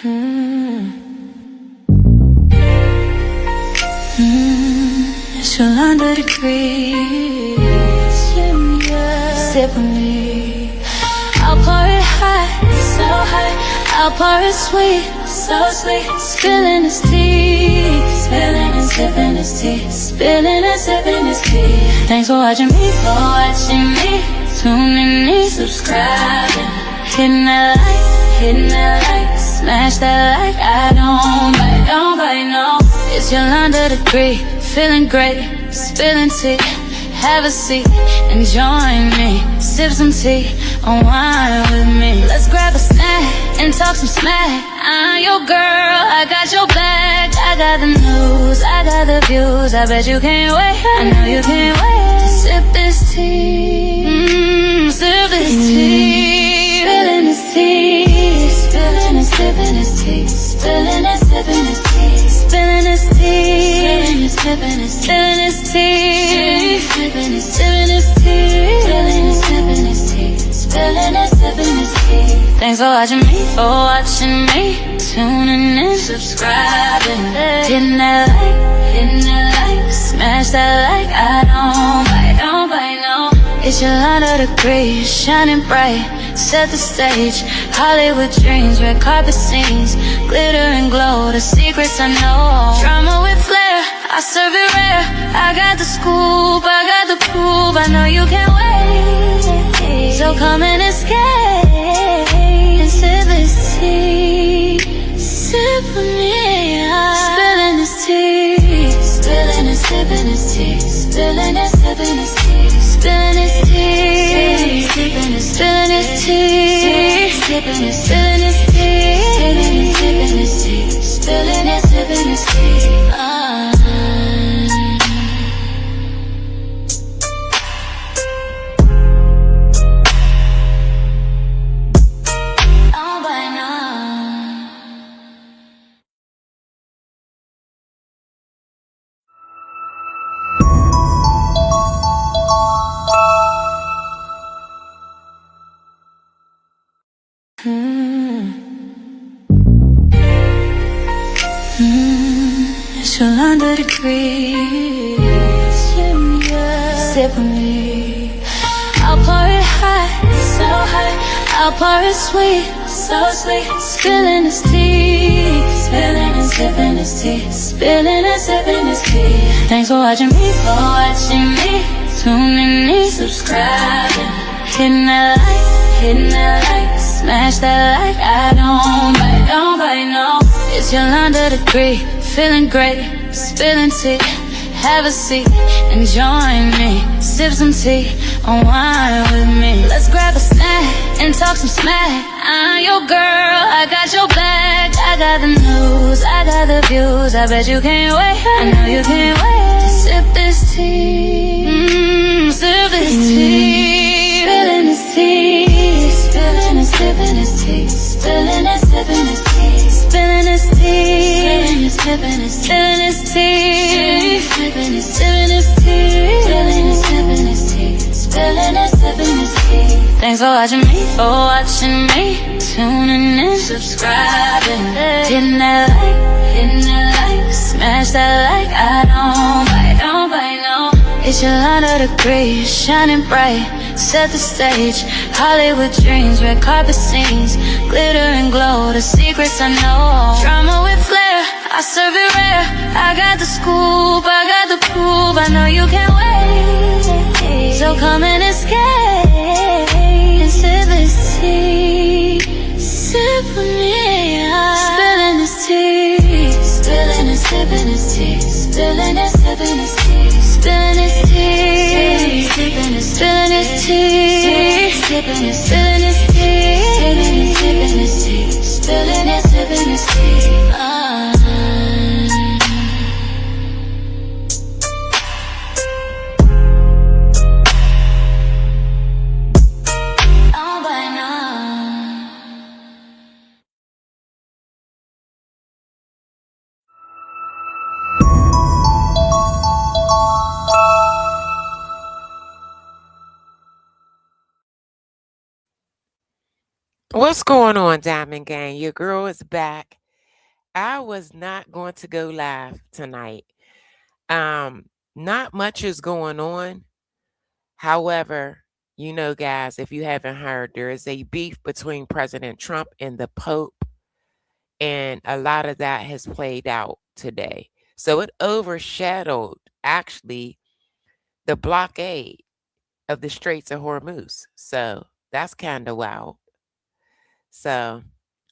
It's 100 degrees. Sip with me. I'll pour it hot, so hot. I'll pour it sweet, so sweet. Spilling his tea, spilling and sipping his tea, spilling and sipping his tea. Thanks for watching me, tuning in, subscribing, hitting that like, smash that like. I don't bite, no. It's your 100 degree, feeling great, spilling tea. Have a seat and join me. Sip some tea, unwind with me. Let's grab a snack and talk some smack. I'm your girl, I got your back. I got the news, I got the views. I bet you can't wait, I know you can't wait to sip this tea. Sip this tea. Spilling this tea, spilling and sipping this tea, spilling and sipping this tea, spilling this tea, spilling and sipping this tea, spilling and sipping this tea, spilling and sipping this tea, spilling and sipping this tea. Thanks for watching me, tuning in, subscribing, hitting that like, smash that like. I don't bite, no. It's your 100 degrees, shining bright. Set the stage, Hollywood dreams, red carpet scenes, glitter and glow, the secrets I know. Drama with flair, I serve it rare. I got the scoop, I got the proof. I know you can't wait, so come and escape and sip this tea. Sip with me, spilling this tea, spilling and sipping this tea, spilling and sipping this tea, spilling this tea, spilling this tea, spilling this tea, spilling this tea, spilling this tea, spilling and sipping this tea. It's 100 degrees. Sip with me. I'll pour it hot, so hot. I'll pour it sweet, so sweet. Spilling this tea, spilling and sipping this tea, spilling and sipping this tea. Thanks for watching me, tuning in, subscribing, hitting that like, smash that like. I don't bite, no. It's your 100 degree, feeling great, spilling tea. Have a seat and join me. Sip some tea, unwind with me. Let's grab a snack and talk some smack. I'm your girl, I got your back. I got the news, I got the views. I bet you can't wait, I know you can't wait to sip this tea. Sip this tea, spilling this tea, spilling and sipping this tea, spilling and sipping this tea, spilling this tea, spilling and sipping this tea, spilling and sipping this tea, spilling and sipping this tea, spilling and sipping this tea. Thanks for watching me, tuning in, subscribing, hitting that like, smash that like. I don't bite, no. It's your 100 degrees, shining bright. Set the stage, Hollywood dreams, red carpet scenes, glitter and glow, the secrets I know. Drama with flair, I serve it rare. I got the scoop, I got the proof. I know you can't wait, so come and escape and sip this tea. Sip with me, spilling this tea, spilling and sipping this tea, spilling and sipping this tea, spilling this tea, spilling this tea, spilling this tea, spilling and sipping this tea, spilling and sipping this tea. What's going on, Diamond Gang? Your girl is back. I was not going to go live tonight. Not much is going on. However, guys, if you haven't heard, there is a beef between President Trump and the Pope, and a lot of that has played out today. So it overshadowed actually the blockade of the Straits of Hormuz. So that's kind of wild. So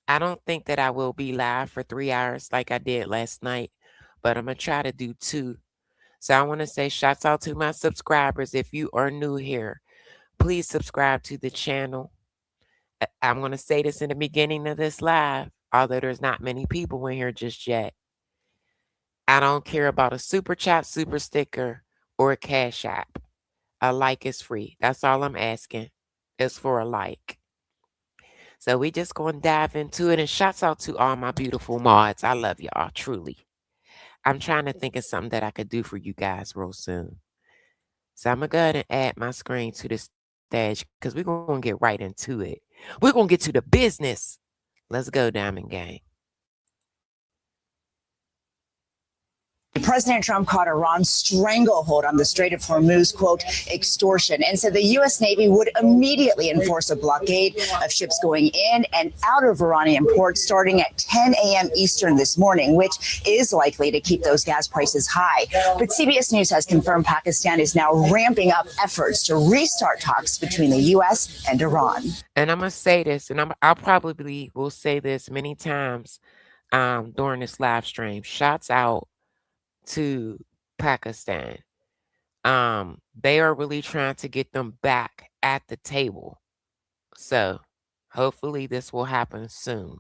I don't think that I will be live for 3 hours like I did last night, but I'm going to try to do two. So I want to say shouts out to my subscribers. If you are new here, please subscribe to the channel. I'm going to say this in the beginning of this live, although there's not many people in here just yet. I don't care about a super chat, super sticker, or a cash app. A like is free. That's all I'm asking. It's for a like. So we just going to dive into it. And shouts out to all my beautiful mods. I love y'all, truly. I'm trying to think of something that I could do for you guys real soon. So I'm going to go ahead and add my screen to the stage because we're going to get right into it. We're going to get to the business. Let's go, Diamond Gang. President Trump caught Iran's stranglehold on the Strait of Hormuz, quote, extortion, and said the U.S. Navy would immediately enforce a blockade of ships going in and out of Iranian ports starting at 10 a.m. Eastern this morning, which is likely to keep those gas prices high. But CBS News has confirmed Pakistan is now ramping up efforts to restart talks between the U.S. and Iran. And I'm going to say this, and I'll probably will say this many times during this live stream. Shouts out to Pakistan. They are really trying to get them back at the table. So hopefully this will happen soon.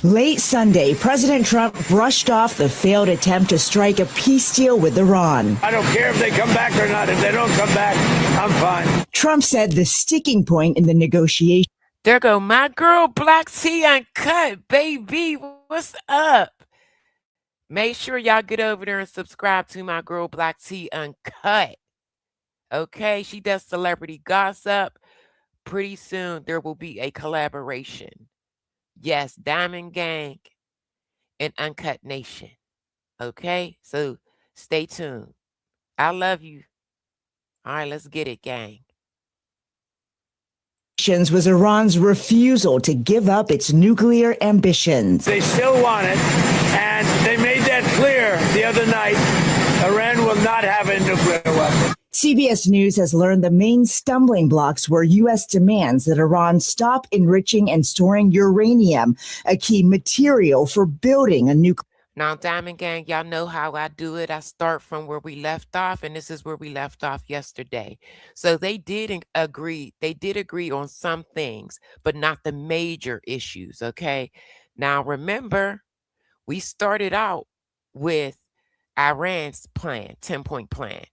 Late Sunday, President Trump brushed off the failed attempt to strike a peace deal with Iran. I don't care if they come back or not. If they don't come back, I'm fine. Trump said the sticking point in the negotiation. There go my girl, Black Tea Uncut, baby. What's up? Make sure y'all get over there and subscribe to my girl, Black Tea Uncut. Okay, she does celebrity gossip. Pretty soon, there will be a collaboration. Yes, Diamond Gang and Uncut Nation. Okay, so stay tuned. I love you. All right, let's get it, gang. Was Iran's refusal to give up its nuclear ambitions. They still want it, and they made that clear the other night. Iran will not have a nuclear weapon. CBS News has learned the main stumbling blocks were U.S. demands that Iran stop enriching and storing uranium, a key material for building a nuclear. Now, Diamond Gang, y'all know how I do it. I start from where we left off, and this is where we left off yesterday. So they did agree. They did agree on some things, but not the major issues, okay? Now, remember, we started out with Iran's plan, 10-point plan.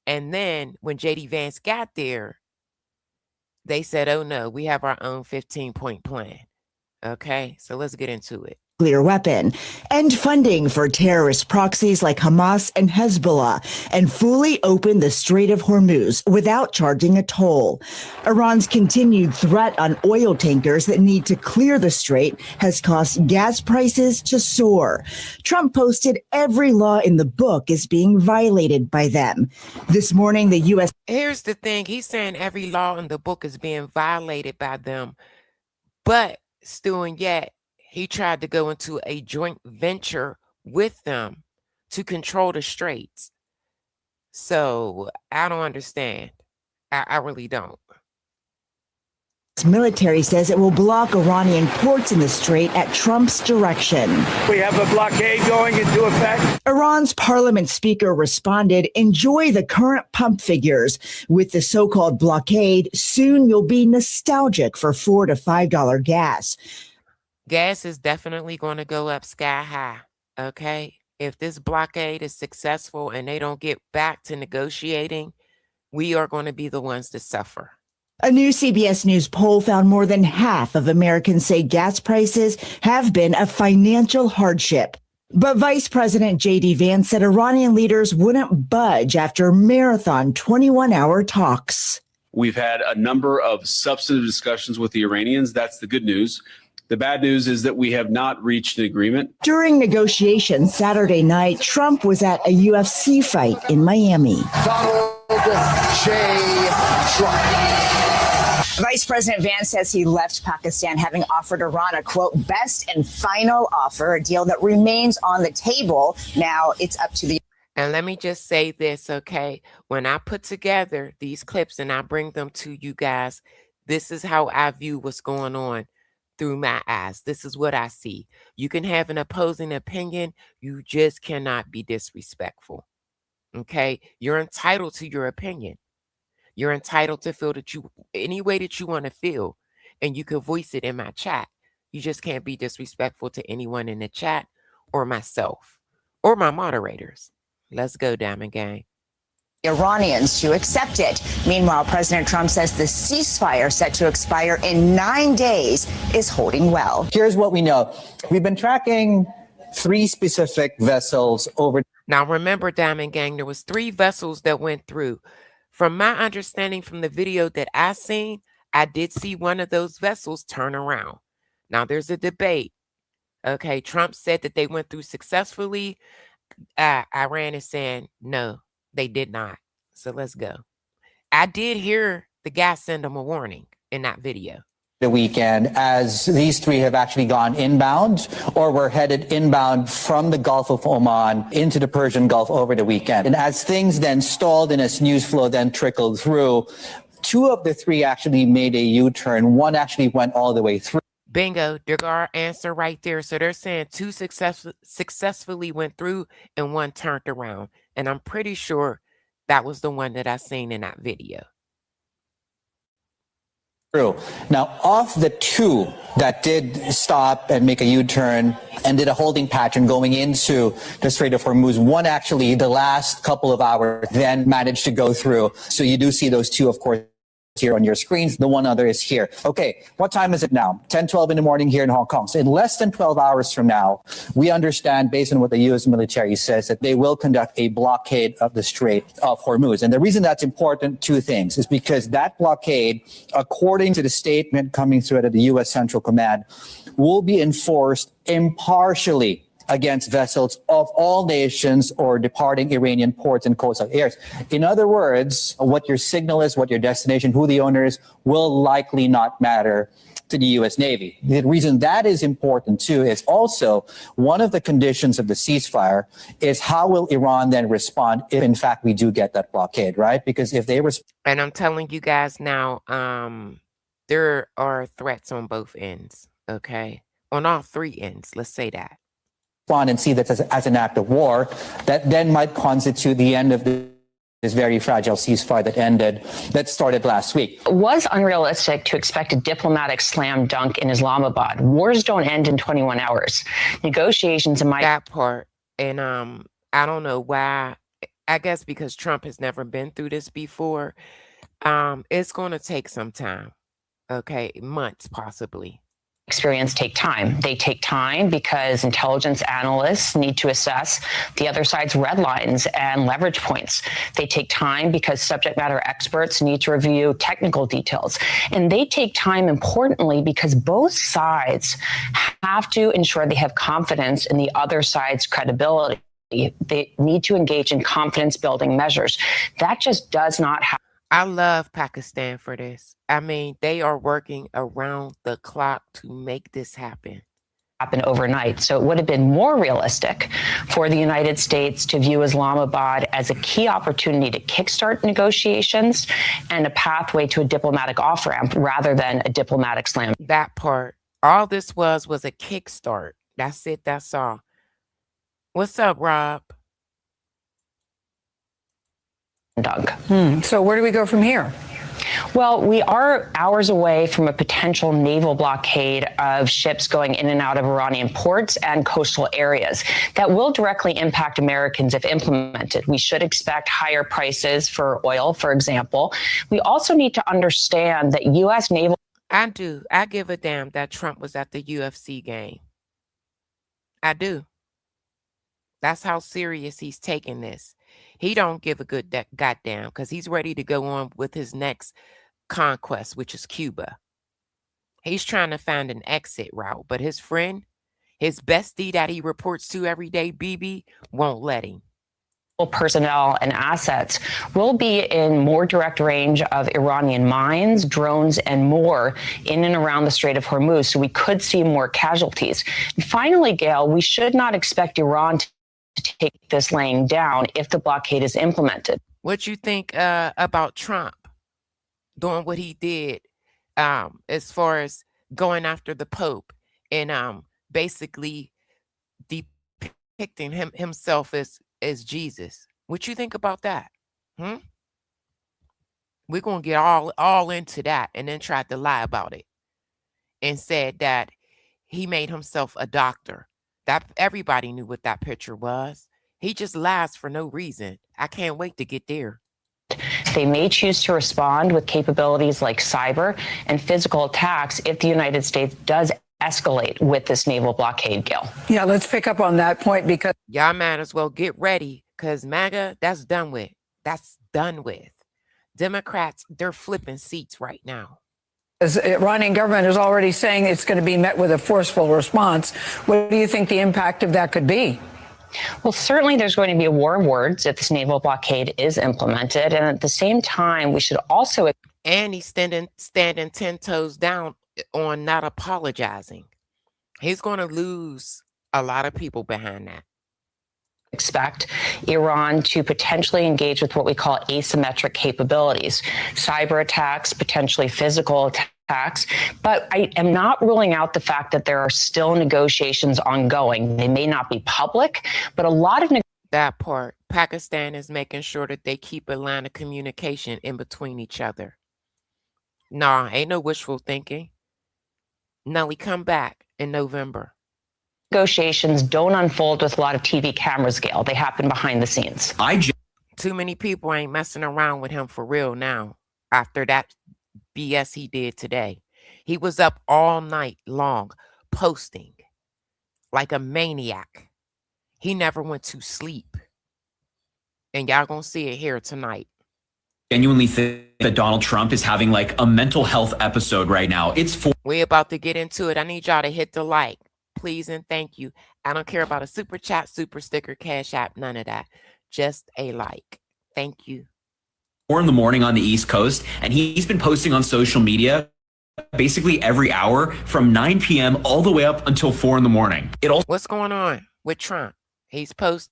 And then when J.D. Vance got there, they said, oh, no, we have our own 15-point plan. Okay, so let's get into it. Nuclear weapon, end funding for terrorist proxies like Hamas and Hezbollah, and fully open the Strait of Hormuz without charging a toll. Iran's continued threat on oil tankers that need to clear the strait has caused gas prices to soar. Trump posted every law in the book is being violated by them. This morning, the U.S. Here's the thing. He's saying every law in the book is being violated by them, but still and yet, he tried to go into a joint venture with them to control the straits. So I don't understand. I really don't. Military says it will block Iranian ports in the strait at Trump's direction. We have a blockade going into effect. Iran's parliament speaker responded, enjoy the current pump figures. With the so-called blockade, soon you'll be nostalgic for $4 to $5 gas. Gas is definitely going to go up sky high, okay? If this blockade is successful and they don't get back to negotiating, we are going to be the ones to suffer. A new CBS News poll found more than half of Americans say gas prices have been a financial hardship. But Vice President J.D. Vance said Iranian leaders wouldn't budge after marathon 21-hour talks. We've had a number of substantive discussions with the Iranians. That's the good news. The bad news is that we have not reached an agreement. During negotiations Saturday night, Trump was at a UFC fight in Miami. Donald J. Trump. Vice President Vance says he left Pakistan having offered Iran a, quote, best and final offer, a deal that remains on the table. Now it's up to the. And let me just say this, okay? When I put together these clips and I bring them to you guys, this is how I view what's going on through my eyes. This is what I see. You can have an opposing opinion. You just cannot be disrespectful. Okay? You're entitled to your opinion. You're entitled to feel that you any way that you want to feel, and you can voice it in my chat. You just can't be disrespectful to anyone in the chat or myself or my moderators. Let's go, Diamond Gang. Iranians to accept it. Meanwhile, President Trump says the ceasefire set to expire in 9 days is holding well. Here's what we know. We've been tracking 3 specific vessels over. Now, remember, Diamond Gang, there was 3 vessels that went through. From my understanding from the video that I seen, I did see one of those vessels turn around. Now, there's a debate. Okay, Trump said that they went through successfully. Iran is saying, no, they did not. So let's go. I did hear the guy send them a warning in that video. The weekend, as these 3 have actually gone inbound or were headed inbound from the Gulf of Oman into the Persian Gulf over the weekend. And as things then stalled and as news flow then trickled through, 2 of the 3 actually made a U-turn. 1 actually went all the way through. Bingo, there's our answer right there. So they're saying 2 successfully went through and 1 turned around. And I'm pretty sure that was the one that I seen in that video. Now, of the 2 that did stop and make a U-turn and did a holding pattern going into the Strait of Hormuz, 1 actually, the last couple of hours, then managed to go through. So you do see those 2, of course, here on your screens. The 1 other is here. Okay, what time is it now? 10:12 in the morning here in Hong Kong. So in less than 12 hours from now, we understand, based on what the U.S. military says, that they will conduct a blockade of the Strait of Hormuz. And the reason that's important, 2 things, is because that blockade, according to the statement coming through out of the U.S. Central Command, will be enforced impartially against vessels of all nations or departing Iranian ports and coastal areas. In other words, what your signal is, what your destination, who the owner is, will likely not matter to the U.S. Navy. The reason that is important, too, is also one of the conditions of the ceasefire is how will Iran then respond if, in fact, we do get that blockade, right? Because if they respond. And I'm telling you guys now, there are threats on both ends, okay? On all 3 ends, let's say that. And see that as an act of war, that then might constitute the end of this very fragile ceasefire that started last week. It was unrealistic to expect a diplomatic slam dunk in Islamabad. Wars don't end in 21 hours. Negotiations in that part, and I don't know why. I guess because Trump has never been through this before. It's going to take some time, okay, months possibly. Experience take time. They take time because intelligence analysts need to assess the other side's red lines and leverage points. They take time because subject matter experts need to review technical details. And they take time, importantly, because both sides have to ensure they have confidence in the other side's credibility. They need to engage in confidence building measures. That just does not happen. I love Pakistan for this. I mean, they are working around the clock to make this happen overnight. So it would have been more realistic for the United States to view Islamabad as a key opportunity to kickstart negotiations and a pathway to a diplomatic off-ramp rather than a diplomatic slam. That part. All this was a kickstart. That's it. That's all. What's up, Rob? Doug. So where do we go from here? Well, we are hours away from a potential naval blockade of ships going in and out of Iranian ports and coastal areas that will directly impact Americans if implemented. We should expect higher prices for oil, for example. We also need to understand that U.S. naval... I do. I give a damn that Trump was at the UFC game. I do. That's how serious he's taking this. He don't give a good goddamn because he's ready to go on with his next conquest, which is Cuba. He's trying to find an exit route, but his friend, his bestie that he reports to every day, BB, won't let him. Personnel and assets will be in more direct range of Iranian mines, drones, and more in and around the Strait of Hormuz. So we could see more casualties. And finally, Gail, we should not expect Iran to take this laying down if the blockade is implemented. What you think about Trump doing what he did as far as going after the Pope and basically depicting himself as Jesus? What you think about that? We're gonna get all into that, and then tried to lie about it and said that he made himself a doctor. That everybody knew what that picture was. He just lies for no reason. I can't wait to get there. They may choose to respond with capabilities like cyber and physical attacks if the United States does escalate with this naval blockade, Gil. Yeah, let's pick up on that point because y'all might as well get ready, because MAGA, that's done with. That's done with. Democrats, they're flipping seats right now. the Iranian government is already saying it's going to be met with a forceful response. What do you think the impact of that could be? Well, certainly there's going to be a war of words if this naval blockade is implemented. And at the same time, we should also... And he's standing 10 toes down on not apologizing. He's going to lose a lot of people behind that. Expect Iran to potentially engage with what we call asymmetric capabilities, cyber attacks, potentially physical attacks. But I am not ruling out the fact that there are still negotiations ongoing. They may not be public, but a lot of that part, Pakistan is making sure that they keep a line of communication in between each other. Nah, ain't no wishful thinking. No, we come back in November. Negotiations don't unfold with a lot of TV cameras, Gail. They happen behind the scenes. Too many people ain't messing around with him for real now after that BS he did today. He was up all night long posting like a maniac. He never went to sleep. And y'all gonna see it here tonight. Genuinely think that Donald Trump is having like a mental health episode right now. We're about to get into it. I need y'all to hit the like. Please and thank you. I don't care about a super chat, super sticker, cash app, none of that. Just a like. Thank you. 4 in the morning on the East Coast, and he's been posting on social media basically every hour from 9 p.m. all the way up until 4 in the morning. What's going on with Trump? He's posting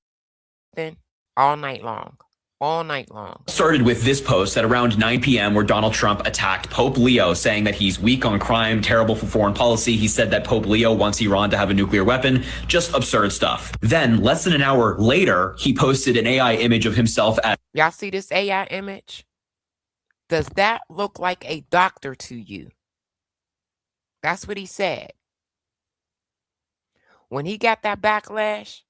all night long. All night long. Started with this post at around 9 p.m. where Donald Trump attacked Pope Leo, saying that he's weak on crime, terrible for foreign policy. He said that Pope Leo wants Iran to have a nuclear weapon. Just absurd stuff. Then, less than an hour later, he posted an AI image of himself at... Y'all see this AI image? Does that look like a doctor to you? That's what he said. When he got that backlash,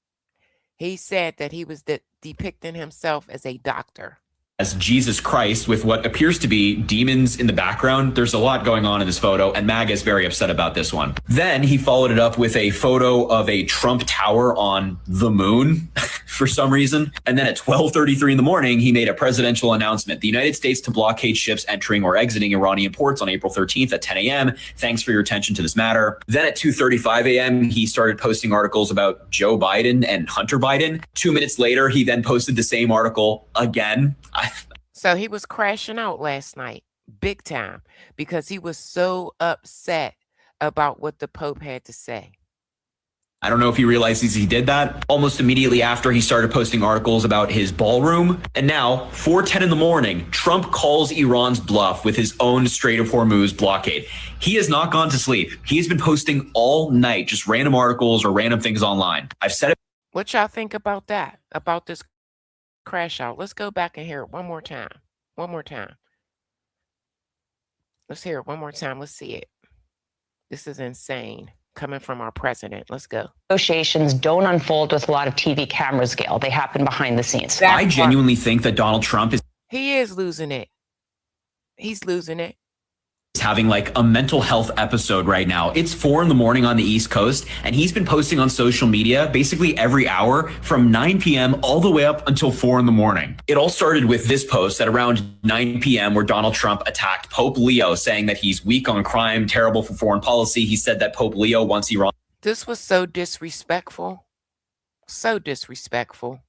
he said that he was depicting himself as a doctor. As Jesus Christ with what appears to be demons in the background. There's a lot going on in this photo, and MAGA is very upset about this one. Then he followed it up with a photo of a Trump Tower on the moon for some reason. And then at 12:33 in the morning, he made a presidential announcement. The United States to blockade ships entering or exiting Iranian ports on April 13th at 10 a.m. Thanks for your attention to this matter. Then at 2:35 a.m., he started posting articles about Joe Biden and Hunter Biden. 2 minutes later, he then posted the same article again. So he was crashing out last night, big time, because he was so upset about what the Pope had to say. I don't know if he realizes he did that. Almost immediately after, he started posting articles about his ballroom. And now, 4:10 in the morning, Trump calls Iran's bluff with his own Strait of Hormuz blockade. He has not gone to sleep. He has been posting all night, just random articles or random things online. I've said it. What y'all think about that, about this crash out? Let's go back and hear it one more time. One more time. Let's hear it one more time. Let's see it. This is insane coming from our president. Let's go. Negotiations don't unfold with a lot of TV cameras, Gail. They happen behind the scenes. I genuinely think that Donald Trump is... He is losing it. He's losing it. having like a mental health episode right now. It's 4 a.m. on the East Coast, and he's been posting on social media basically every hour from 9 p.m. all the way up until 4 a.m. It all started with this post at around 9 p.m. where Donald Trump attacked Pope Leo, saying that he's weak on crime, terrible for foreign policy. He said that Pope Leo wants Iran. This was so disrespectful. So disrespectful.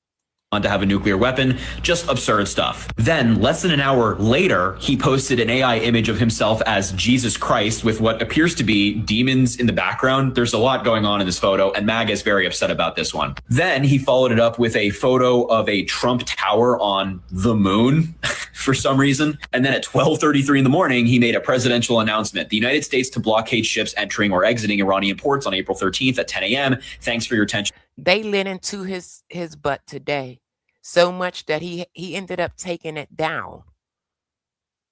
To have a nuclear weapon, just absurd stuff. Then, less than an hour later, he posted an AI image of himself as Jesus Christ with what appears to be demons in the background. There's a lot going on in this photo, and MAGA is very upset about this one. Then he followed it up with a photo of a Trump tower on the moon for some reason. And then at 12:33 in the morning, he made a presidential announcement. The United States to blockade ships entering or exiting Iranian ports on April 13th at 10 a.m. Thanks for your attention. They lit into his butt today. So much that he ended up taking it down.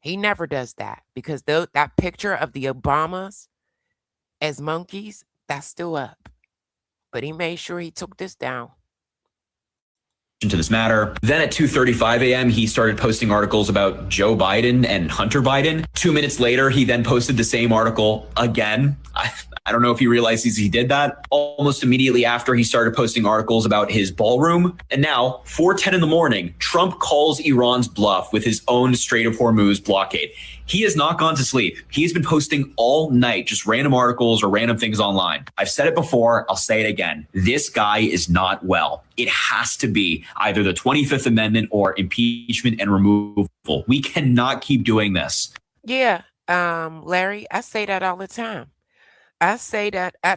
He never does that because that picture of the Obamas as monkeys, that's still up. But he made sure he took this down. To this matter. Then at 2:35 a.m., he started posting articles about Joe Biden and Hunter Biden. 2 minutes later, he then posted the same article again. I don't know if he realizes he did that. Almost immediately after, he started posting articles about his ballroom. And now, 4:10 in the morning, Trump calls Iran's bluff with his own Strait of Hormuz blockade. He has not gone to sleep. He has been posting all night, just random articles or random things online. I've said it before. I'll say it again. This guy is not well. It has to be either the 25th Amendment or impeachment and removal. We cannot keep doing this. Yeah, Larry, I say that all the time. I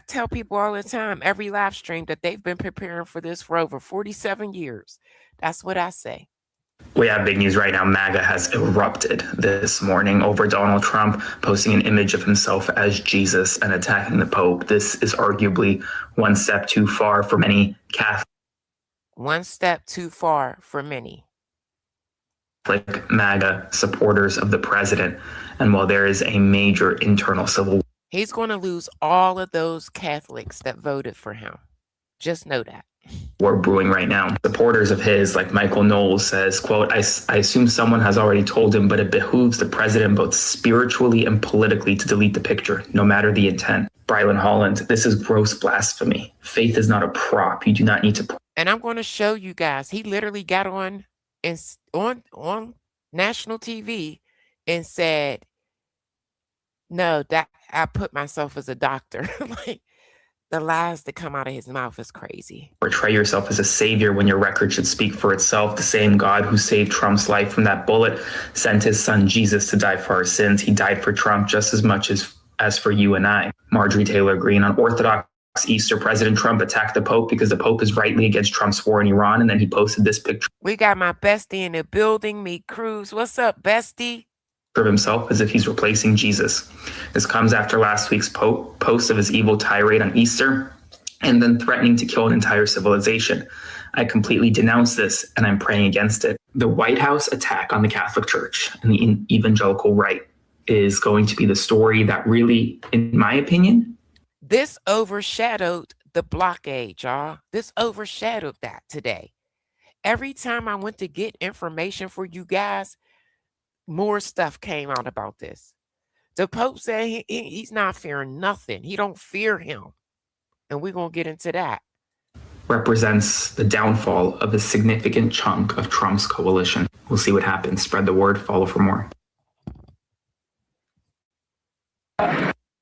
tell people all the time, every live stream, that they've been preparing for this for over 47 years. That's what I say. We have big news right now. MAGA has erupted this morning over Donald Trump posting an image of himself as Jesus and attacking the Pope. This is arguably one step too far for many Catholic. One step too far for many MAGA supporters of the president. And while there is a major internal civil war, he's going to lose all of those Catholics that voted for him. Just know that. We're brewing right now. Supporters of his, like Michael Knowles, says, quote, I assume someone has already told him, but it behooves the president both spiritually and politically to delete the picture, no matter the intent. Brylan Holland, this is gross blasphemy. Faith is not a prop. You do not need to. And I'm going to show you guys. He literally got on national TV and said, no, that I put myself as a doctor. Like, the lies that come out of his mouth is crazy. Portray yourself as a savior when your record should speak for itself. The same God who saved Trump's life from that bullet sent his son Jesus to die for our sins. He died for Trump just as much as for you and I. Marjorie Taylor Greene, on Orthodox Easter, President Trump attacked the Pope because the Pope is rightly against Trump's war in Iran, and then he posted this picture. We got my bestie in the building, Meet Cruz. What's up, bestie? Of himself as if he's replacing Jesus. This comes after last week's post of his evil tirade on Easter and then threatening to kill an entire civilization. I completely denounce this and I'm praying against it. The White House attack on the Catholic Church and the evangelical right is going to be the story that really, in my opinion, this overshadowed the blockade, y'all. This overshadowed that today. Every time I went to get information for you guys, more stuff came out about this. The Pope said he's not fearing nothing. He don't fear him. And we're going to get into that. Represents the downfall of a significant chunk of Trump's coalition. We'll see what happens. Spread the word. Follow for more.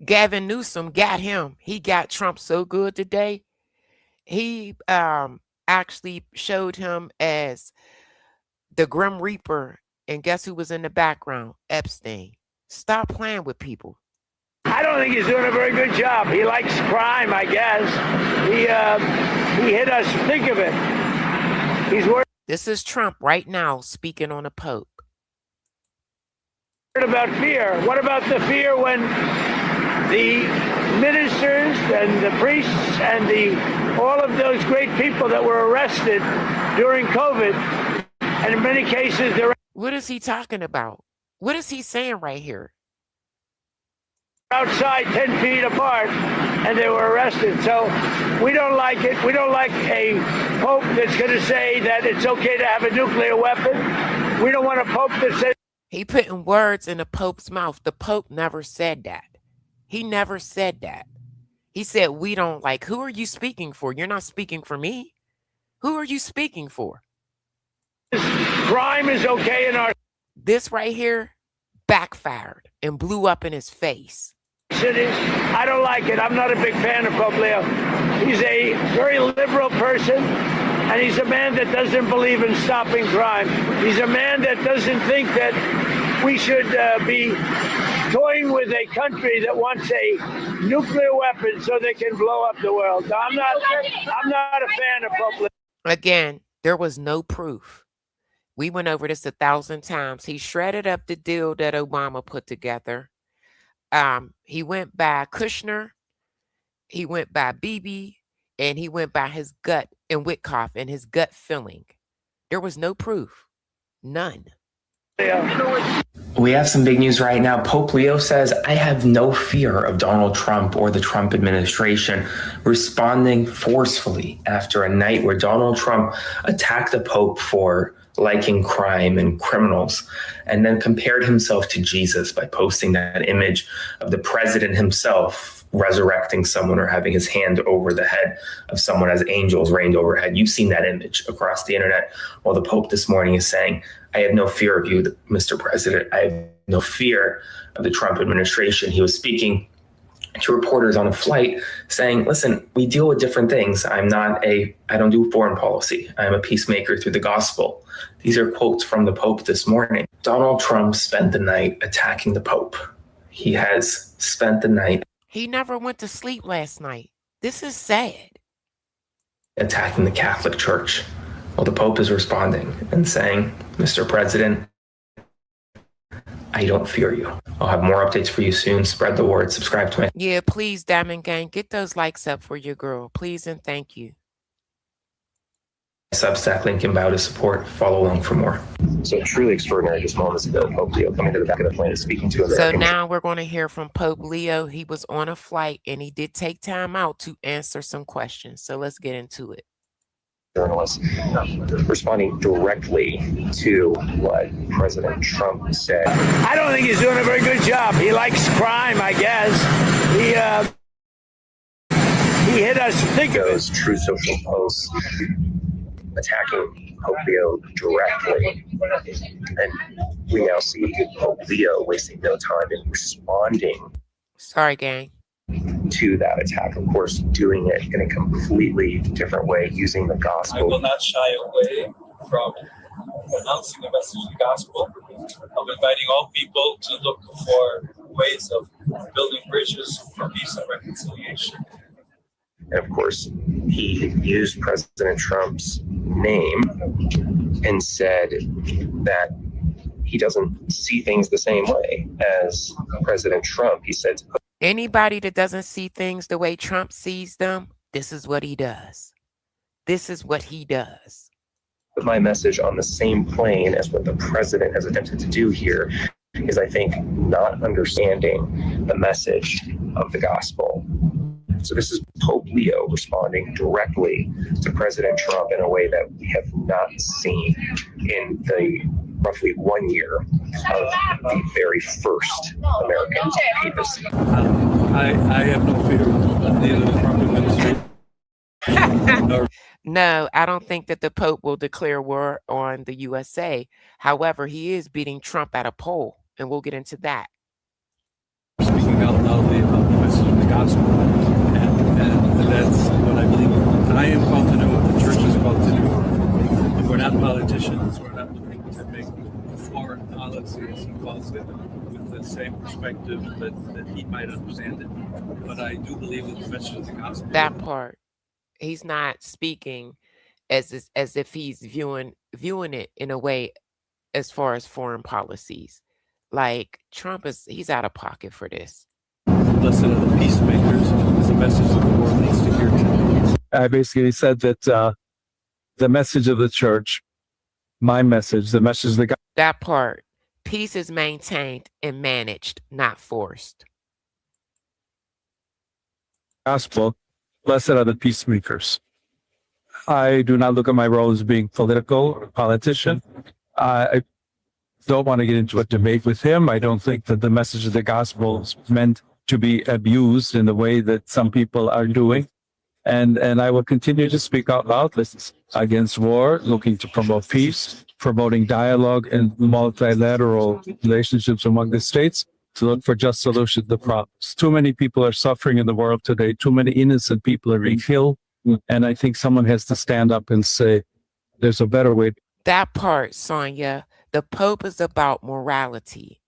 Gavin Newsom got him. He got Trump so good today. He actually showed him as the Grim Reaper. And guess who was in the background? Epstein. Stop playing with people. I don't think he's doing a very good job. He likes crime, I guess. He hit us. Think of it. He's worried. This is Trump right now speaking on the Pope. About fear. What about the fear when the ministers and the priests and all of those great people that were arrested during COVID, and in many cases they're... What is he talking about? What is he saying right here? Outside 10 feet apart, and they were arrested. So we don't like it. We don't like a pope that's going to say that it's okay to have a nuclear weapon. We don't want a pope that says... He putting words in the Pope's mouth. The Pope never said that. He never said that. He said, we don't like, who are you speaking for? You're not speaking for me. Who are you speaking for? Crime is okay in our This right here backfired and blew up in his face. cities. I don't like it. I'm not a big fan of Pope Leo. He's a very liberal person, and he's a man that doesn't believe in stopping crime. He's a man that doesn't think that we should be toying with a country that wants a nuclear weapon so they can blow up the world. So I'm not a fan of Pope Leo. Again, there was no proof. We went over this 1,000 times. He shredded up the deal that Obama put together. He went by Kushner, he went by Bibi, and he went by his gut and Witkoff and his gut feeling. There was no proof. None. We have some big news right now. Pope Leo says, I have no fear of Donald Trump or the Trump administration, responding forcefully after a night where Donald Trump attacked the Pope for liking crime and criminals, and then compared himself to Jesus by posting that image of the president himself resurrecting someone or having his hand over the head of someone as angels reigned overhead. You've seen that image across the internet. Well, the Pope this morning is saying, I have no fear of you, Mr. President. I have no fear of the Trump administration. He was speaking to reporters on a flight saying, listen, we deal with different things. I don't do foreign policy. I'm a peacemaker through the gospel. These are quotes from the Pope this morning. Donald Trump spent the night attacking the Pope. He has spent the night. He never went to sleep last night. This is sad. Attacking the Catholic Church. Well, the Pope is responding and saying, Mr. President, I don't fear you. I'll have more updates for you soon. Spread the word. Subscribe to my... Yeah, please, Diamond Gang, get those likes up for your girl. Please and thank you. Substack link and bow to support. Follow along for more. So truly extraordinary just moments ago, Pope Leo coming to the back of the plane and speaking to Americans. So now we're going to hear from Pope Leo. He was on a flight and he did take time out to answer some questions. So let's get into it. Journalists responding directly to what President Trump said. I don't think he's doing a very good job. He likes crime, I guess. He hit us. Think of those true social posts attacking Pope Leo directly, and we now see Pope Leo wasting no time in responding. Sorry, gang. To that attack, of course, doing it in a completely different way, using the gospel. I will not shy away from announcing the message of the gospel, of inviting all people to look for ways of building bridges for peace and reconciliation. And of course, he used President Trump's name and said that he doesn't see things the same way as President Trump. He said, anybody that doesn't see things the way Trump sees them, this is what he does. This is what he does. Put my message on the same plane as what the president has attempted to do here is, I think, not understanding the message of the gospel. So this is Pope Leo responding directly to President Trump in a way that we have not seen in the roughly 1 year of the very first American papacy. I have no fear of neither the Trump administration. No, I don't think that the Pope will declare war on the USA. However, he is beating Trump at a poll, and we'll get into that. Speaking out loudly about the message of the gospel. And that's what I believe. I am called to do what the church is called to do. If we're not politicians, we're not looking to make foreign policy, as he calls it, with the same perspective that he might understand it. But I do believe that the message of the gospel. That part. He's not speaking as if he's viewing it in a way as far as foreign policies. Like Trump he's out of pocket for this. Blessed are the peacemakers is a message that the world needs to hear today. I basically said that the message of the church, my message, the message of the that part. Peace is maintained and managed, not forced. gospel. Blessed are the peacemakers. I do not look at my role as being political or a politician. don't want to get into a debate with him. I don't think that the message of the gospel is meant to be abused in the way that some people are doing. And I will continue to speak out loudly against war, looking to promote peace, promoting dialogue and multilateral relationships among the states, to look for just solutions to problems. Too many people are suffering in the world today. Too many innocent people are being killed. And I think someone has to stand up and say, there's a better way. That part, Sonia, the Pope is about morality.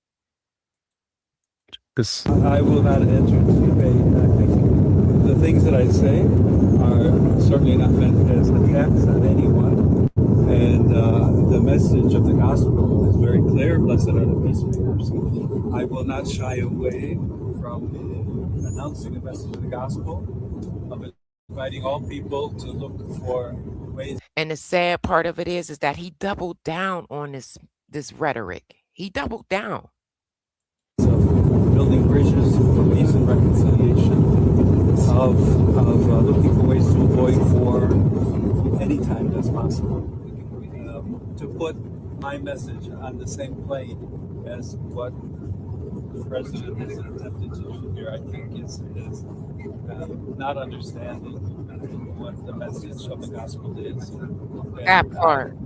Because I will not enter into debate. I think the things that I say are certainly not meant as attacks on anyone. And the message of the gospel is very clear. Blessed are the peacemakers. I will not shy away from announcing the message of the gospel, of inviting all people to look for ways. And the sad part of it is that he doubled down on this rhetoric. He doubled down. Building bridges for peace and reconciliation, of looking for ways to avoid war anytime that's possible. To put my message on the same plane as what the president has attempted to do here, I think is not understanding what the message of the gospel is. That part.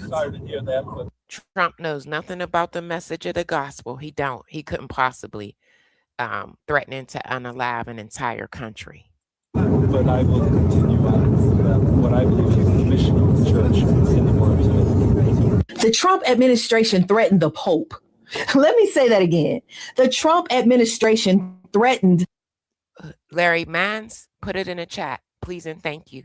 Sorry to hear that, but Trump knows nothing about the message of the gospel. He don't. He couldn't possibly threaten to unalive an entire country. But I will continue on what I believe is the mission of the church in the world today. The Trump administration threatened the Pope. Let me say that again. The Trump administration threatened. Larry Mans, put it in the chat, please and thank you.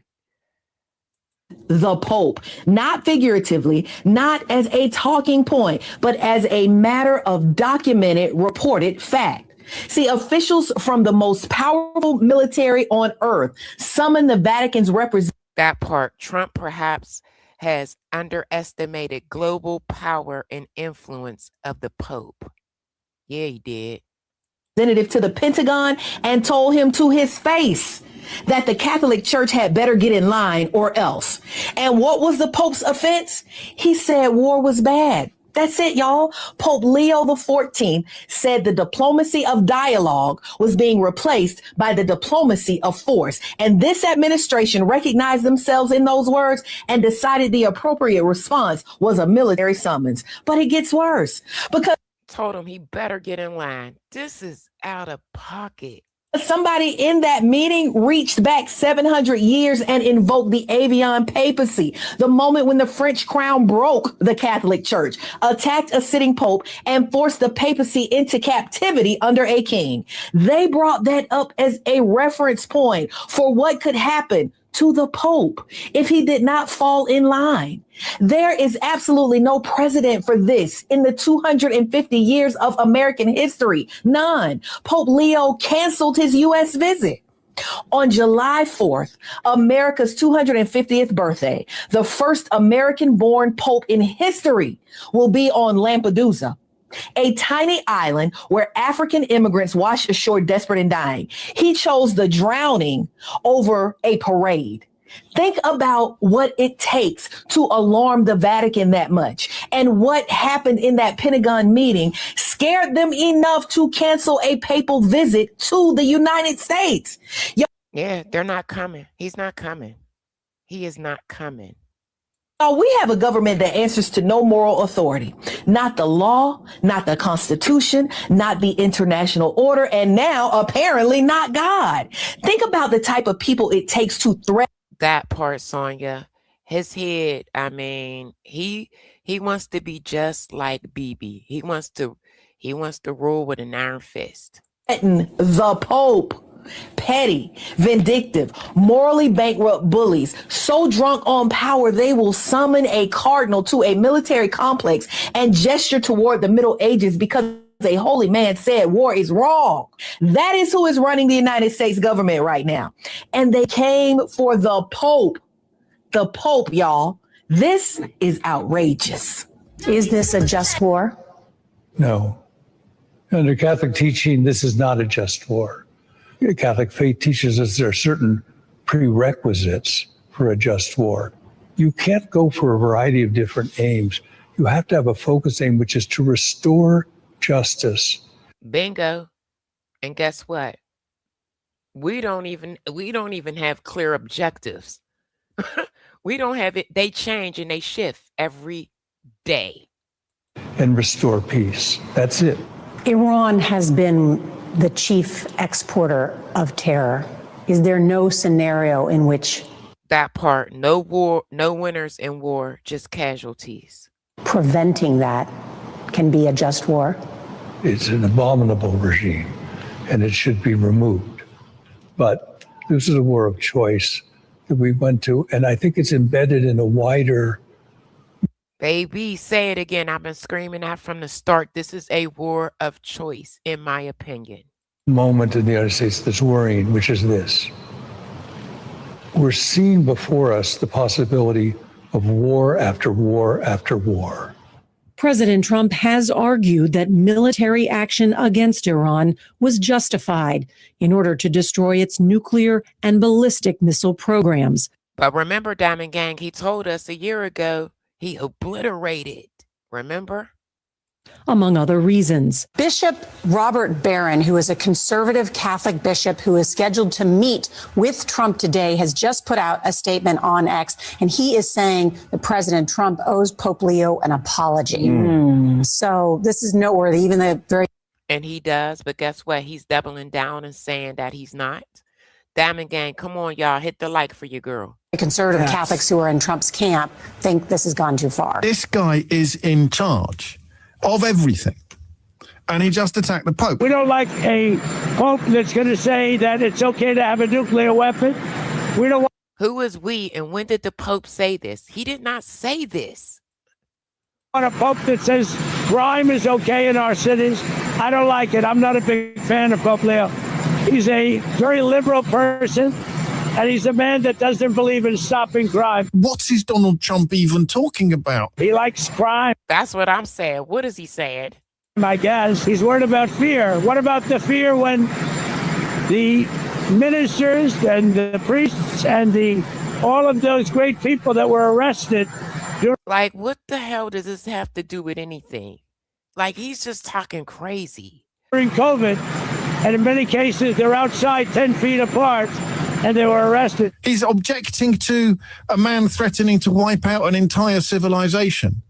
The Pope, not figuratively, not as a talking point, but as a matter of documented, reported fact. See, officials from the most powerful military on earth summoned the Vatican's representative. That part, Trump perhaps has underestimated global power and influence of the Pope. Yeah, he did. To the Pentagon and told him to his face that the Catholic Church had better get in line or else. And what was the Pope's offense? He said war was bad. That's it, y'all. Pope Leo XIV said the diplomacy of dialogue was being replaced by the diplomacy of force. And this administration recognized themselves in those words and decided the appropriate response was a military summons. But it gets worse because told him he better get in line. This is out of pocket. Somebody in that meeting reached back 700 years and invoked the Avian papacy, the moment when the French crown broke the Catholic Church, attacked a sitting pope, and forced the papacy into captivity under a king. They brought that up as a reference point for what could happen to the Pope if he did not fall in line. There is absolutely no precedent for this in the 250 years of American history. None. Pope Leo canceled his U.S. visit. On July 4th, America's 250th birthday, the first American-born Pope in history will be on Lampedusa, a tiny island where African immigrants washed ashore desperate and dying. He chose the drowning over a parade. Think about what it takes to alarm the Vatican that much. And what happened in that Pentagon meeting scared them enough to cancel a papal visit to the United States. Yeah, they're not coming. He's not coming. He is not coming. We have a government that answers to no moral authority, not the law, not the Constitution, not the international order, and now apparently not God. Think about the type of people it takes to threaten. That part, Sonia, his head, I mean, he wants to be just like Bibi. He wants to rule with an iron fist. The Pope. Petty, vindictive, morally bankrupt bullies, so drunk on power they will summon a cardinal to a military complex and gesture toward the Middle Ages because a holy man said war is wrong. That is who is running the United States government right now. And they came for the Pope. The Pope, y'all. This is outrageous. Is this a just war? No. Under Catholic teaching, this is not a just war. Catholic faith teaches us there are certain prerequisites for a just war. You can't go for a variety of different aims You have to have a focus aim, which is to restore justice. Bingo. And guess what? We don't even have clear objectives. We don't have it. They change and they shift every day. And restore peace. That's it. Iran has been the chief exporter of terror. Is there no scenario in which that part, no war, no winners in war, just casualties, preventing that can be a just war? It's an abominable regime, and it should be removed. But this is a war of choice that we went to, and I think it's embedded in a wider... Baby, say it again. I've been screaming that from the start. This is a war of choice, in my opinion. Moment in the United States that's worrying, which is this. We're seeing before us the possibility of war after war after war. President Trump has argued that military action against Iran was justified in order to destroy its nuclear and ballistic missile programs. But remember, Diamond Gang, he told us a year ago he obliterated. Remember? Among other reasons. Bishop Robert Barron, who is a conservative Catholic bishop who is scheduled to meet with Trump today, has just put out a statement on X, and he is saying that President Trump owes Pope Leo an apology. So this is noteworthy, even the very... And he does, but guess what? He's doubling down and saying that he's not. Diamond Gang, come on, y'all, hit the like for your girl. Conservative Catholics who are in Trump's camp think this has gone too far. This guy is in charge of everything, and he just attacked the Pope. We don't like a Pope that's going to say that it's okay to have a nuclear weapon. We don't want... Who is we, and when did the Pope say this? He did not say this. A Pope that says crime is okay in our cities. I don't like it. I'm not a big fan of Pope Leo. He's a very liberal person, and he's a man that doesn't believe in stopping crime. What is Donald Trump even talking about? He likes crime. That's what I'm saying. What is he saying? I guess he's worried about fear. What about the fear when the ministers and the priests and all of those great people that were arrested? Like, what the hell does this have to do with anything? Like, he's just talking crazy. During COVID, and in many cases, they're outside 10 feet apart, and they were arrested. He's objecting to a man threatening to wipe out an entire civilization.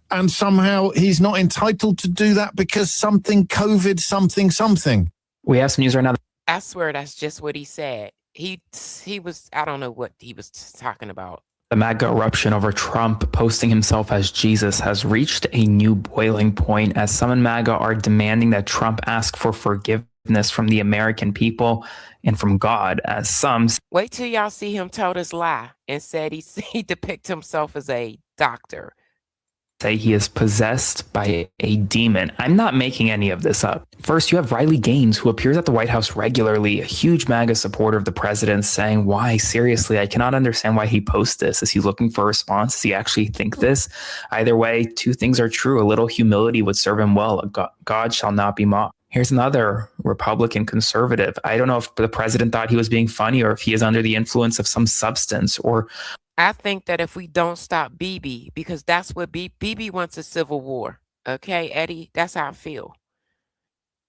And somehow he's not entitled to do that because something COVID, something. We have some news right now. I swear that's just what he said. He was, I don't know what he was talking about. The MAGA eruption over Trump posting himself as Jesus has reached a new boiling point as some in MAGA are demanding that Trump ask for forgiveness from the American people and from God, as some... Wait till y'all see him tell this lie and said he depicted himself as a doctor. Say he is possessed by a demon. I'm not making any of this up. First, you have Riley Gaines, who appears at the White House regularly, a huge MAGA supporter of the president, saying, why? Seriously, I cannot understand why he posts this. Is he looking for a response? Does he actually think this? Either way, two things are true. A little humility would serve him well. God shall not be mocked. Here's another Republican conservative. I don't know if the president thought he was being funny or if he is under the influence of some substance or... I think that if we don't stop Bibi, because that's what Bibi wants, a civil war. Okay, Eddie, that's how I feel.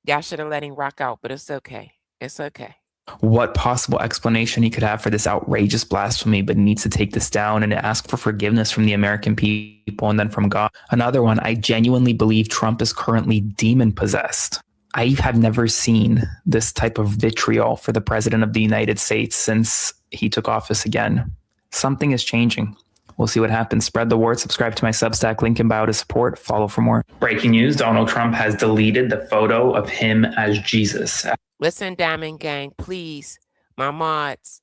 Y'all should have let him rock out, but it's okay. It's okay. What possible explanation he could have for this outrageous blasphemy, but needs to take this down and ask for forgiveness from the American people and then from God. Another one, I genuinely believe Trump is currently demon possessed. I have never seen this type of vitriol for the president of the United States since he took office again. Something is changing. We'll see what happens. Spread the word. Subscribe to my Substack. Link in bio to support. Follow for more. Breaking news. Donald Trump has deleted the photo of him as Jesus. Listen, Diamond Gang, please, my mods,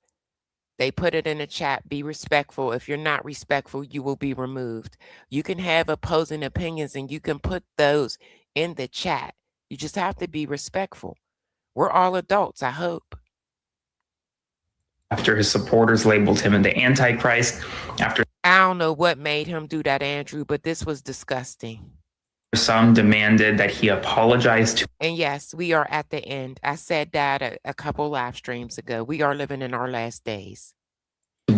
they put it in the chat. Be respectful. If you're not respectful, you will be removed. You can have opposing opinions and you can put those in the chat. You just have to be respectful. We're all adults, I hope. After his supporters labeled him the Antichrist. I don't know what made him do that, Andrew, but this was disgusting. Some demanded that he apologize to. And yes, we are at the end. I said that a couple live streams ago. We are living in our last days.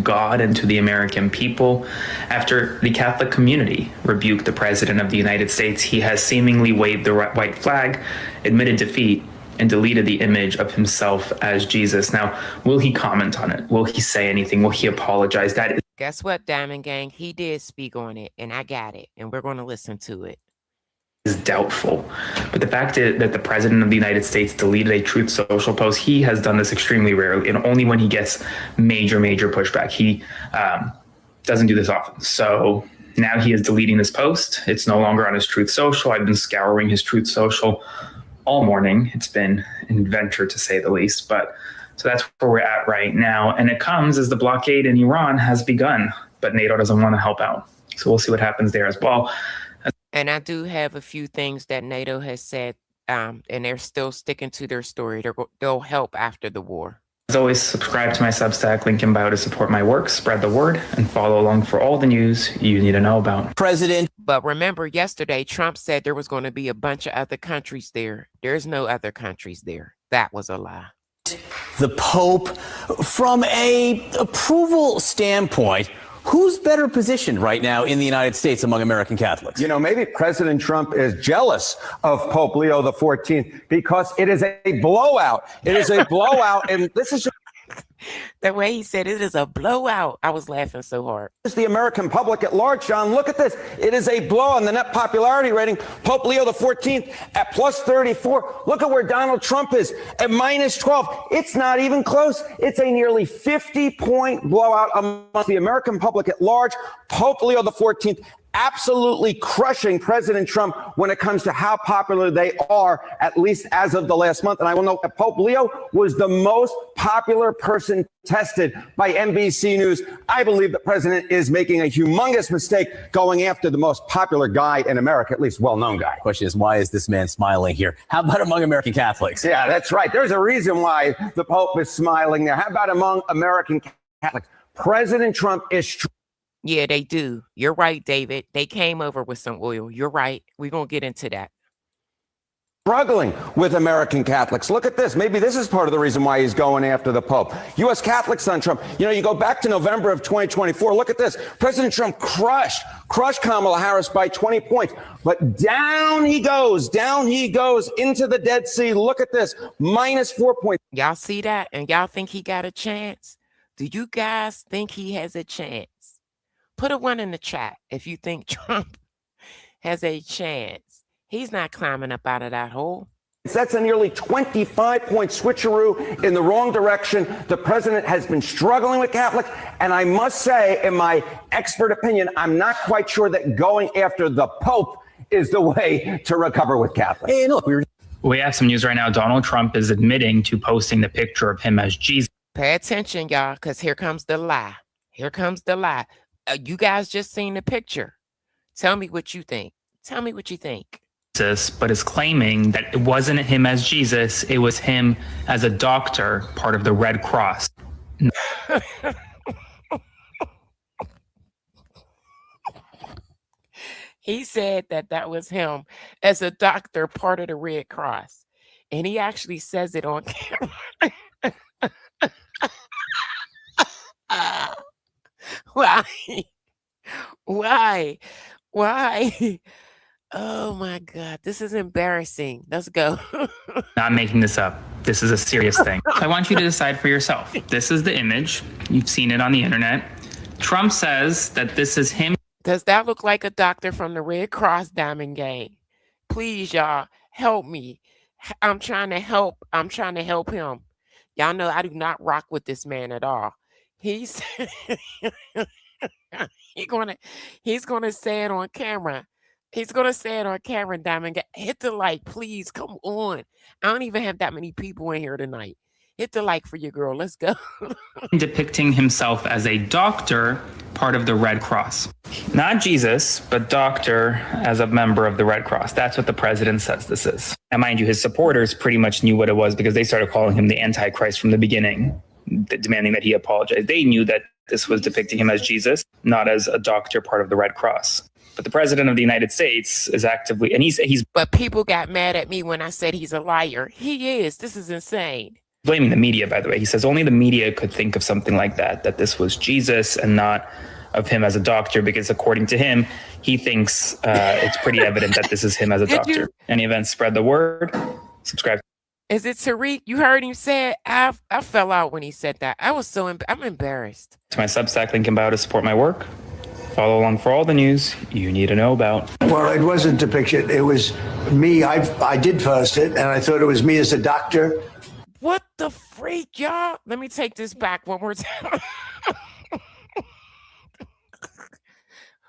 God and to the American people. After the Catholic community rebuked the President of the United States, he has seemingly waved the white flag, admitted defeat, and deleted the image of himself as Jesus. Now, will he comment on it? Will he say anything? Will he apologize? That is Guess what, Diamond Gang? He did speak on it, and I got it, and we're going to listen to it. Doubtful. But the fact that the President of the United States deleted a Truth Social post, he has done this extremely rarely and only when he gets major pushback. He doesn't do this often. So now he is deleting this post. It's no longer on his Truth Social. I've been scouring his Truth Social all morning. It's been an adventure, to say the least. But so that's where we're at right now. And it comes as the blockade in Iran has begun, but NATO doesn't want to help out. So we'll see what happens there as well. And I do have a few things that NATO has said, and they're still sticking to their story. They'll help after the war. As always, subscribe to my Substack, link in bio to support my work, spread the word, and follow along for all the news you need to know about. President. But remember, yesterday, Trump said there was going to be a bunch of other countries there. There's no other countries there. That was a lie. The Pope, from a approval standpoint, who's better positioned right now in the United States among American Catholics? You know, maybe President Trump is jealous of Pope Leo XIV because it is a blowout. It is a blowout. And this is the way he said it is a blowout. I was laughing so hard. This is the American public at large, John. Look at this. It is a blowout. And the net popularity rating, Pope Leo XIV at plus 34. Look at where Donald Trump is at minus 12. It's not even close. It's a nearly 50-point blowout amongst the American public at large. Pope Leo XIV absolutely crushing President Trump when it comes to how popular they are, at least as of the last month. And I will note that Pope Leo was the most popular person tested by NBC News. I believe the president is making a humongous mistake going after the most popular guy in America, at least well-known guy. Question is, why is this man smiling here? How about among American Catholics? Yeah, that's right. There's a reason why the Pope is smiling there. How about among American Catholics? President Trump is Yeah, they do. You're right, David. They came over with some oil. You're right. We're going to get into that. struggling with American Catholics. Look at this. Maybe this is part of the reason why he's going after the Pope. U.S. Catholics on Trump. You know, you go back to November of 2024. Look at this. President Trump crushed Kamala Harris by 20 points. But down he goes into the Dead Sea. Look at this. Minus 4 points. Y'all see that? And y'all think he got a chance? Do you guys think he has a chance? Put a 1 in the chat if you think Trump has a chance. He's not climbing up out of that hole. That's a nearly 25-point switcheroo in the wrong direction. The president has been struggling with Catholics. And I must say, in my expert opinion, I'm not quite sure that going after the Pope is the way to recover with Catholics. Hey, look, we have some news right now. Donald Trump is admitting to posting the picture of him as Jesus. Pay attention, y'all, because here comes the lie. Here comes the lie. You guys just seen the picture. Tell me what you think. Tell me what you think. But is claiming that it wasn't him as Jesus, it was him as a doctor, part of the Red Cross. He said that was him as a doctor, part of the Red Cross. And he actually says it on camera. Why? Why? Oh my God, this is embarrassing. Let's go. Not making this up. This is a serious thing. I want you to decide for yourself. This is the image. You've seen it on the internet. Trump says that this is him. Does that look like a doctor from the Red Cross, Diamond Gang? Please, y'all, help me. I'm trying to help him. Y'all know I do not rock with this man at all. He's gonna say it on camera. He's going to say it on camera, Diamond. Hit the like, please. Come on. I don't even have that many people in here tonight. Hit the like for your girl. Let's go. Depicting himself as a doctor, part of the Red Cross. Not Jesus, but doctor as a member of the Red Cross. That's what the president says this is. And mind you, his supporters pretty much knew what it was because they started calling him the Antichrist from the beginning, demanding that he apologize. They knew that this was depicting him as Jesus, not as a doctor, part of the Red Cross. But the president of the United States is actively, and he's. But people got mad at me when I said he's a liar. He is. This is insane. Blaming the media, by the way. He says only the media could think of something like that this was Jesus and not of him as a doctor, because according to him, he thinks it's pretty evident that this is him as a doctor. Any event, spread the word. Subscribe. Is it Tariq? You heard him say it? I fell out when he said that. I was so I'm embarrassed. To my Substack link in bio to support my work. Follow along for all the news you need to know about. Well, it wasn't depiction. It was me. I did post it, and I thought it was me as a doctor. What the freak, y'all? Let me take this back one more time.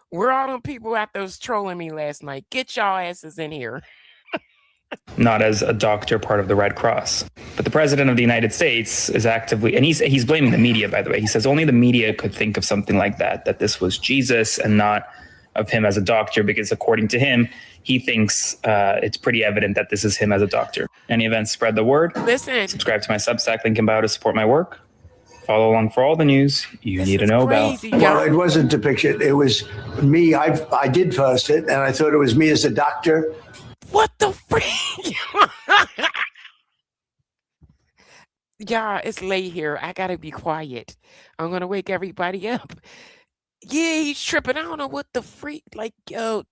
Where all them people out there was trolling me last night? Get y'all asses in here. Not as a doctor, part of the Red Cross. But the president of the United States is actively, and he's blaming the media, by the way. He says only the media could think of something like that this was Jesus and not of him as a doctor, because according to him, he thinks it's pretty evident that this is him as a doctor. Any event, spread the word. Listen. Subscribe to my Substack link in bio to support my work. Follow along for all the news you need to know about. Well, it wasn't depiction. It was me. I did post it, and I thought it was me as a doctor. What the freak? Y'all, it's late here. I gotta be quiet. I'm gonna wake everybody up. Yeah, he's tripping. I don't know what the freak. Like, yo,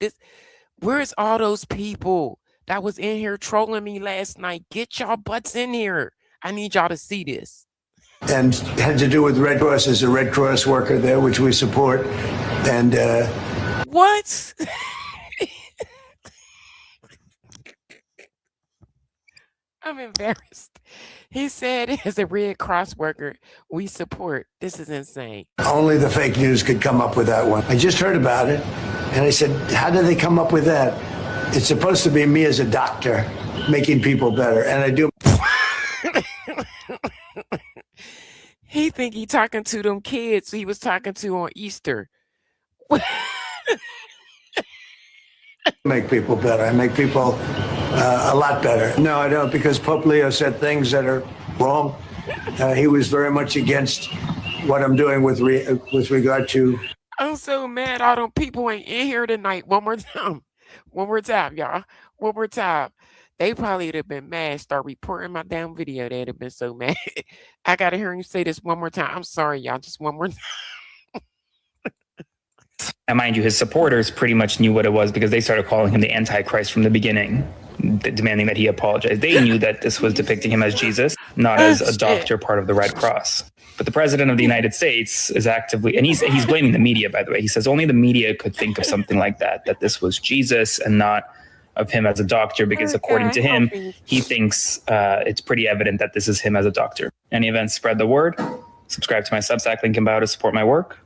where's all those people that was in here trolling me last night? Get y'all butts in here. I need y'all to see this. And had to do with Red Cross. As a Red Cross worker there, which we support. And what? I'm embarrassed. He said, as a Red Cross worker, we support. This is insane. Only the fake news could come up with that one. I just heard about it, and I said, how did they come up with that? It's supposed to be me as a doctor making people better, and I do. He think he talking to them kids he was talking to on Easter. Make people better. I make people a lot better. No, I don't, because Pope Leo said things that are wrong. He was very much against what I'm doing with regard to. I'm so mad all them people ain't in here tonight. One more time. One more time, y'all. One more time. They probably would have been mad. Start reporting my damn video. They'd have been so mad. I gotta hear you say this one more time. I'm sorry, y'all. Just one more time. And mind you, his supporters pretty much knew what it was, because they started calling him the Antichrist from the beginning, demanding that he apologize. They knew that this was depicting him as Jesus, not as a doctor, part of the Red Cross. But the president of the United States is actively, and he's blaming the media, by the way. He says only the media could think of something like that this was Jesus and not of him as a doctor, because according to him, he thinks it's pretty evident that this is him as a doctor. Any event, spread the word. Subscribe to my Substack link in bio to support my work.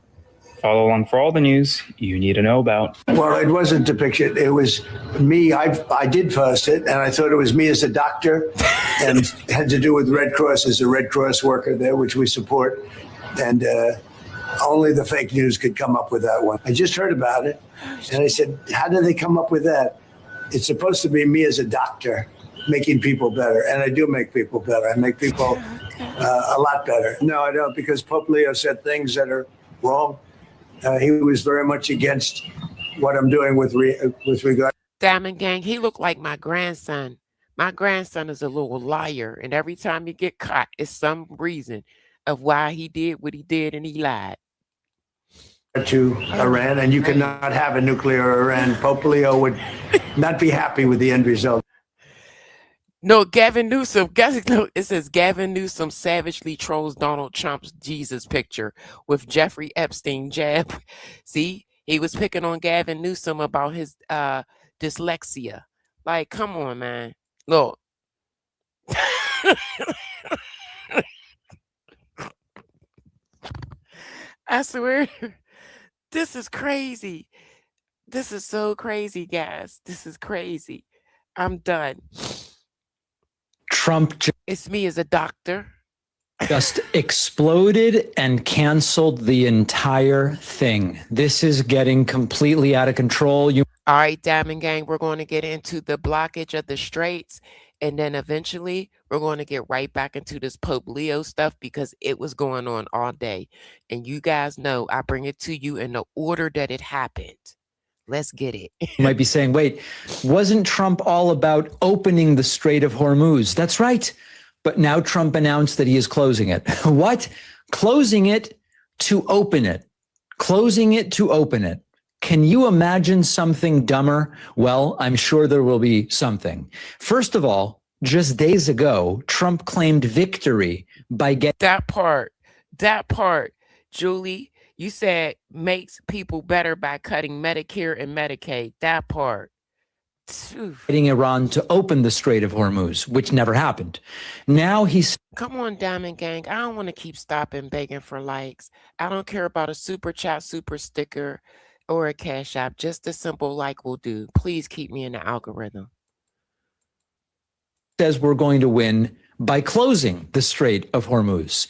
Follow along for all the news you need to know about. Well, it wasn't depiction. It was me. I did post it, and I thought it was me as a doctor, and had to do with Red Cross. As a Red Cross worker there, which we support. And only the fake news could come up with that one. I just heard about it, and I said, how did they come up with that? It's supposed to be me as a doctor making people better, and I do make people better. I make people a lot better. No, I don't, because Pope Leo said things that are wrong. He was very much against what I'm doing with regard. Diamond Gang, he looked like my grandson. My grandson is a little liar, and every time he get caught, it's some reason of why he did what he did, and he lied. To Iran, and you cannot have a nuclear Iran. Pope Leo would not be happy with the end result. No, Gavin Newsom. It says Gavin Newsom savagely trolls Donald Trump's Jesus picture with Jeffrey Epstein jab. See, he was picking on Gavin Newsom about his dyslexia. Like, come on, man. Look. I swear, this is crazy. This is so crazy, guys. This is crazy. I'm done. Trump It's me as a doctor. just exploded and canceled the entire thing. This is getting completely out of control. All right, Diamond Gang, we're going to get into the blockage of the straits, and then eventually we're going to get right back into this Pope Leo stuff, because it was going on all day. And you guys know I bring it to you in the order that it happened. Let's get it. You might be saying, wait, wasn't Trump all about opening the Strait of Hormuz? That's right. But now Trump announced that he is closing it. What? Closing it to open it. Closing it to open it. Can you imagine something dumber? Well, I'm sure there will be something. First of all, just days ago, Trump claimed victory by getting that part, Julie, you said makes people better by cutting Medicare and Medicaid. That part. getting Iran to open the Strait of Hormuz, which never happened. Now he's... Come on, Diamond Gang. I don't want to keep stopping begging for likes. I don't care about a super chat, super sticker, or a cash app. Just a simple like will do. Please keep me in the algorithm. Says we're going to win by closing the Strait of Hormuz.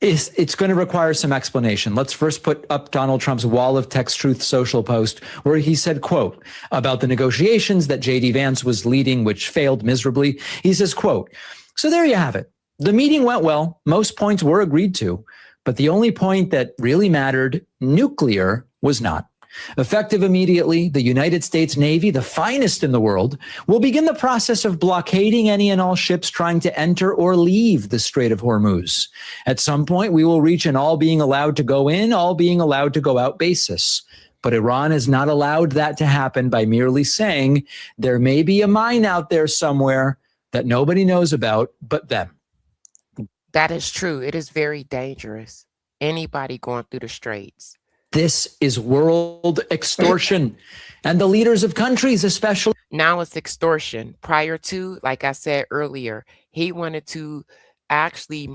It's going to require some explanation. Let's first put up Donald Trump's Wall of Text Truth social post where he said, quote, about the negotiations that J.D. Vance was leading, which failed miserably. He says, quote, so there you have it. The meeting went well. Most points were agreed to, but the only point that really mattered, nuclear, was not. Effective immediately, the United States Navy, the finest in the world, will begin the process of blockading any and all ships trying to enter or leave the Strait of Hormuz. At some point, we will reach an all being allowed to go in, all being allowed to go out basis. But Iran has not allowed that to happen by merely saying there may be a mine out there somewhere that nobody knows about but them. That is true. It is very dangerous. Anybody going through the straits. This is world extortion, and the leaders of countries, especially. Now it's extortion. Prior to, like I said earlier, he wanted to actually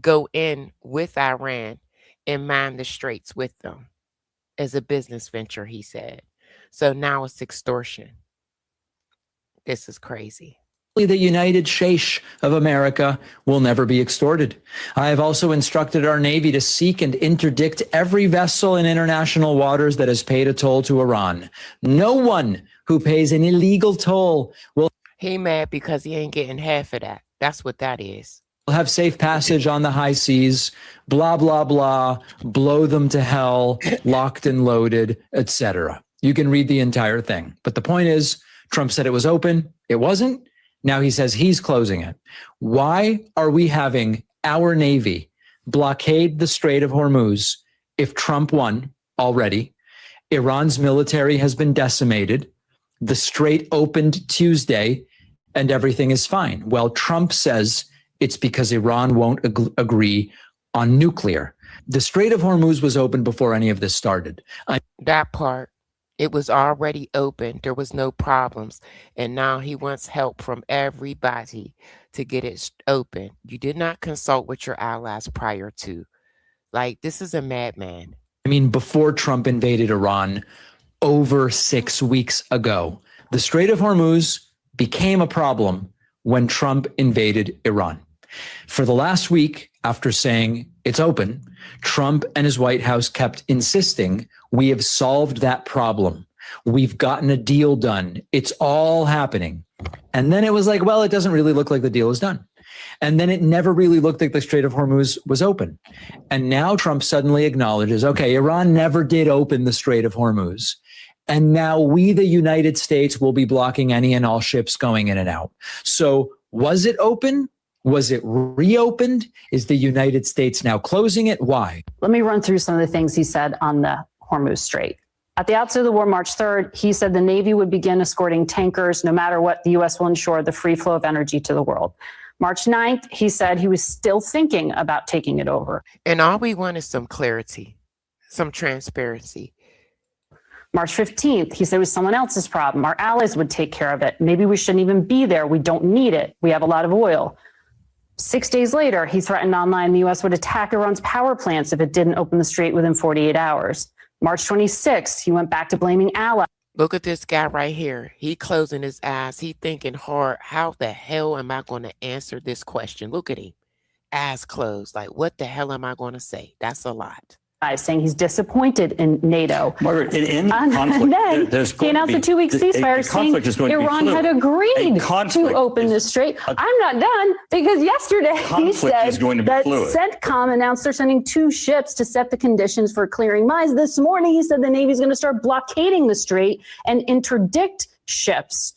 go in with Iran and mine the straits with them as a business venture, he said. So now it's extortion. This is crazy. The United States of America will never be extorted. I have also instructed our Navy to seek and interdict every vessel in international waters that has paid a toll to Iran. No one who pays an illegal toll will... He mad because he ain't getting half of that. That's what that is. Have safe passage on the high seas, blah, blah, blah, blow them to hell, locked and loaded, etc. You can read the entire thing. But the point is, Trump said it was open. It wasn't. Now he says he's closing it. Why are we having our Navy blockade the Strait of Hormuz if Trump won already? Iran's military has been decimated. The strait opened Tuesday and everything is fine. Well, Trump says it's because Iran won't agree on nuclear. The Strait of Hormuz was open before any of this started. That part. It was already open. There was no problems. And now he wants help from everybody to get it open. You did not consult with your allies prior to. Like, this is a madman. I mean, before Trump invaded Iran over 6 weeks ago, the Strait of Hormuz became a problem when Trump invaded Iran. For the last week, after saying it's open, Trump and his White House kept insisting we have solved that problem. We've gotten a deal done. It's all happening. And then it was like, well, it doesn't really look like the deal is done. And then it never really looked like the Strait of Hormuz was open. And now Trump suddenly acknowledges, okay, Iran never did open the Strait of Hormuz. And now we, the United States, will be blocking any and all ships going in and out. So was it open? Was it reopened? Is the United States now closing it? Why? Let me run through some of the things he said on the Hormuz Strait. At the outset of the war, March 3rd, he said the Navy would begin escorting tankers no matter what. The U.S. will ensure the free flow of energy to the world. March 9th, he said he was still thinking about taking it over. And all we want is some clarity, some transparency. March 15th, he said it was someone else's problem. Our allies would take care of it. Maybe we shouldn't even be there. We don't need it. We have a lot of oil. 6 days later, he threatened online the U.S. would attack Iran's power plants if it didn't open the strait within 48 hours. March 26th, he went back to blaming allies. Look at this guy right here. He closing his eyes. He thinking hard. How the hell am I going to answer this question? Look at him. Eyes closed. Like, what the hell am I going to say? That's a lot. Saying he's disappointed in NATO. Margaret, in conflict, and then he announced a 2-week ceasefire saying Iran had agreed to open the strait. I'm not done because yesterday he said that CENTCOM announced they're sending 2 ships to set the conditions for clearing mines. This morning he said the Navy's going to start blockading the strait and interdict ships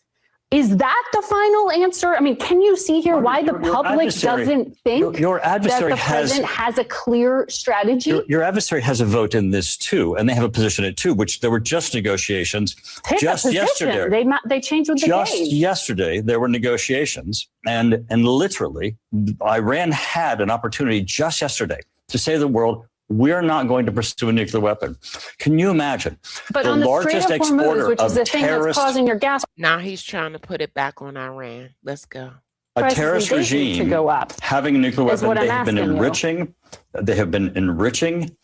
Is that the final answer? I mean, can you see here why the public doesn't think your adversary that the president has a clear strategy? Your adversary has a vote in this too, and they have a position in it too, which there were just negotiations just yesterday. They changed with the Just game. yesterday, there were negotiations, and literally, Iran had an opportunity just yesterday to say to the world, we're not going to pursue a nuclear weapon. Can you imagine? But the on the largest Strait of Hormuz, exporter which is of the thing that's causing your gas. Now he's trying to put it back on Iran. Let's go. A terrorist regime to go up, having a nuclear is weapon, what I'm they have been asking you. enriching. They have been enriching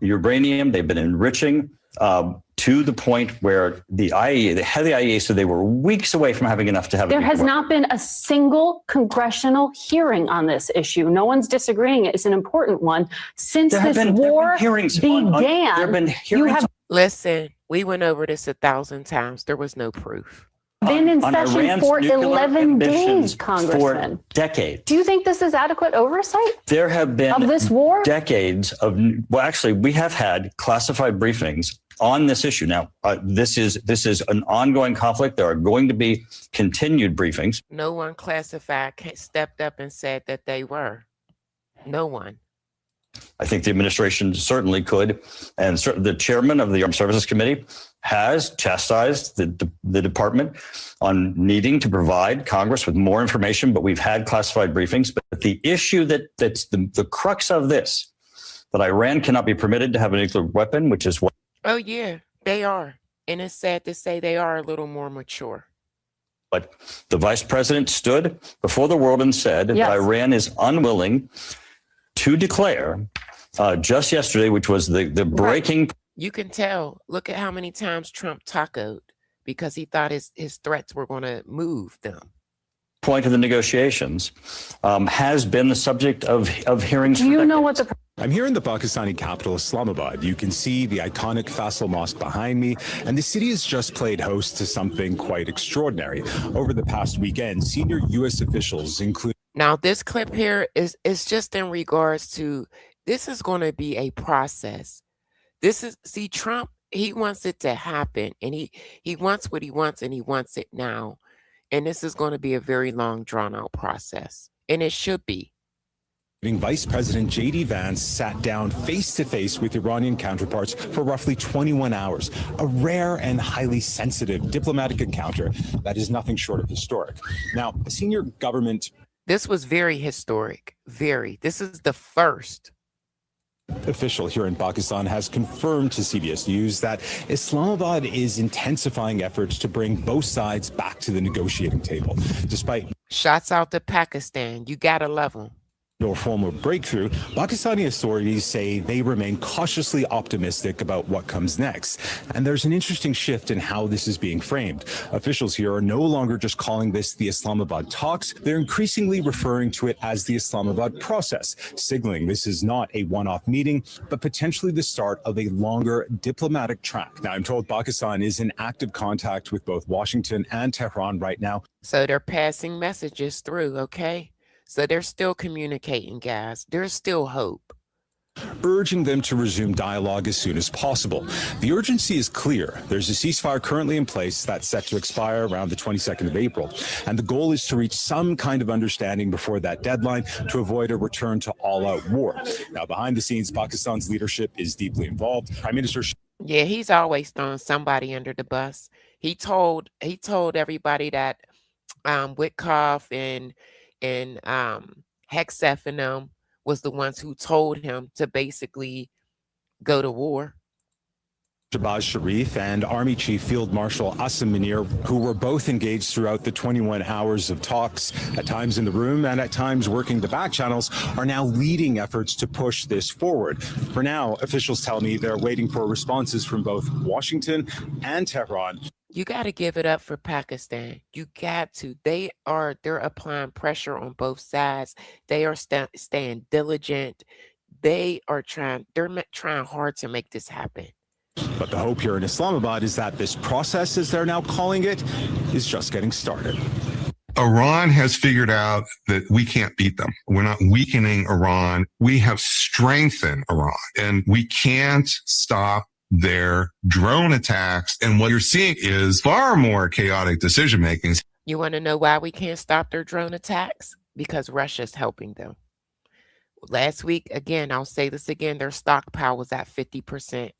uranium. They've been enriching to the point where the IAEA, the head of the IAEA, said they were weeks away from having enough to have. There a has nuclear not been a single congressional hearing on this issue. No one's disagreeing. It's an important one. Since this war began, you have Listen, we went over this 1,000 times. There was no proof. been in session Iran's for nuclear 11 days, ambitions Congressman. for decades. Do you think this is adequate oversight There have been of this war? decades of, well, actually, we have had classified briefings on this issue. Now, this is an ongoing conflict. There are going to be continued briefings. No one classified stepped up and said that they were. No one. I think the administration certainly could. And the chairman of the Armed Services Committee has chastised the department on needing to provide Congress with more information, but we've had classified briefings. But the issue that's the crux of this, that Iran cannot be permitted to have a nuclear weapon, which is what. Oh, yeah, they are. And it's sad to say they are a little more mature. But the vice president stood before the world and said that Iran is unwilling to declare just yesterday, which was the breaking. You can tell. Look at how many times Trump tacoed because he thought his threats were going to move them. Point of the negotiations has been the subject of hearings. Do you know what the I'm here in the Pakistani capital, Islamabad. You can see the iconic Faisal Mosque behind me, and the city has just played host to something quite extraordinary. Over the past weekend, senior U.S. officials, including... Now, this clip here is just in regards to, this is going to be a process. See, Trump, he wants it to happen, and he wants what he wants, and he wants it now. And this is going to be a very long, drawn-out process, and it should be. Vice President J.D. Vance sat down face-to-face with Iranian counterparts for roughly 21 hours, a rare and highly sensitive diplomatic encounter that is nothing short of historic. Now, a senior government... This was very historic, very. This is the first official here in Pakistan has confirmed to CBS News that Islamabad is intensifying efforts to bring both sides back to the negotiating table, despite... Shots out to Pakistan. You gotta love them. No formal breakthrough, Pakistani authorities say they remain cautiously optimistic about what comes next. And there's an interesting shift in how this is being framed. Officials here are no longer just calling this the Islamabad talks. They're increasingly referring to it as the Islamabad process, signaling this is not a one-off meeting, but potentially the start of a longer diplomatic track. Now, I'm told Pakistan is in active contact with both Washington and Tehran right now. So they're passing messages through, okay? So they're still communicating, guys. There's still hope. Urging them to resume dialogue as soon as possible. The urgency is clear. There's a ceasefire currently in place that's set to expire around the 22nd of April. And the goal is to reach some kind of understanding before that deadline to avoid a return to all-out war. Now, behind the scenes, Pakistan's leadership is deeply involved. Prime Minister... Yeah, he's always throwing somebody under the bus. He told everybody that Witkoff and Hegseth and them was the ones who told him to basically go to war. Shahbaz Sharif and Army Chief Field Marshal Asim Munir, who were both engaged throughout the 21 hours of talks, at times in the room and at times working the back channels, are now leading efforts to push this forward. For now, officials tell me they're waiting for responses from both Washington and Tehran. You got to give it up for Pakistan. You got to. They're applying pressure on both sides. They are staying diligent. They're trying hard to make this happen. But the hope here in Islamabad is that this process, as they're now calling it, is just getting started. Iran has figured out that we can't beat them. We're not weakening Iran. We have strengthened Iran, and we can't stop their drone attacks. And what you're seeing is far more chaotic decision making. You want to know why we can't stop their drone attacks? Because Russia's helping them. Last week, again, I'll say this again, their stockpile was at 50%.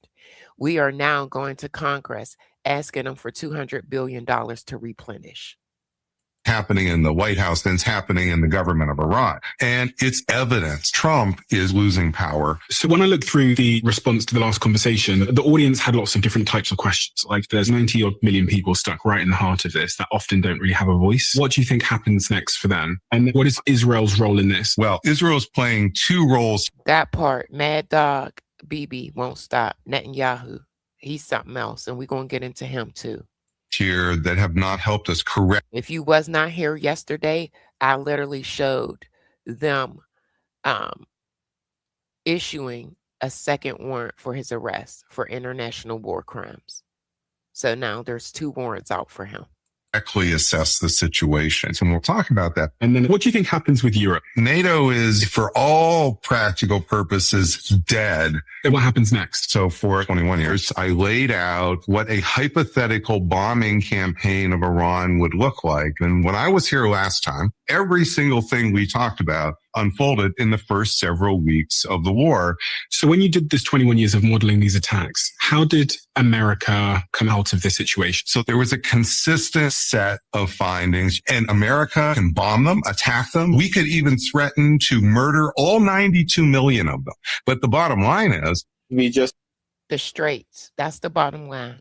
We are now going to Congress asking them for $200 billion to replenish. Happening in the White House than it's happening in the government of Iran. And it's evidence Trump is losing power. So when I look through the response to the last conversation, the audience had lots of different types of questions. Like there's 90 odd million people stuck right in the heart of this that often don't really have a voice. What do you think happens next for them? And what is Israel's role in this? Well, Israel's playing two roles. That part, Mad Dog, Bibi won't stop. Netanyahu, he's something else. And we're going to get into him too. Here that have not helped us correct. If you was not here yesterday, I literally showed them issuing a second warrant for his arrest for international war crimes. So now there's 2 warrants out for him. Correctly assess the situation. And we'll talk about that. And then what do you think happens with Europe? NATO is, for all practical purposes, dead. And what happens next? So for 21 years, I laid out what a hypothetical bombing campaign of Iran would look like. And when I was here last time, every single thing we talked about unfolded in the first several weeks of the war. So when you did this 21 years of modeling these attacks, how did America come out of this situation? So there was a consistent set of findings, and America can bomb them, attack them. We could even threaten to murder all 92 million of them. But the bottom line is, we just the Straits. That's the bottom line.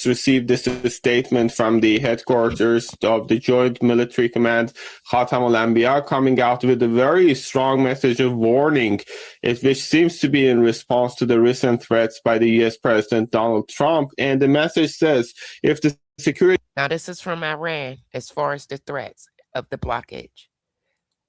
Received this statement from the headquarters of the Joint Military Command, Khatam al-Anbiya, coming out with a very strong message of warning, which seems to be in response to the recent threats by the U.S. President Donald Trump. And the message says, if the security... Now, this is from Iran as far as the threats of the blockade.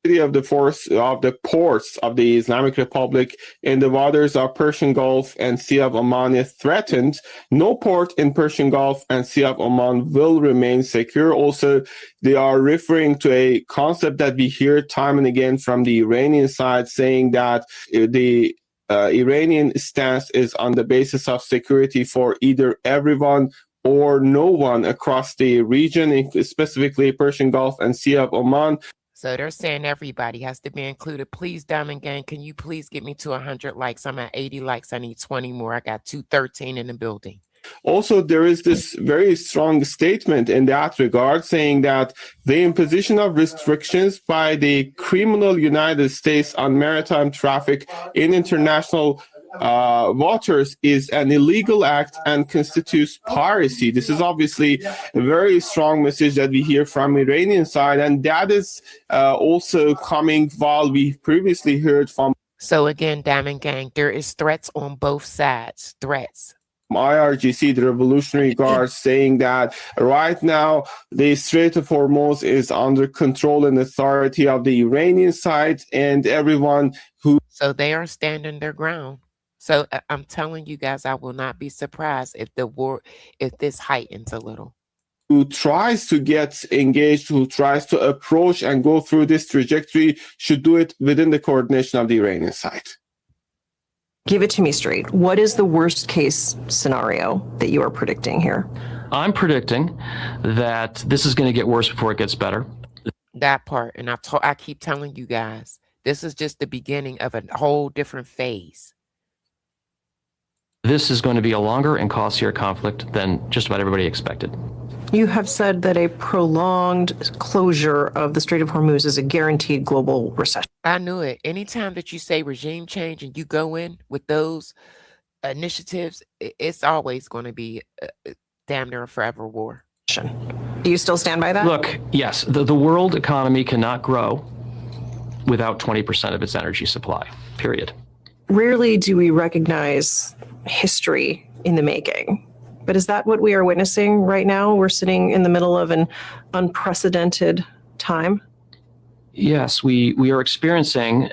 Of the ports of the Islamic Republic in the waters of Persian Gulf and Sea of Oman is threatened. No port in Persian Gulf and Sea of Oman will remain secure. Also, they are referring to a concept that we hear time and again from the Iranian side, saying that the Iranian stance is on the basis of security for either everyone or no one across the region, specifically Persian Gulf and Sea of Oman. So they're saying everybody has to be included. Please, Diamond Gang, can you please get me to 100 likes? I'm at 80 likes. I need 20 more. I got 213 in the building. Also, there is this very strong statement in that regard saying that the imposition of restrictions by the criminal United States on maritime traffic in international waters is an illegal act and constitutes piracy. This is obviously a very strong message that we hear from Iranian side, and that is also coming while we previously heard from. So again, Diamond Gang, there is threats on both sides. Threats. IRGC, the Revolutionary Guard, saying that right now the Strait of Hormuz is under control and authority of the Iranian side, and everyone who. So they are standing their ground. So I'm telling you guys, I will not be surprised if if this heightens a little. Who tries to get engaged, who tries to approach and go through this trajectory should do it within the coordination of the Iranian side. Give it to me straight. What is the worst case scenario that you are predicting here? I'm predicting that this is going to get worse before it gets better. That part. And I keep telling you guys, this is just the beginning of a whole different phase. This is going to be a longer and costlier conflict than just about everybody expected. You have said that a prolonged closure of the Strait of Hormuz is a guaranteed global recession. I knew it. Anytime that you say regime change and you go in with those initiatives, it's always going to be damn near a forever war. Do you still stand by that? Look, yes, the world economy cannot grow without 20% of its energy supply, period. Rarely do we recognize history in the making. But is that what we are witnessing right now? We're sitting in the middle of an unprecedented time. Yes, we are experiencing,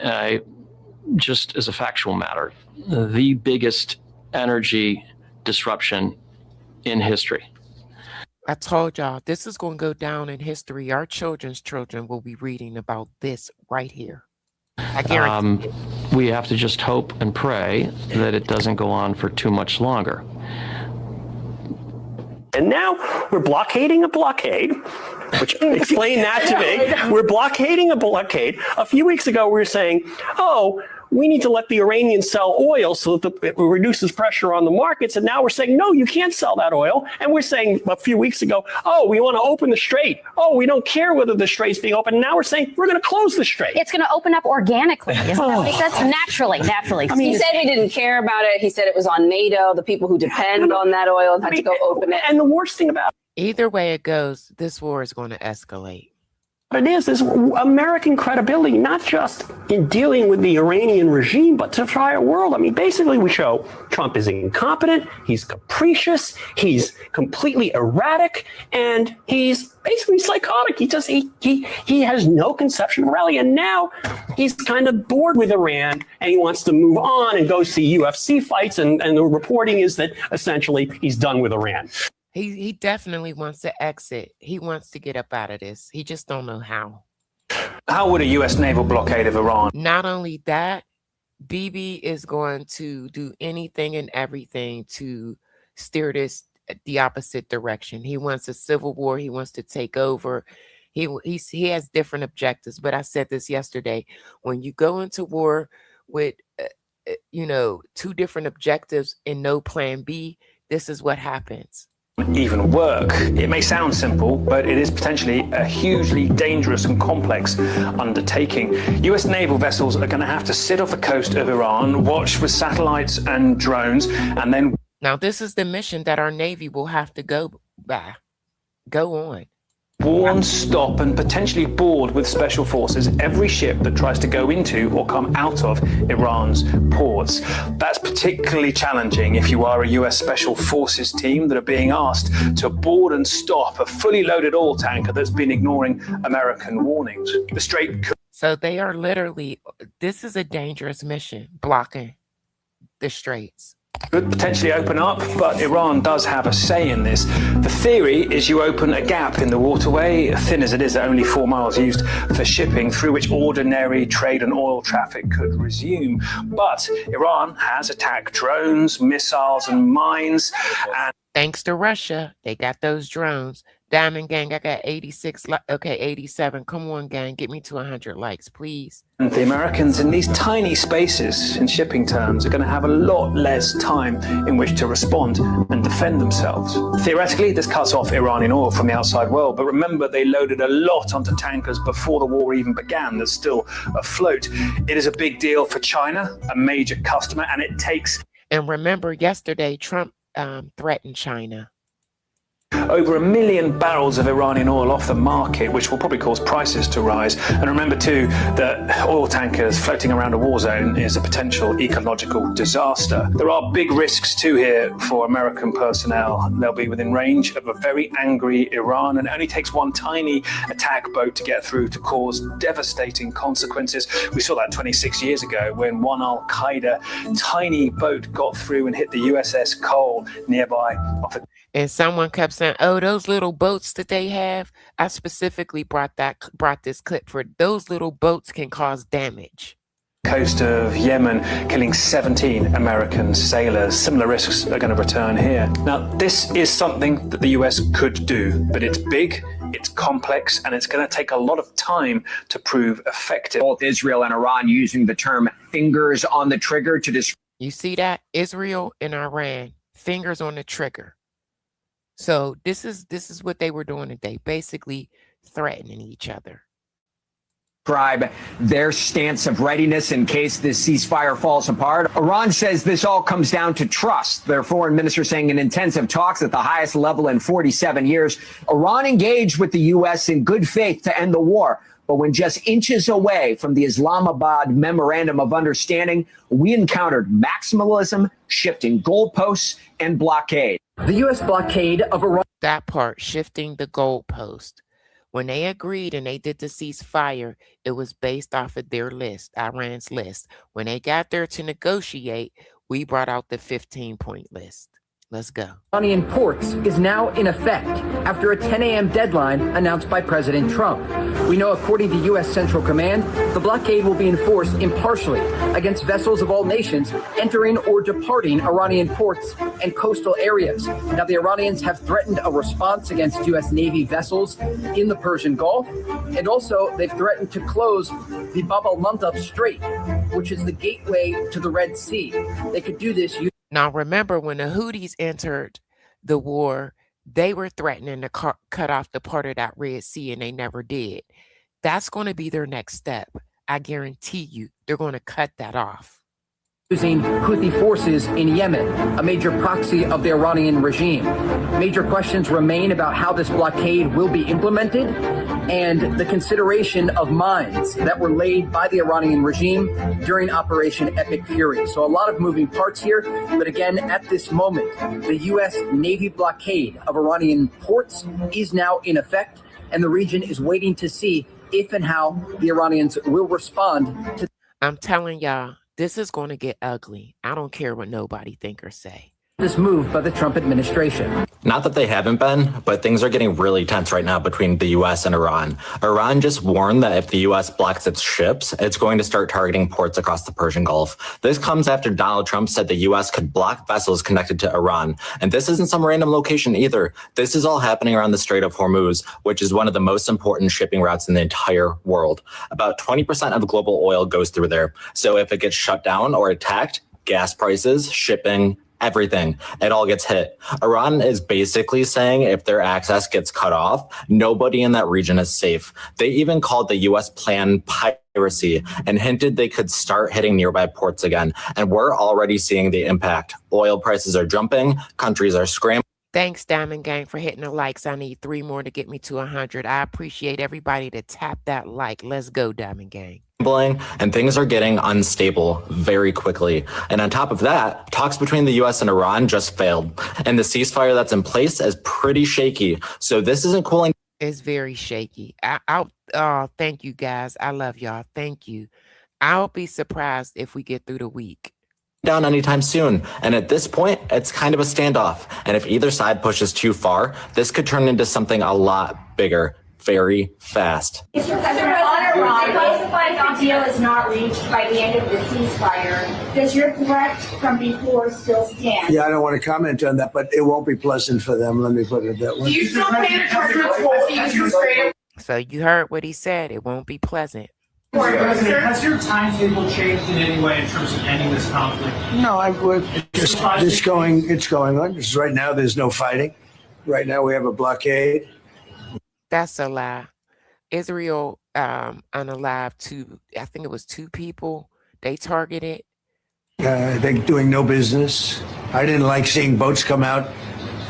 just as a factual matter, the biggest energy disruption in history. I told y'all, this is going to go down in history. Our children's children will be reading about this right here. I guarantee it. We have to just hope and pray that it doesn't go on for too much longer. And now we're blockading a blockade, which explain that to me. We're blockading a blockade. A few weeks ago, we were saying, oh, we need to let the Iranians sell oil so that it reduces pressure on the markets. And now we're saying, no, you can't sell that oil. And we're saying a few weeks ago, oh, we want to open the strait. Oh, we don't care whether the strait's being open. And now we're saying we're going to close the strait. It's going to open up organically. Isn't that what he said? Naturally. I mean, he said he didn't care about it. He said it was on NATO. The people who depend on that oil had to go open it. And the worst thing about Either way it goes, this war is going to escalate. What it is American credibility, not just in dealing with the Iranian regime, but to the entire world. I mean, basically, we show Trump is incompetent, he's capricious, he's completely erratic, and he's basically psychotic. He has no conception of reality, and now he's kind of bored with Iran, and he wants to move on and go see UFC fights, and the reporting is that essentially he's done with Iran. He definitely wants to exit. He wants to get up out of this. He just don't know how. How would a U.S. naval blockade of Iran? Not only that, Bibi is going to do anything and everything to steer this the opposite direction. He wants a civil war. He wants to take over. He has different objectives. But I said this yesterday. When you go into war with, two different objectives and no plan B, this is what happens. Even work. It may sound simple, but it is potentially a hugely dangerous and complex undertaking. US naval vessels are going to have to sit off the coast of Iran, watch with satellites and drones, and then... Now, this is the mission that our Navy will have to go on. Warn, stop, and potentially board with special forces every ship that tries to go into or come out of Iran's ports. That's particularly challenging if you are a US Special Forces team that are being asked to board and stop a fully loaded oil tanker that's been ignoring American warnings. The Strait could... So they are literally, this is a dangerous mission, blocking the straits. Could potentially open up, but Iran does have a say in this. The theory is you open a gap in the waterway, thin as it is at only 4 miles used for shipping, through which ordinary trade and oil traffic could resume. But Iran has attacked drones, missiles, and mines. And thanks to Russia, they got those drones. Diamond Gang, I got 86. Okay, 87. Come on, gang. Get me to 100 likes, please. The Americans in these tiny spaces, in shipping terms, are going to have a lot less time in which to respond and defend themselves. Theoretically, this cuts off Iranian oil from the outside world, but remember, they loaded a lot onto tankers before the war even began that's still afloat. It is a big deal for China, a major customer, and it takes... And remember, yesterday, Trump threatened China. Over 1 million barrels of Iranian oil off the market, which will probably cause prices to rise. And remember too that oil tankers floating around a war zone is a potential ecological disaster. There are big risks too here for American personnel. They'll be within range of a very angry Iran, and it only takes one tiny attack boat to get through to cause devastating consequences. We saw that 26 years ago when one Al-Qaeda tiny boat got through and hit the USS Cole nearby. And someone kept saying, oh, those little boats that they have. I specifically brought this clip for those little boats can cause damage. Coast of Yemen, killing 17 American sailors. Similar risks are going to return here. Now, this is something that the US could do, but it's big, it's complex, and it's going to take a lot of time to prove effective. Both Israel and Iran using the term fingers on the trigger to describe. You see that? Israel and Iran, fingers on the trigger. So this is what they were doing today, basically threatening each other. Describe their stance of readiness in case this ceasefire falls apart. Iran says this all comes down to trust. Their foreign minister saying in intensive talks at the highest level in 47 years, Iran engaged with the U.S. in good faith to end the war. But when just inches away from the Islamabad Memorandum of Understanding, we encountered maximalism, shifting goalposts, and blockade. The U.S. blockade of Iran. That part, shifting the goalpost. When they agreed and they did the ceasefire, it was based off of their list, Iran's list. When they got there to negotiate, we brought out the 15-point list. Let's go. Iranian ports is now in effect after a 10 a.m. deadline announced by President Trump. We know, according to U.S. Central Command, the blockade will be enforced impartially against vessels of all nations entering or departing Iranian ports and coastal areas. Now, the Iranians have threatened a response against U.S. Navy vessels in the Persian Gulf, and also they've threatened to close the Bab al-Mandab Strait, which is the gateway to the Red Sea. They could do this. Now, remember, when the Houthis entered the war, they were threatening to cut off the part of that Red Sea, and they never did. That's going to be their next step. I guarantee you, they're going to cut that off. Using Houthi forces in Yemen, a major proxy of the Iranian regime. Major questions remain about how this blockade will be implemented and the consideration of mines that were laid by the Iranian regime during Operation Epic Fury. So a lot of moving parts here, but again, at this moment, the U.S. Navy blockade of Iranian ports is now in effect, and the region is waiting to see if and how the Iranians will respond to. I'm telling y'all, this is going to get ugly. I don't care what nobody think or say. This move by the Trump administration. Not that they haven't been, but things are getting really tense right now between the U.S. and Iran. Iran just warned that if the U.S. blocks its ships, it's going to start targeting ports across the Persian Gulf. This comes after Donald Trump said the U.S. could block vessels connected to Iran. And this isn't some random location either. This is all happening around the Strait of Hormuz, which is one of the most important shipping routes in the entire world. About 20% of global oil goes through there. So if it gets shut down or attacked, gas prices, shipping, everything, it all gets hit. Iran is basically saying if their access gets cut off, nobody in that region is safe. They even called the U.S. plan piracy and hinted they could start hitting nearby ports again. And we're already seeing the impact. Oil prices are jumping, countries are scrambling. Thanks, Diamond Gang, for hitting the likes. I need 3 more to get me to 100. I appreciate everybody to tap that like. Let's go, Diamond Gang. And things are getting unstable very quickly. And on top of that, talks between the U.S. and Iran just failed. And the ceasefire that's in place is pretty shaky. So this isn't cooling. It's very shaky. Thank you, guys. I love y'all. Thank you. I'll be surprised if we get through the week down anytime soon. And at this point, it's kind of a standoff. And if either side pushes too far, this could turn into something a lot bigger very fast. Mr. President, on Iran, if the deal is not reached by the end of the ceasefire, does your threat from before still stand? Yeah, I don't want to comment on that, but it won't be pleasant for them. Let me put it that way. Do you still plan to charge your toll? So you heard what he said. It won't be pleasant. President, has your timetable changed in any way in terms of ending this conflict? No, it's going on. Just right now, there's no fighting. Right now, we have a blockade. That's a lie. Israel unalived I think it was 2 people they targeted. They're doing no business. I didn't like seeing boats come out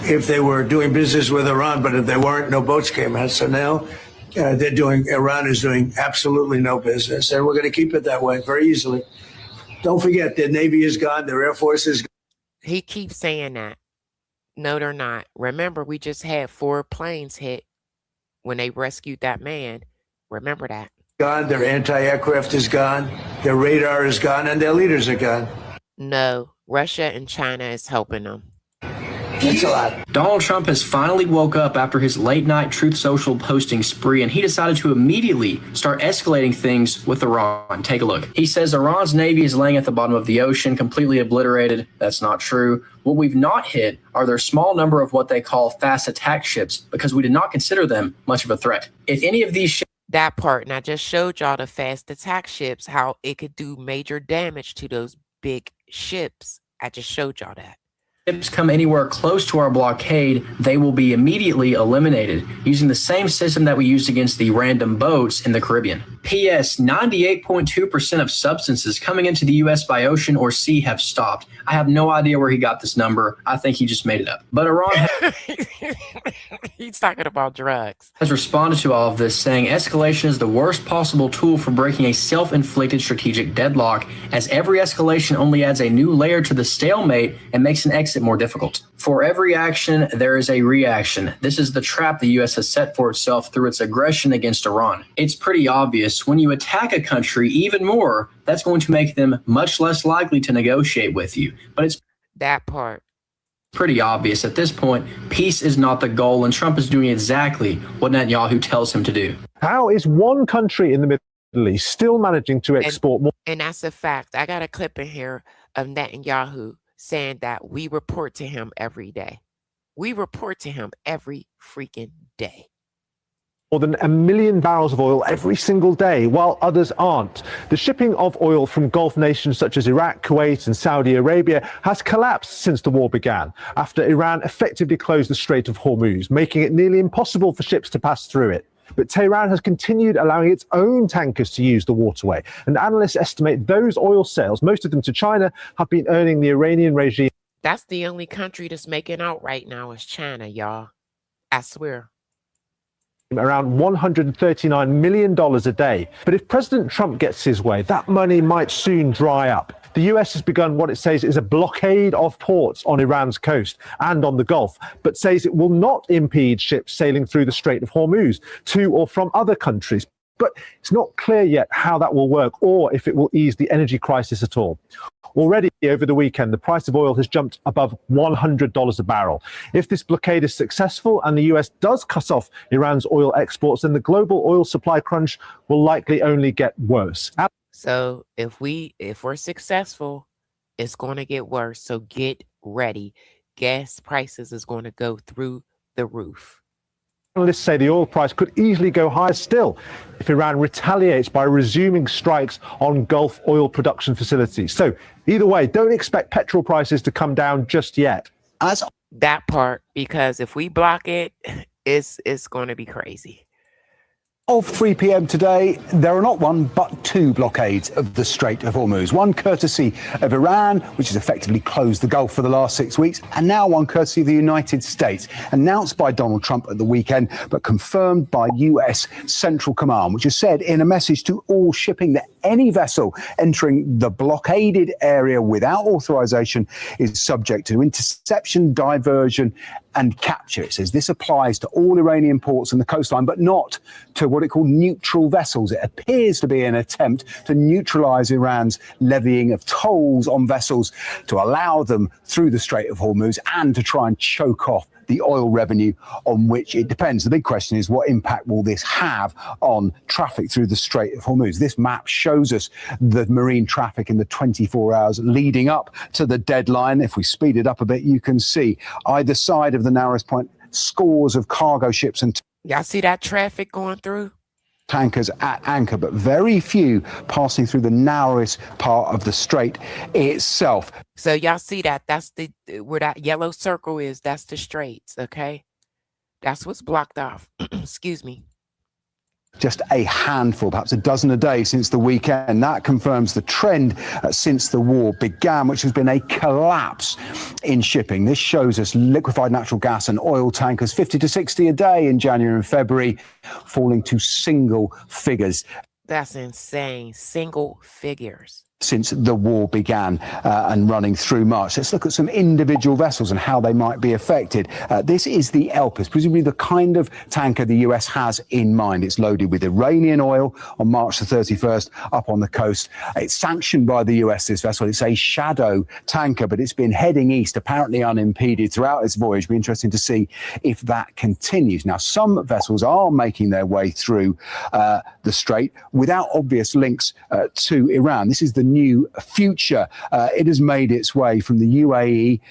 if they were doing business with Iran, but if they weren't, no boats came out. So now Iran is doing absolutely no business, and we're going to keep it that way very easily. Don't forget, their Navy is gone, their Air Force is gone. He keeps saying that. No, they're not. Remember, we just had 4 planes hit when they rescued that man. Remember that. Gone, their anti-aircraft is gone, their radar is gone, and their leaders are gone. No, Russia and China is helping them. It's a lot. Donald Trump has finally woke up after his late-night Truth Social posting spree, and he decided to immediately start escalating things with Iran. Take a look. He says Iran's navy is laying at the bottom of the ocean, completely obliterated. That's not true. What we've not hit are their small number of what they call fast attack ships, because we did not consider them much of a threat. If any of these ships... That part, and I just showed y'all the fast attack ships, how it could do major damage to those big ships. I just showed y'all that. Ships come anywhere close to our blockade, they will be immediately eliminated using the same system that we used against the random boats in the Caribbean. P.S. 98.2% of substances coming into the U.S. by ocean or sea have stopped. I have no idea where he got this number. I think he just made it up. But Iran he's talking about drugs. Has responded to all of this, saying escalation is the worst possible tool for breaking a self-inflicted strategic deadlock, as every escalation only adds a new layer to the stalemate and makes an exit more difficult. For every action, there is a reaction. This is the trap the U.S. has set for itself through its aggression against Iran. It's pretty obvious. When you attack a country even more, that's going to make them much less likely to negotiate with you. But it's that part. Pretty obvious at this point, peace is not the goal, and Trump is doing exactly what Netanyahu tells him to do. How is one country in the Middle East still managing to export more? And that's a fact. I got a clip in here of Netanyahu saying that we report to him every day. We report to him every freaking day. More than 1 million barrels of oil every single day, while others aren't. The shipping of oil from Gulf nations such as Iraq, Kuwait and Saudi Arabia has collapsed since the war began, after Iran effectively closed the Strait of Hormuz, making it nearly impossible for ships to pass through it. But Tehran has continued allowing its own tankers to use the waterway, and analysts estimate those oil sales, most of them to China, have been earning the Iranian regime. That's the only country that's making out right now is China, y'all. I swear. Around $139 million a day. But if President Trump gets his way, that money might soon dry up. The US has begun what it says is a blockade of ports on Iran's coast and on the Gulf, but says it will not impede ships sailing through the Strait of Hormuz to or from other countries. But it's not clear yet how that will work or if it will ease the energy crisis at all. Already over the weekend, the price of oil has jumped above $100 a barrel. If this blockade is successful and the US does cut off Iran's oil exports, then the global oil supply crunch will likely only get worse. So if we're successful, it's going to get worse. So get ready. Gas prices is going to go through the roof. Analysts say the oil price could easily go higher still if Iran retaliates by resuming strikes on Gulf oil production facilities. So either way, don't expect petrol prices to come down just yet. As that part, because if we block it, it's going to be crazy. Of 3 p.m. today, there are not one but two blockades of the Strait of Hormuz. One courtesy of Iran, which has effectively closed the Gulf for the last 6 weeks, and now one courtesy of the United States, announced by Donald Trump at the weekend, but confirmed by US Central Command, which has said in a message to all shipping that any vessel entering the blockaded area without authorization is subject to interception, diversion, and capture. It says this applies to all Iranian ports and the coastline, but not to what it called neutral vessels. It appears to be an attempt to neutralize Iran's levying of tolls on vessels to allow them through the Strait of Hormuz and to try and choke off the oil revenue on which it depends. The big question is, what impact will this have on traffic through the Strait of Hormuz? This map shows us the marine traffic in the 24 hours leading up to the deadline. If we speed it up a bit, you can see either side of the narrowest point, scores of cargo ships and y'all see that traffic going through? Tankers at anchor, but very few passing through the narrowest part of the strait itself. So y'all see that? That's where that yellow circle is. That's the straits, okay? That's what's blocked off. Excuse me. Just a handful, perhaps a dozen a day since the weekend. That confirms the trend since the war began, which has been a collapse in shipping. This shows us liquefied natural gas and oil tankers, 50 to 60 a day in January and February, falling to single figures. That's insane. Single figures. Since the war began and running through March. Let's look at some individual vessels and how they might be affected. This is the Elpis, presumably the kind of tanker the US has in mind. It's loaded with Iranian oil on March the 31st up on the coast. It's sanctioned by the US, this vessel. It's a shadow tanker, but it's been heading east, apparently unimpeded throughout its voyage. It'll be interesting to see if that continues. Now, some vessels are making their way through the strait without obvious links to Iran. This is the new Future. It has made its way from the UAE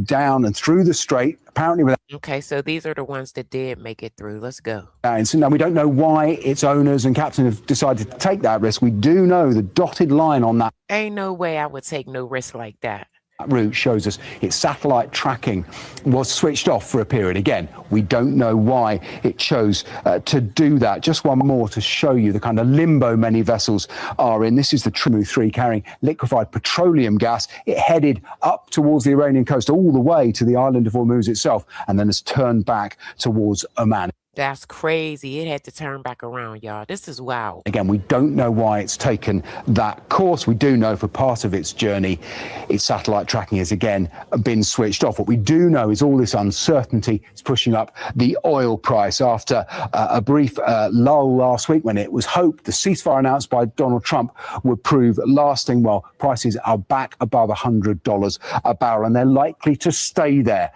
down and through the strait, apparently without. Okay, so these are the ones that did make it through. Let's go. And so now we don't know why its owners and captain have decided to take that risk. We do know the dotted line on that Ain't no way I would take no risk like that. route shows us its satellite tracking was switched off for a period. Again, we don't know why it chose to do that. Just one more to show you the kind of limbo many vessels are in. This is the Trimu 3 carrying liquefied petroleum gas. It headed up towards the Iranian coast all the way to the island of Hormuz itself and then has turned back towards Oman. That's crazy. It had to turn back around, y'all. This is wild. Again, we don't know why it's taken that course. We do know for part of its journey, its satellite tracking has again been switched off. What we do know is all this uncertainty is pushing up the oil price after a brief lull last week when it was hoped the ceasefire announced by Donald Trump would prove lasting. Well, prices are back above $100 a barrel, and they're likely to stay there.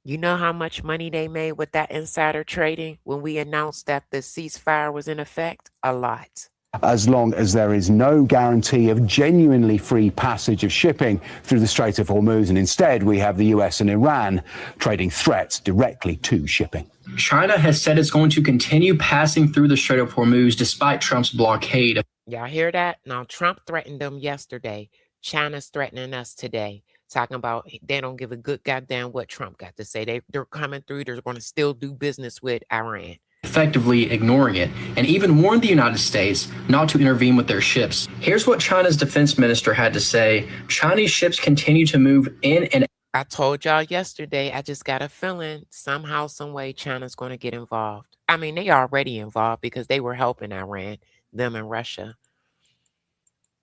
You know how much money they made with that insider trading when we announced that the ceasefire was in effect? A lot. As long as there is no guarantee of genuinely free passage of shipping through the Strait of Hormuz, and instead we have the US and Iran trading threats directly to shipping. China has said it's going to continue passing through the Strait of Hormuz despite Trump's blockade. Y'all hear that? Now, Trump threatened them yesterday. China's threatening us today. Talking about they don't give a good goddamn what Trump got to say. They're coming through. They're going to still do business with Iran. Effectively ignoring it, and even warned the United States not to intervene with their ships. Here's what China's defense minister had to say. Chinese ships continue to move in and I told y'all yesterday, I just got a feeling somehow, some way China's going to get involved. I mean, they already involved because they were helping Iran, them and Russia.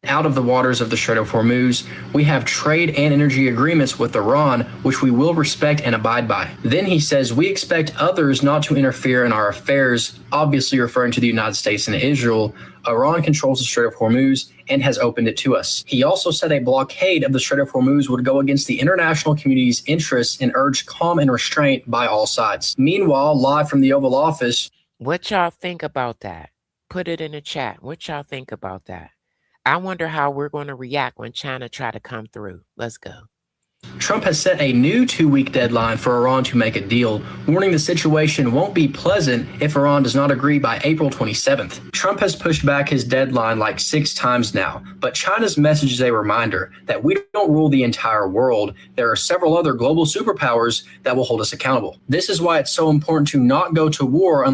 out of the waters of the Strait of Hormuz. We have trade and energy agreements with Iran, which we will respect and abide by. Then he says, we expect others not to interfere in our affairs, obviously referring to the United States and Israel. Iran controls the Strait of Hormuz and has opened it to us. He also said a blockade of the Strait of Hormuz would go against the international community's interests and urged calm and restraint by all sides. Meanwhile, live from the Oval Office. What y'all think about that? Put it in the chat. What y'all think about that? I wonder how we're going to react when China try to come through. Let's go. Trump has set a new 2-week deadline for Iran to make a deal, warning the situation won't be pleasant if Iran does not agree by April 27th. Trump has pushed back his deadline like 6 times now, but China's message is a reminder that we don't rule the entire world. There are several other global superpowers that will hold us accountable. This is why it's so important to not go to war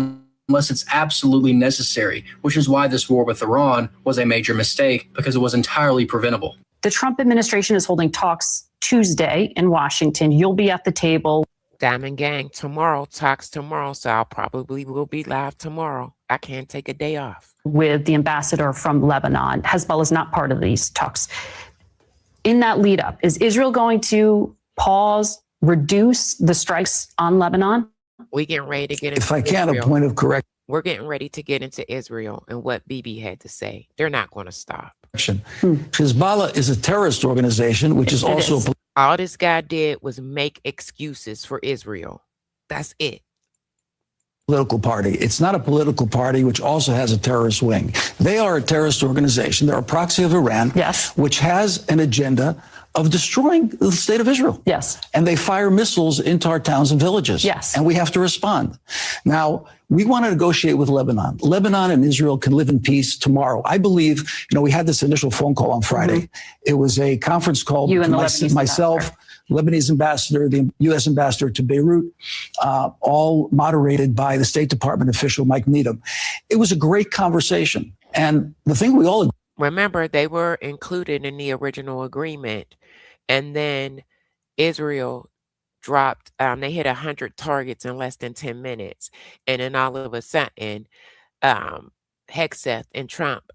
unless it's absolutely necessary, which is why this war with Iran was a major mistake, because it was entirely preventable. The Trump administration is holding talks Tuesday in Washington. You'll be at the table. Diamond Gang, tomorrow, talks tomorrow, so I'll probably will be live tomorrow. I can't take a day off. With the ambassador from Lebanon. Hezbollah is not part of these talks. In that lead up, is Israel going to pause, reduce the strikes on Lebanon? We getting ready to get into If I can, Israel. a point of correction. We're getting ready to get into Israel and what Bibi had to say. They're not going to stop. Hezbollah is a terrorist organization, which is also all this guy did was make excuses for Israel. That's it. political party. It's not a political party which also has a terrorist wing. They are a terrorist organization. They're a proxy of Iran, yes, which has an agenda of destroying the state of Israel. Yes. And they fire missiles into our towns and villages. Yes. And we have to respond. Now, we want to negotiate with Lebanon. Lebanon and Israel can live in peace tomorrow. I believe, we had this initial phone call on Friday. Mm-hmm. It was a conference call you and myself, Lebanese ambassador, the U.S. ambassador to Beirut, all moderated by the State Department official, Mike Needham. It was a great conversation. And the thing we all remember, they were included in the original agreement. And then Israel dropped, they hit 100 targets in less than 10 minutes. And then all of a sudden, Hegseth and Trump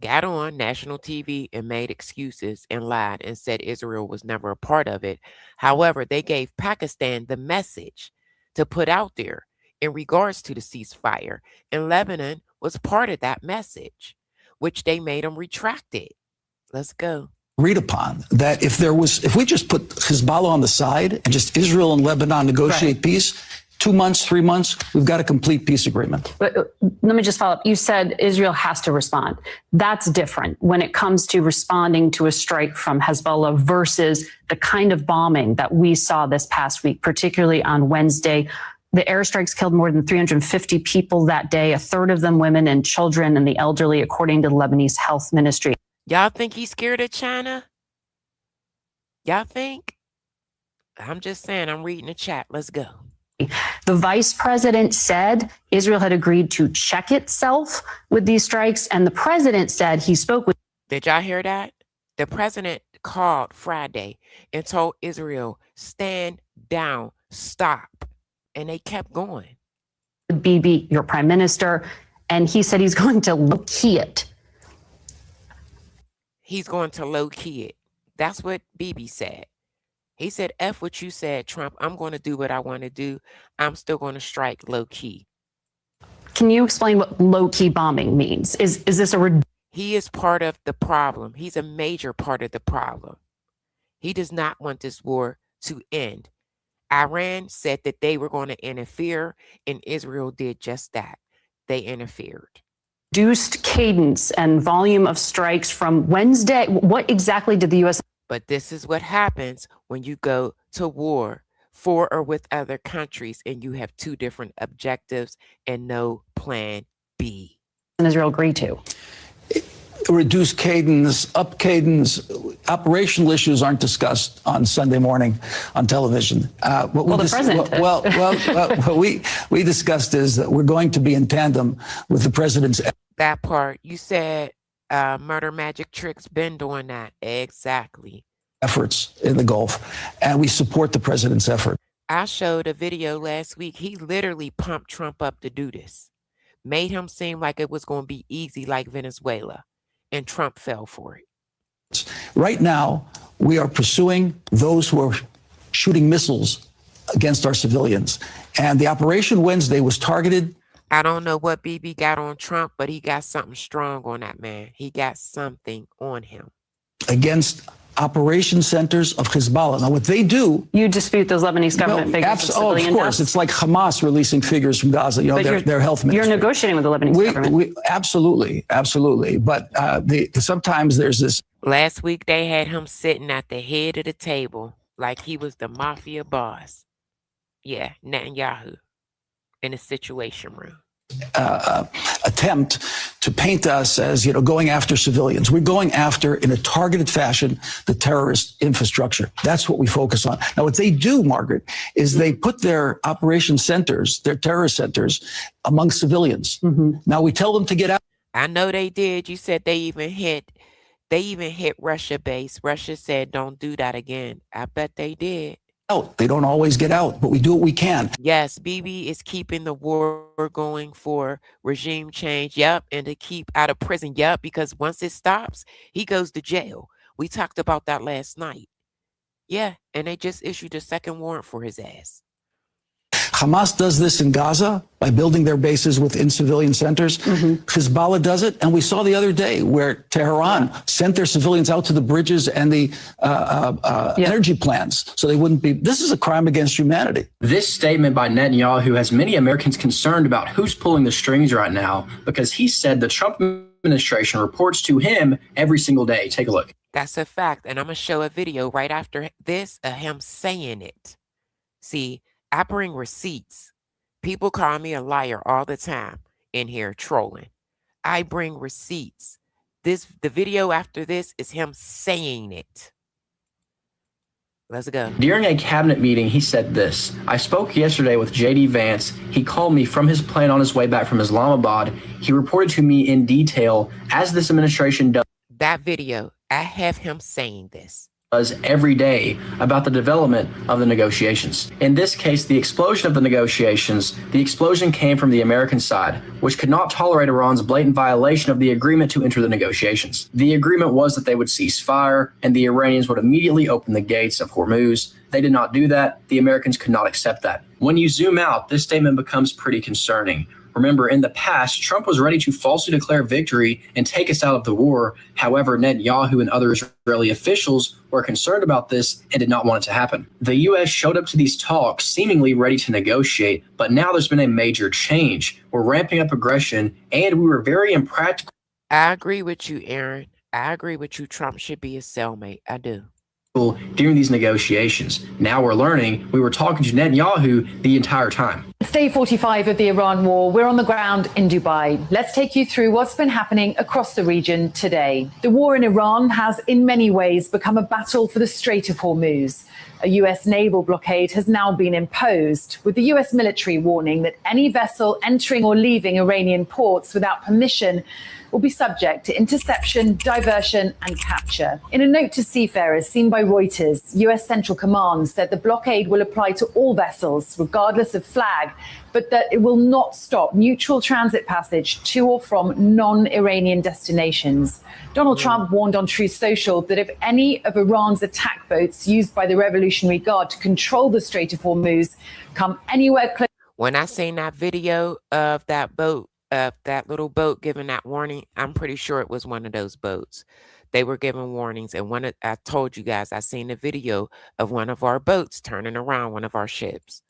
got on national TV and made excuses and lied and said Israel was never a part of it. However, they gave Pakistan the message to put out there in regards to the ceasefire. And Lebanon was part of that message, which they made them retract it. Let's go. Agreed upon that if we just put Hezbollah on the side and just Israel and Lebanon negotiate peace, 2 months, 3 months, we've got a complete peace agreement. But let me just follow up. You said Israel has to respond. That's different when it comes to responding to a strike from Hezbollah versus the kind of bombing that we saw this past week, particularly on Wednesday. The airstrikes killed more than 350 people that day, a third of them women and children and the elderly, according to the Lebanese Health Ministry. Y'all think he's scared of China? Y'all think? I'm just saying, I'm reading the chat. Let's go. The vice president said Israel had agreed to check itself with these strikes, and the president said he spoke with. Did y'all hear that? The president called Friday and told Israel, stand down, stop. And they kept going. Bibi, your prime minister, and he said he's going to low-key it. He's going to low-key it. That's what Bibi said. He said, F what you said, Trump. I'm going to do what I want to do. I'm still going to strike low-key. Can you explain what low-key bombing means? Is this a... He is part of the problem. He's a major part of the problem. He does not want this war to end. Iran said that they were going to interfere, and Israel did just that. They interfered. Reduced cadence and volume of strikes from Wednesday. What exactly did the U.S. But this is what happens when you go to war for or with other countries and you have two different objectives and no plan B. and Israel agree to? Reduce cadence, up cadence. Operational issues aren't discussed on Sunday morning on television. What we discussed is that we're going to be in tandem with the president's. That part, you said murder magic tricks been doing that. Exactly. Efforts in the Gulf, and we support the president's effort. I showed a video last week. He literally pumped Trump up to do this. Made him seem like it was going to be easy like Venezuela. And Trump fell for it. Right now, we are pursuing those who are shooting missiles against our civilians. And the Operation Wednesday was targeted. I don't know what Bibi got on Trump, but he got something strong on that man. He got something on him. Against operation centers of Hezbollah. Now, what they do... You dispute those Lebanese government figures of civilian of course. deaths? It's like Hamas releasing figures from Gaza. You know, their health ministry. You're negotiating with the Lebanese government. Absolutely. But sometimes there's this... Last week, they had him sitting at the head of the table like he was the mafia boss. Yeah, Netanyahu in a situation room. Attempt to paint us as, going after civilians. We're going after, in a targeted fashion, the terrorist infrastructure. That's what we focus on. Now, what they do, Margaret, is they put their operation centers, their terrorist centers, among civilians. Mm-hmm. Now, we tell them to get out. I know they did. You said they even hit Russia base. Russia said, don't do that again. I bet they did. They don't always get out, but we do what we can. Yes, Bibi is keeping the war going for regime change. Yep, and to keep out of prison. Yep, because once it stops, he goes to jail. We talked about that last night. Yeah, and they just issued a second warrant for his ass. Hamas does this in Gaza by building their bases within civilian centers. Mm-hmm. Hezbollah does it. And we saw the other day where Tehran sent their civilians out to the bridges and the energy plants so they wouldn't be. This is a crime against humanity. This statement by Netanyahu has many Americans concerned about who's pulling the strings right now, because he said the Trump administration reports to him every single day. Take a look. That's a fact. And I'm going to show a video right after this of him saying it. See, I bring receipts. People call me a liar all the time in here trolling. I bring receipts. The video after this is him saying it. Let's go. During a cabinet meeting, he said this: I spoke yesterday with J.D. Vance. He called me from his plane on his way back from Islamabad. He reported to me in detail, as this administration does. That video, I have him saying this. Every day about the development of the negotiations. In this case, the explosion of the negotiations, the explosion came from the American side, which could not tolerate Iran's blatant violation of the agreement to enter the negotiations. The agreement was that they would cease fire and the Iranians would immediately open the gates of Hormuz. They did not do that. The Americans could not accept that. When you zoom out, this statement becomes pretty concerning. Remember, in the past, Trump was ready to falsely declare victory and take us out of the war. However, Netanyahu and other Israeli officials were concerned about this and did not want it to happen. The U.S. showed up to these talks seemingly ready to negotiate, but now there's been a major change. We're ramping up aggression, and we were very impractical. I agree with you, Aaron. I agree with you. Trump should be a cellmate. I do. During these negotiations. Now we're learning we were talking to Netanyahu the entire time. It's day 45 of the Iran war. We're on the ground in Dubai. Let's take you through what's been happening across the region today. The war in Iran has in many ways become a battle for the Strait of Hormuz. A U.S. naval blockade has now been imposed, with the U.S. military warning that any vessel entering or leaving Iranian ports without permission will be subject to interception, diversion, and capture. In a note to seafarers seen by Reuters, U.S. Central Command said the blockade will apply to all vessels, regardless of flag, flag, but that it will not stop neutral transit passage to or from non-Iranian destinations. Donald Trump warned on Truth Social that if any of Iran's attack boats used by the Revolutionary Guard to control the Strait of Hormuz come anywhere close. When I seen that video of that boat, that little boat giving that warning, I'm pretty sure it was one of those boats. They were giving warnings, and I told you guys, I seen the video of one of our boats turning around, one of our ships.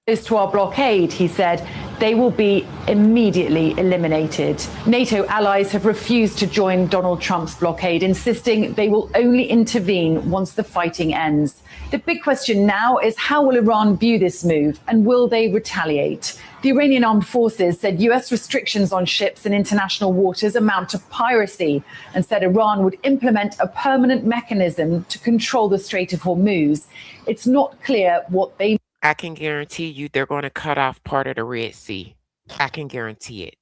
To our blockade, he said, they will be immediately eliminated. NATO allies have refused to join Donald Trump's blockade, insisting they will only intervene once the fighting ends. The big question now is, how will Iran view this move, and will they retaliate? The Iranian armed forces said US restrictions on ships in international waters amount to piracy, and said Iran would implement a permanent mechanism to control the Strait of Hormuz. It's not clear what they I can guarantee you they're going to cut off part of the Red Sea. I can guarantee it.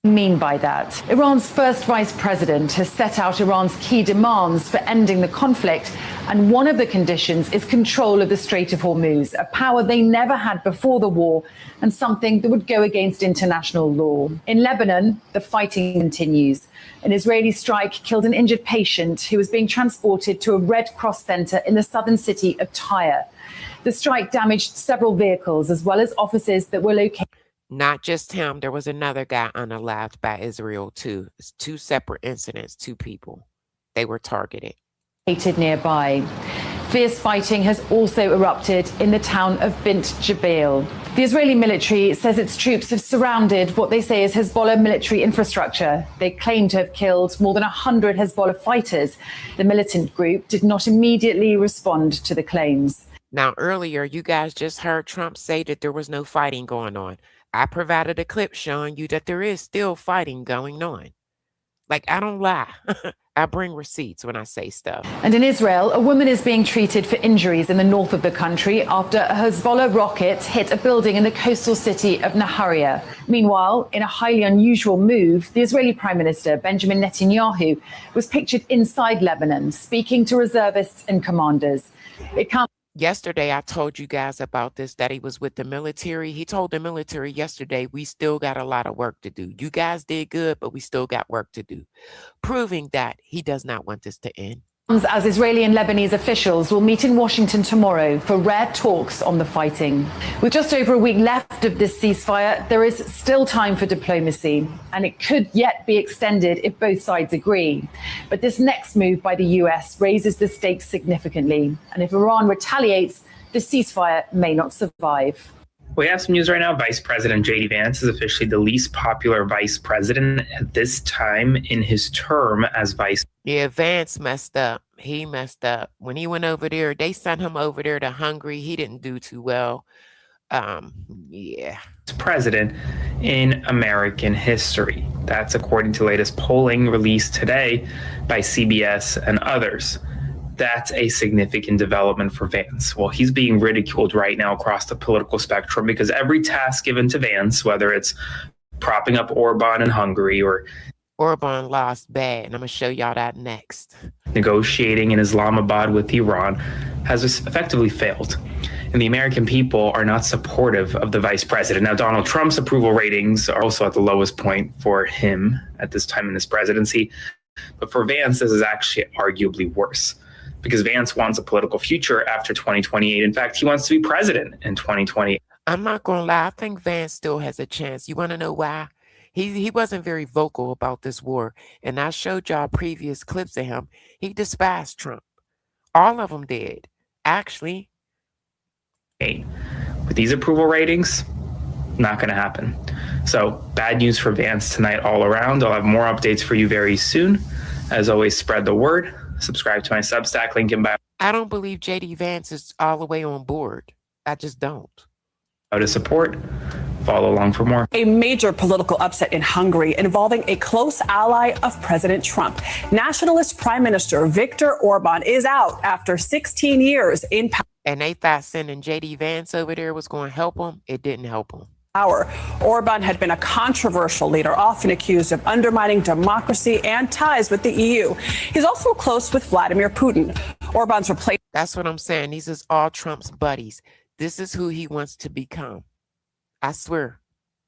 mean by that. Iran's first vice president has set out Iran's key demands for ending the conflict, and one of the conditions is control of the Strait of Hormuz, a power they never had before the war and something that would go against international law. In Lebanon, the fighting continues. An Israeli strike killed an injured patient who was being transported to a Red Cross center in the southern city of Tyre. The strike damaged several vehicles as well as offices that were located. Not just him, there was another guy unalived by Israel too. It's two separate incidents, two people. They were targeted. Nearby. Fierce fighting has also erupted in the town of Bint Jbeil. The Israeli military says its troops have surrounded what they say is Hezbollah military infrastructure. They claim to have killed more than 100 Hezbollah fighters. The militant group did not immediately respond to the claims. Now, earlier, you guys just heard Trump say that there was no fighting going on. I provided a clip showing you that there is still fighting going on. Like, I don't lie. I bring receipts when I say stuff. And in Israel, a woman is being treated for injuries in the north of the country after a Hezbollah rocket hit a building in the coastal city of Nahariya. Meanwhile, in a highly unusual move, the Israeli Prime Minister, Benjamin Netanyahu, was pictured inside Lebanon, speaking to reservists and commanders. It can't. Yesterday, I told you guys about this, that he was with the military. He told the military yesterday, we still got a lot of work to do. You guys did good, but we still got work to do. Proving that he does not want this to end. As Israeli and Lebanese officials will meet in Washington tomorrow for rare talks on the fighting. With just over a week left of this ceasefire, there is still time for diplomacy, and it could yet be extended if both sides agree. But this next move by the US raises the stakes significantly, and if Iran retaliates, the ceasefire may not survive. We have some news right now. Vice President J.D. Vance is officially the least popular vice president at this time in his term as vice. Yeah, Vance messed up. He messed up. When he went over there, they sent him over there to Hungary. He didn't do too well. Yeah. President in American history. That's according to latest polling released today by CBS and others. That's a significant development for Vance. Well, he's being ridiculed right now across the political spectrum because every task given to Vance, whether it's propping up Orban in Hungary or Orban lost bad, and I'm going to show y'all that next. Negotiating in Islamabad with Iran has effectively failed. And the American people are not supportive of the vice president. Now, Donald Trump's approval ratings are also at the lowest point for him at this time in his presidency. But for Vance, this is actually arguably worse, because Vance wants a political future after 2028. In fact, he wants to be president in 2028. I'm not going to lie. I think Vance still has a chance. You want to know why? He wasn't very vocal about this war. And I showed y'all previous clips of him. He despised Trump. All of them did. Actually. With these approval ratings, not going to happen. So bad news for Vance tonight all around. I'll have more updates for you very soon. As always, spread the word. Subscribe to my Substack, link in bio. I don't believe J.D. Vance is all the way on board. I just don't. How to support. Follow along for more. A major political upset in Hungary involving a close ally of President Trump. Nationalist Prime Minister Viktor Orban is out after 16 years in power. And they thought sending J.D. Vance over there was going to help him. It didn't help him. Orban had been a controversial leader, often accused of undermining democracy and ties with the EU. He's also close with Vladimir Putin. Orban's replacement. That's what I'm saying. These is all Trump's buddies. This is who he wants to become. I swear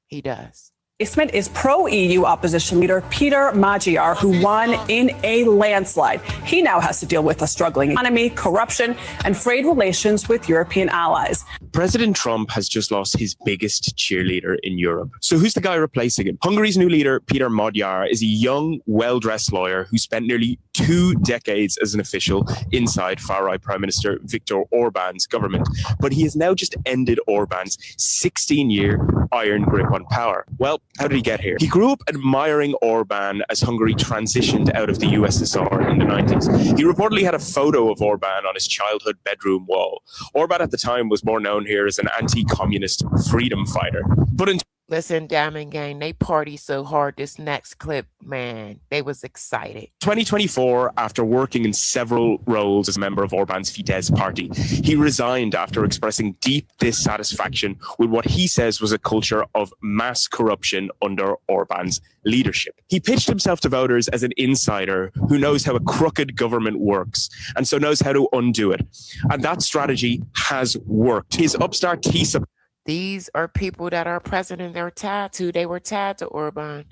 he does. Replacement is pro-EU opposition leader Peter Magyar, who won in a landslide. He now has to deal with a struggling economy, corruption, and frayed relations with European allies. President Trump has just lost his biggest cheerleader in Europe. So who's the guy replacing him? Hungary's new leader, Peter Magyar, is a young, well-dressed lawyer who spent nearly 2 decades as an official inside far-right Prime Minister Viktor Orban's government. But he has now just ended Orban's 16-year iron grip on power. Well, how did he get here? He grew up admiring Orban as Hungary transitioned out of the USSR in the 90s. He reportedly had a photo of Orban on his childhood bedroom wall. Orban at the time was more known here as an anti-communist freedom fighter. But in Listen, Diamond Gang, they party so hard. This next clip, man, they was excited. 2024, after working in several roles as a member of Orban's Fidesz party, he resigned after expressing deep dissatisfaction with what he says was a culture of mass corruption under Orban's leadership. He pitched himself to voters as an insider who knows how a crooked government works and so knows how to undo it. And that strategy has worked. His upstart TISA These are people that our president they're tied to. They were tied to Orban.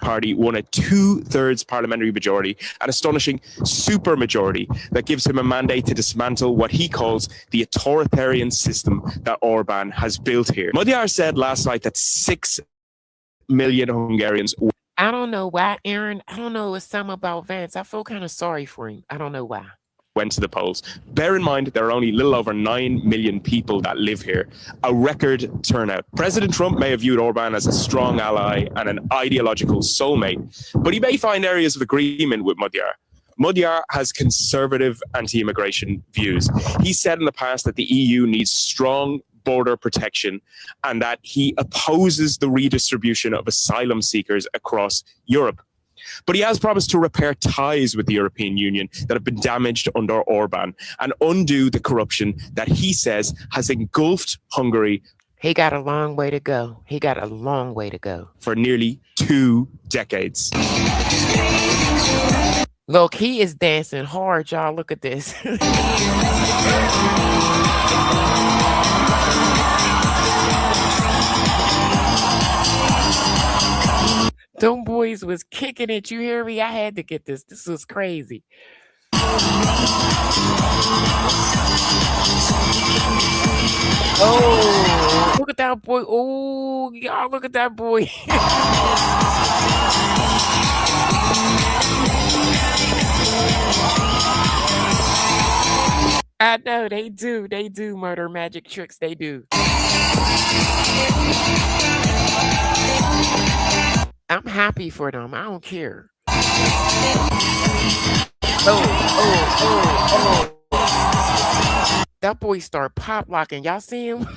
party won a 2/3 parliamentary majority, an astonishing supermajority that gives him a mandate to dismantle what he calls the authoritarian system that Orban has built here. Magyar said last night that 6 million Hungarians. I don't know why, Aaron. I don't know. It's something about Vance. I feel kind of sorry for him. I don't know why. Went to the polls. Bear in mind, there are only a little over 9 million people that live here, a record turnout. President Trump may have viewed Orban as a strong ally and an ideological soulmate, but he may find areas of agreement with Magyar. Magyar has conservative anti-immigration views. He said in the past that the EU needs strong border protection and that he opposes the redistribution of asylum seekers across Europe. But he has promised to repair ties with the European Union that have been damaged under Orban and undo the corruption that he says has engulfed Hungary. He got a long way to go. He got a long way to go. For nearly 2 decades. Look, he is dancing hard, y'all. Look at this. Them boys was kicking it. You hear me? I had to get this. This was crazy. Oh, look at that boy. Oh, y'all look at that boy. I know they do. They do murder magic tricks. They do. I'm happy for them. I don't care. Oh. That boy start pop locking. Y'all see him?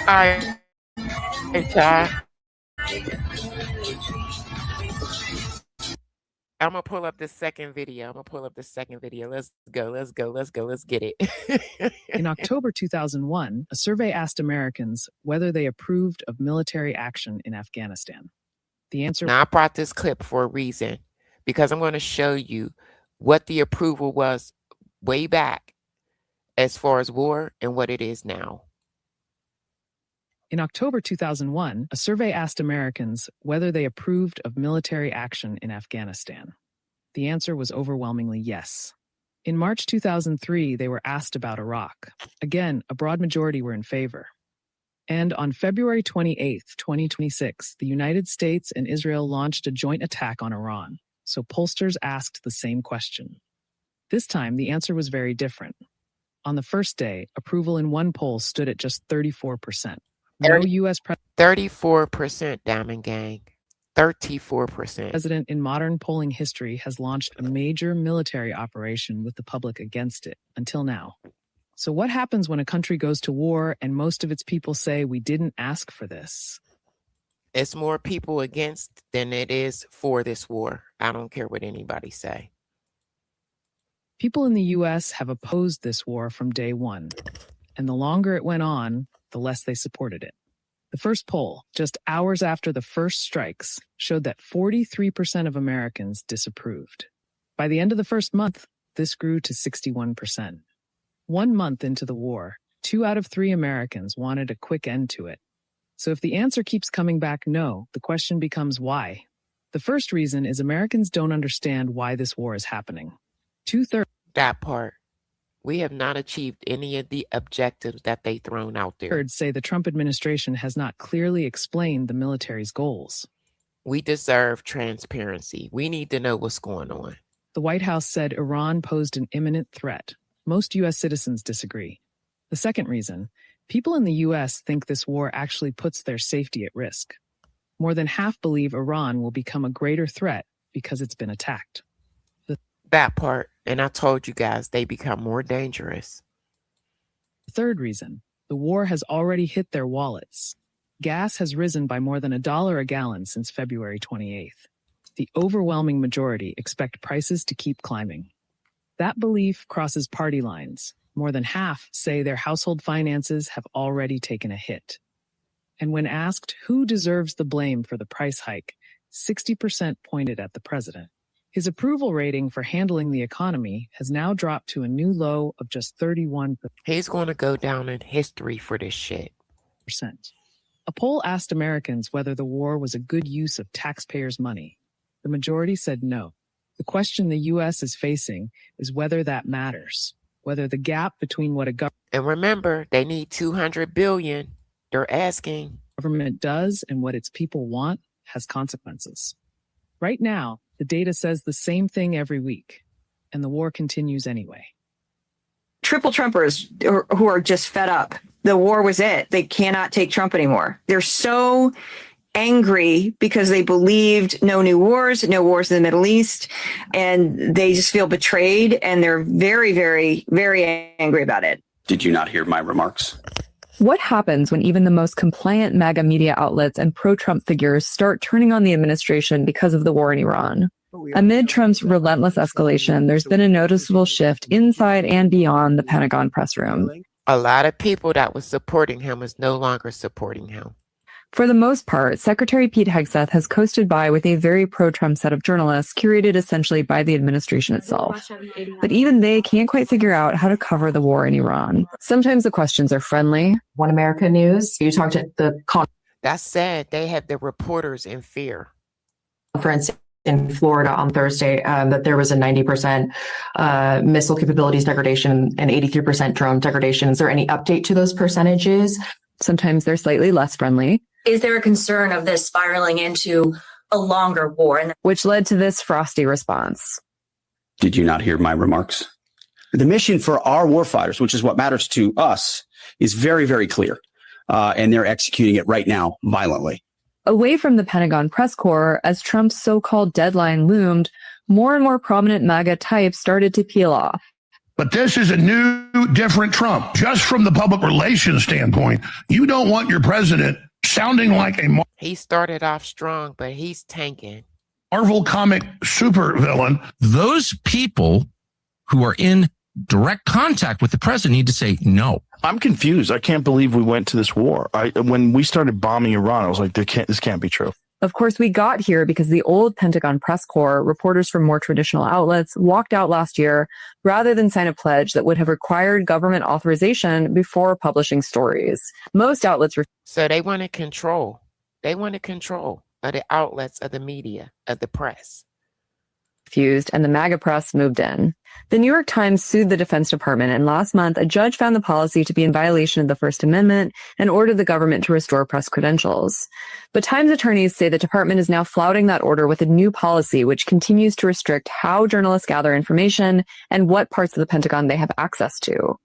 All right. Hey, Ty. I'm gonna pull up the second video. Let's go. Let's get it. In October 2001, a survey asked Americans whether they approved of military action in Afghanistan. The answer. Now, I brought this clip for a reason because I'm going to show you what the approval was way back as far as war and what it is now. In October 2001, a survey asked Americans whether they approved of military action in Afghanistan. The answer was overwhelmingly yes. In March 2003, they were asked about Iraq. Again, a broad majority were in favor. And on February 28, 2026, the United States and Israel launched a joint attack on Iran. So pollsters asked the same question. This time, the answer was very different. On the first day, approval in one poll stood at just 34%. No U.S. 34%, Diamond Gang. 34%. President in modern polling history has launched a major military operation with the public against it until now. So what happens when a country goes to war and most of its people say we didn't ask for this? It's more people against than it is for this war. I don't care what anybody say. People in the U.S. have opposed this war from day one, and the longer it went on, the less they supported it. The first poll, just hours after the first strikes, showed that 43% of Americans disapproved. By the end of the first month, this grew to 61%. 1 month into the war, 2 out of 3 Americans wanted a quick end to it. So if the answer keeps coming back no, the question becomes why. The first reason is Americans don't understand why this war is happening. 2/3. That part. We have not achieved any of the objectives that they thrown out there. Say the Trump administration has not clearly explained the military's goals. We deserve transparency. We need to know what's going on. The White House said Iran posed an imminent threat. Most U.S. citizens disagree. The second reason, people in the U.S. think this war actually puts their safety at risk. More than half believe Iran will become a greater threat because it's been attacked. That part, and I told you guys they become more dangerous. The third reason, the war has already hit their wallets. Gas has risen by more than $1 a gallon since February 28th. The overwhelming majority expect prices to keep climbing. That belief crosses party lines. More than half say their household finances have already taken a hit. And when asked who deserves the blame for the price hike, 60% pointed at the president. His approval rating for handling the economy has now dropped to a new low of just 31%. He's going to go down in history for this shit. A poll asked Americans whether the war was a good use of taxpayers' money. The majority said no. The question the U.S. is facing is whether that matters, whether the gap between what a And remember, they need $200 billion. They're asking. Government does and what its people want has consequences. Right now, the data says the same thing every week, and the war continues anyway. Triple Trumpers who are just fed up. The war was it. They cannot take Trump anymore. They're so angry because they believed no new wars, no wars in the Middle East, and they just feel betrayed, and they're very, very, very angry about it. Did you not hear my remarks? What happens when even the most compliant MAGA media outlets and pro-Trump figures start turning on the administration because of the war in Iran? Amid Trump's relentless escalation, there's been a noticeable shift inside and beyond the Pentagon press room. A lot of people that was supporting him is no longer supporting him. For the most part, Secretary Pete Hegseth has coasted by with a very pro-Trump set of journalists curated essentially by the administration itself. But even they can't quite figure out how to cover the war in Iran. Sometimes the questions are friendly. One America News, you talked at the That's sad. They have the reporters in fear. conference in Florida on Thursday that there was a 90% missile capabilities degradation and 83% drone degradation. Is there any update to those percentages? Sometimes they're slightly less friendly. Is there a concern of this spiraling into a longer war? Which led to this frosty response. Did you not hear my remarks? The mission for our warfighters, which is what matters to us, is very, very clear. And they're executing it right now violently. Away from the Pentagon press corps, as Trump's so-called deadline loomed, more and more prominent MAGA types started to peel off. But this is a new, different Trump. Just from the public relations standpoint, you don't want your president sounding like a He started off strong, but he's tanking. Marvel comic supervillain. Those people who are in direct contact with the president need to say no. I'm confused. I can't believe we went to this war. When we started bombing Iran, I was like, this can't be true. Of course, we got here because the old Pentagon press corps, reporters from more traditional outlets, walked out last year rather than sign a pledge that would have required government authorization before publishing stories. Most outlets So they wanted control. They wanted control of the outlets, of the media, of the press. refused, and the MAGA press moved in. The New York Times sued the Defense Department, and last month, a judge found the policy to be in violation of the First Amendment and ordered the government to restore press credentials. But Times attorneys say the department is now flouting that order with a new policy which continues to restrict how journalists gather information and what parts of the Pentagon they have access to.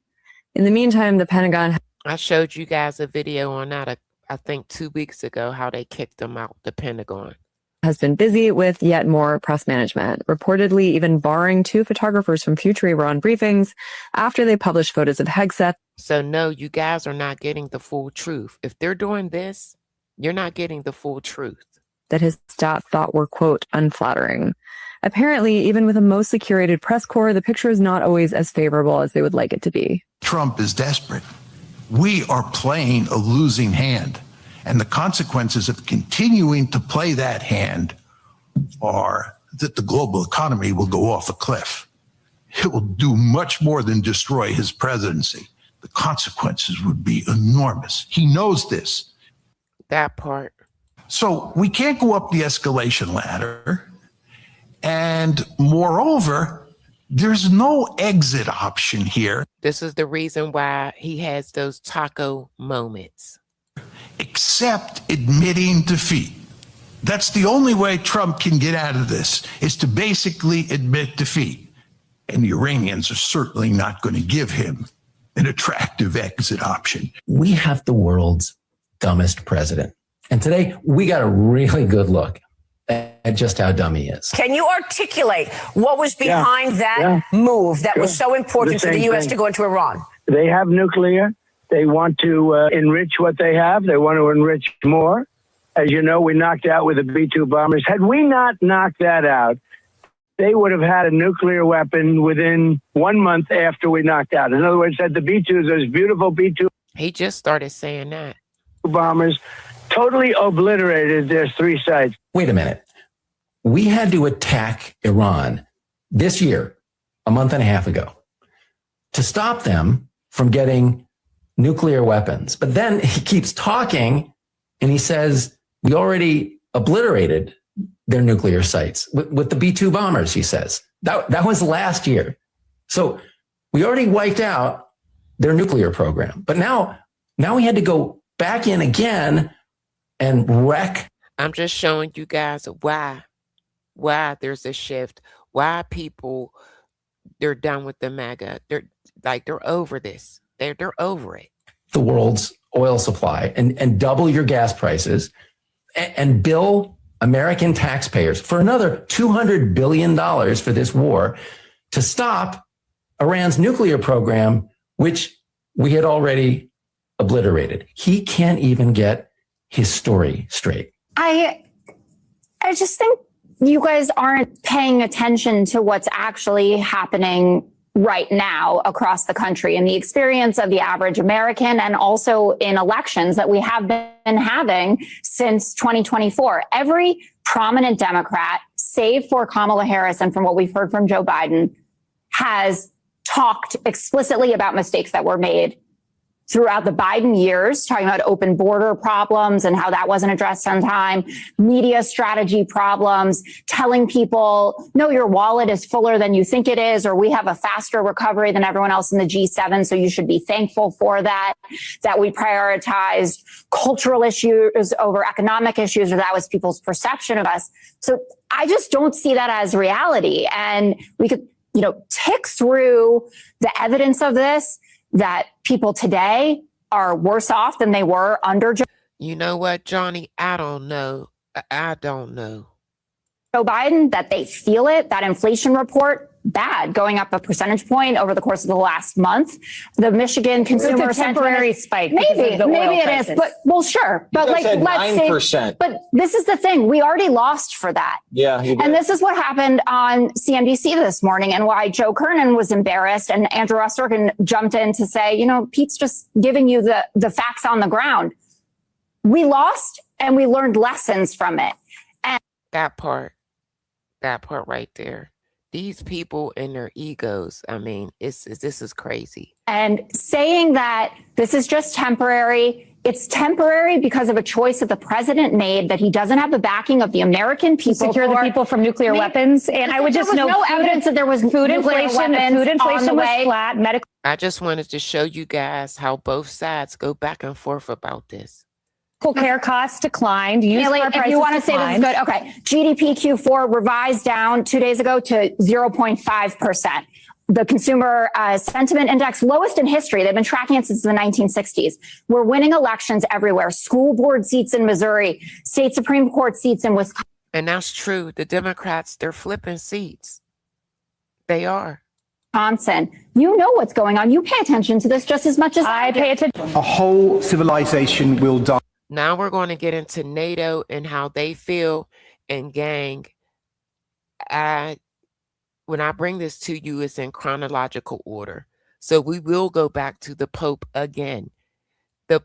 In the meantime, the Pentagon... I showed you guys a video on that, I think 2 weeks ago, how they kicked them out, the Pentagon. has been busy with yet more press management, reportedly even barring 2 photographers from future Iran briefings after they published photos of Hegseth. So no, you guys are not getting the full truth. If they're doing this, you're not getting the full truth. That his staff thought were, quote, unflattering. Apparently, even with a mostly curated press corps, the picture is not always as favorable as they would like it to be. Trump is desperate. We are playing a losing hand. And the consequences of continuing to play that hand are that the global economy will go off a cliff. It will do much more than destroy his presidency. The consequences would be enormous. He knows this. That part. So we can't go up the escalation ladder. And moreover, there's no exit option here. This is the reason why he has those taco moments. Except admitting defeat. That's the only way Trump can get out of this, is to basically admit defeat. And the Iranians are certainly not going to give him an attractive exit option. We have the world's dumbest president. And today we got a really good look at just how dumb he is. Can you articulate what was behind that move that was so important for the U.S. to go into Iran? They have nuclear. They want to enrich what they have. They want to enrich more. As you know, we knocked out with the B-2 bombers. Had we not knocked that out, they would have had a nuclear weapon within 1 month after we knocked out. In other words, had the B-2s, those beautiful B-2 He just started saying that. bombers, totally obliterated their 3 sites. Wait a minute. We had to attack Iran this year, a month and a half ago, to stop them from getting nuclear weapons. But then he keeps talking and he says, we already obliterated their nuclear sites with the B-2 bombers, he says. That was last year. So we already wiped out their nuclear program. But now we had to go back in again and wreck. I'm just showing you guys why there's a shift, why people, they're done with the MAGA. They're over this. They're over it. The world's oil supply and double your gas prices and bill American taxpayers for another $200 billion for this war to stop Iran's nuclear program, which we had already obliterated. He can't even get his story straight. I just think you guys aren't paying attention to what's actually happening right now across the country and the experience of the average American, and also in elections that we have been having since 2024. Every prominent Democrat, save for Kamala Harris and from what we've heard from Joe Biden, has talked explicitly about mistakes that were made throughout the Biden years, talking about open border problems and how that wasn't addressed on time, media strategy problems, telling people, no, your wallet is fuller than you think it is, or we have a faster recovery than everyone else in the G7, so you should be thankful for that we prioritized cultural issues over economic issues, or that was people's perception of us. So I just don't see that as reality. And we could, tick through the evidence of this, that people today are worse off than they were under Joe. You know what, Johnny? I don't know. Joe Biden, that they feel it, that inflation report, bad, going up a percentage point over the course of the last month. The Michigan consumer It's a temporary spike. Maybe it is, but well, sure. But let's say, but this is the thing. We already lost for that. Yeah. And this is what happened on CNBC this morning, and why Joe Kernan was embarrassed and Andrew Ross Sorkin jumped in to say, Pete's just giving you the facts on the ground. We lost and we learned lessons from it. And that part right there. These people and their egos, this is crazy. And saying that this is just temporary, it's temporary because of a choice that the president made, that he doesn't have the backing of the American people. Secure the people from nuclear weapons. And I would just note, no evidence that there was food inflation. Food inflation was flat. Medical. I just wanted to show you guys how both sides go back and forth about this. Care costs declined. Used car prices if you want to say this is good, okay. GDP Q4 revised down 2 days ago to 0.5%. The consumer sentiment index, lowest in history. They've been tracking it since the 1960s. We're winning elections everywhere. School board seats in Missouri, state Supreme Court seats in Wisconsin. And that's true. The Democrats, they're flipping seats. They are. Wisconsin. You know what's going on. You pay attention to this just as much as I pay attention. A whole civilization will die. Now we're going to get into NATO and how they feel, and gang, when I bring this to you, it's in chronological order. So we will go back to the Pope again. The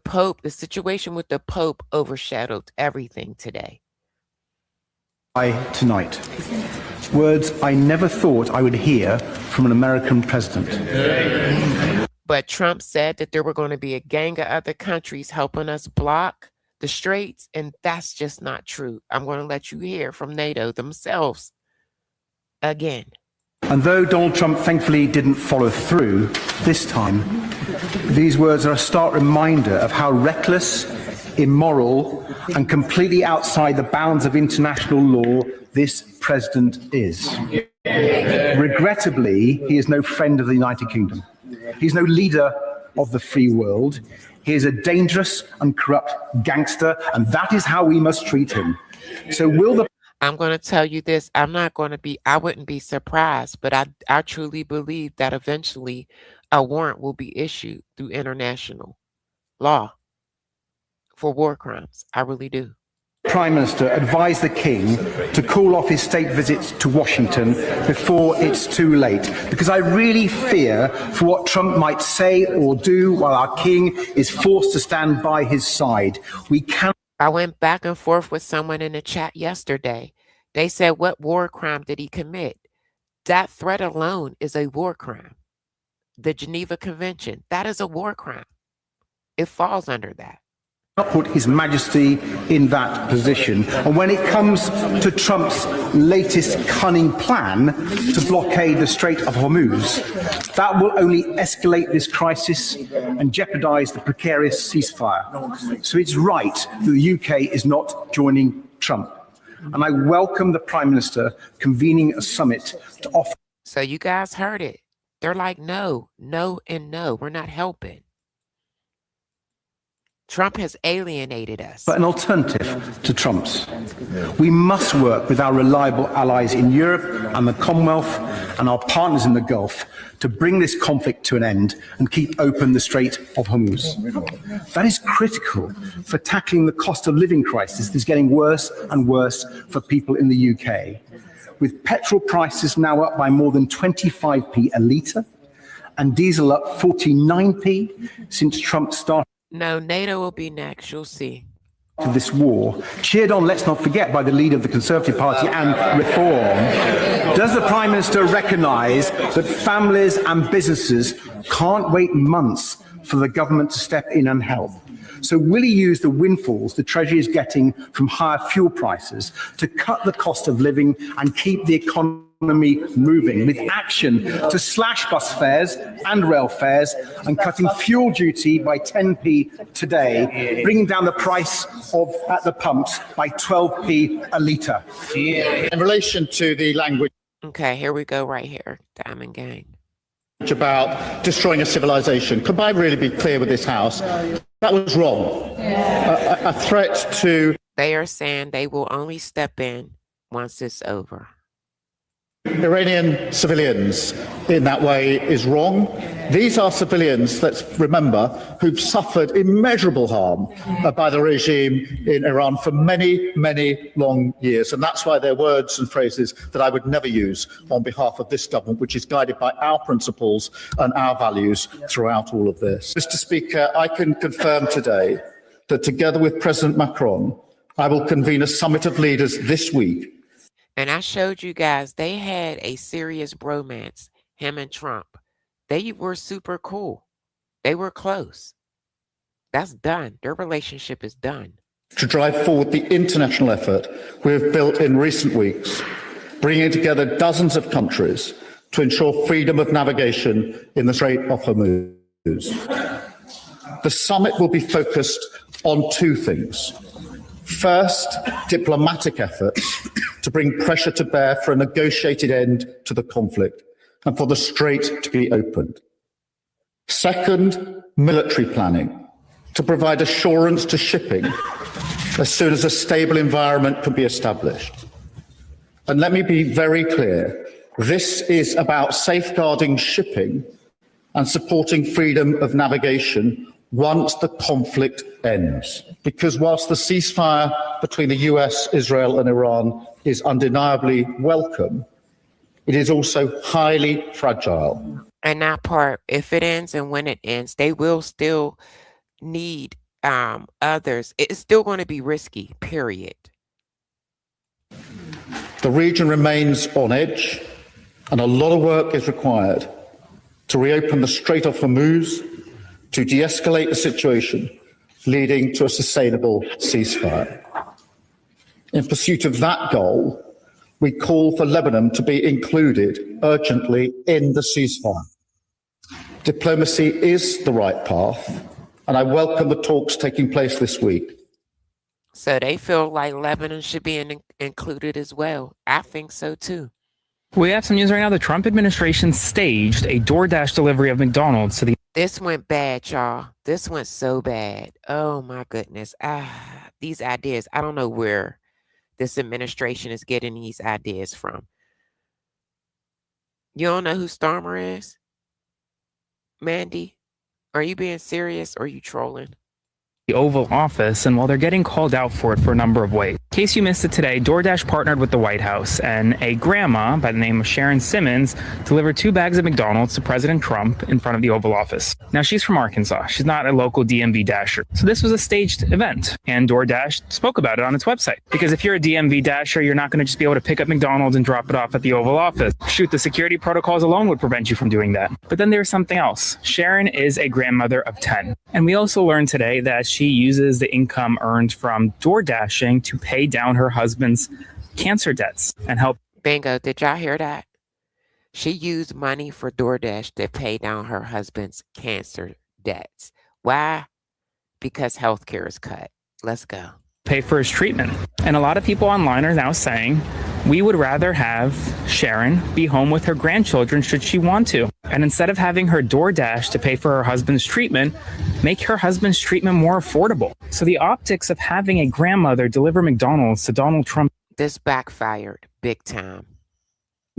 situation with the Pope overshadowed everything today. Tonight. Words I never thought I would hear from an American president. But Trump said that there were going to be a gang of other countries helping us block the straits, and that's just not true. I'm going to let you hear from NATO themselves again. And though Donald Trump thankfully didn't follow through this time, these words are a stark reminder of how reckless, immoral, and completely outside the bounds of international law this president is. Regrettably, he is no friend of the United Kingdom. He's no leader of the free world. He is a dangerous and corrupt gangster, and that is how we must treat him. So I'm going to tell you this. I wouldn't be surprised, but I truly believe that eventually a warrant will be issued through international law for war crimes. I really do. Prime Minister advised the King to call off his state visits to Washington before it's too late, because I really fear for what Trump might say or do while our King is forced to stand by his side. I went back and forth with someone in the chat yesterday. They said, what war crime did he commit? That threat alone is a war crime. The Geneva Convention, that is a war crime. It falls under that. Put His Majesty in that position. And when it comes to Trump's latest cunning plan to blockade the Strait of Hormuz, that will only escalate this crisis and jeopardize the precarious ceasefire. So it's right that the UK is not joining Trump. And I welcome the Prime Minister convening a summit to offer. So you guys heard it. They're like, no, no, and no. We're not helping. Trump has alienated us. But an alternative to Trump's. We must work with our reliable allies in Europe and the Commonwealth and our partners in the Gulf to bring this conflict to an end and keep open the Strait of Hormuz. That is critical for tackling the cost of living crisis that is getting worse and worse for people in the UK. With petrol prices now up by more than 25p a litre and diesel up 49p since Trump started. No, NATO will be next. You'll see. To this war, cheered on, let's not forget, by the leader of the Conservative Party and Reform, does the Prime Minister recognise that families and businesses can't wait months for the government to step in and help? So will he use the windfalls the Treasury is getting from higher fuel prices to cut the cost of living and keep the economy moving, with action to slash bus fares and rail fares and cutting fuel duty by 10p today, bringing down the price at the pumps by 12p a litre? In relation to the language. Okay, here we go right here, Diamond Gang. About destroying a civilization. Could I really be clear with this House? That was wrong. A threat to... They are saying they will only step in once it's over. Iranian civilians in that way is wrong. These are civilians, let's remember, who've suffered immeasurable harm by the regime in Iran for many, many long years. And that's why they're words and phrases that I would never use on behalf of this government, which is guided by our principles and our values throughout all of this. Mr. Speaker, I can confirm today that together with President Macron, I will convene a summit of leaders this week. And I showed you guys, they had a serious bromance, him and Trump. They were super cool. They were close. That's done. Their relationship is done. To drive forward the international effort we have built in recent weeks, bringing together dozens of countries to ensure freedom of navigation in the Strait of Hormuz. The summit will be focused on two things. First, diplomatic efforts to bring pressure to bear for a negotiated end to the conflict and for the strait to be opened. Second, military planning to provide assurance to shipping as soon as a stable environment can be established. And let me be very clear, this is about safeguarding shipping and supporting freedom of navigation once the conflict ends. Because whilst the ceasefire between the US, Israel and Iran is undeniably welcome, it is also highly fragile. And that part, if it ends and when it ends, they will still need others. It's still going to be risky, period. The region remains on edge, and a lot of work is required to reopen the Strait of Hormuz, to de-escalate the situation, leading to a sustainable ceasefire. In pursuit of that goal, we call for Lebanon to be included urgently in the ceasefire. Diplomacy is the right path, and I welcome the talks taking place this week. So they feel like Lebanon should be included as well. I think so too. We have some news right now. The Trump administration staged a DoorDash delivery of McDonald's to the... This went bad, y'all. This went so bad. Oh my goodness. These ideas, I don't know where this administration is getting these ideas from. You don't know who Starmer is? Mandy, are you being serious or are you trolling? The Oval Office, and while they're getting called out for it for a number of ways. In case you missed it today, DoorDash partnered with the White House, and a grandma by the name of Sharon Simmons delivered 2 bags of McDonald's to President Trump in front of the Oval Office. Now, she's from Arkansas. She's not a local DMV Dasher. So this was a staged event, and DoorDash spoke about it on its website. Because if you're a DMV Dasher, you're not going to just be able to pick up McDonald's and drop it off at the Oval Office. Shoot, the security protocols alone would prevent you from doing that. But then there's something else. Sharon is a grandmother of 10. And we also learned today that she uses the income earned from door dashing to pay down her husband's cancer debts and help. Bingo. Did y'all hear that? She used money for DoorDash to pay down her husband's cancer debts. Why? Because healthcare is cut. Let's go. Pay for his treatment. And a lot of people online are now saying, we would rather have Sharon be home with her grandchildren should she want to. And instead of having her DoorDash to pay for her husband's treatment, make her husband's treatment more affordable. So the optics of having a grandmother deliver McDonald's to Donald Trump. This backfired big time.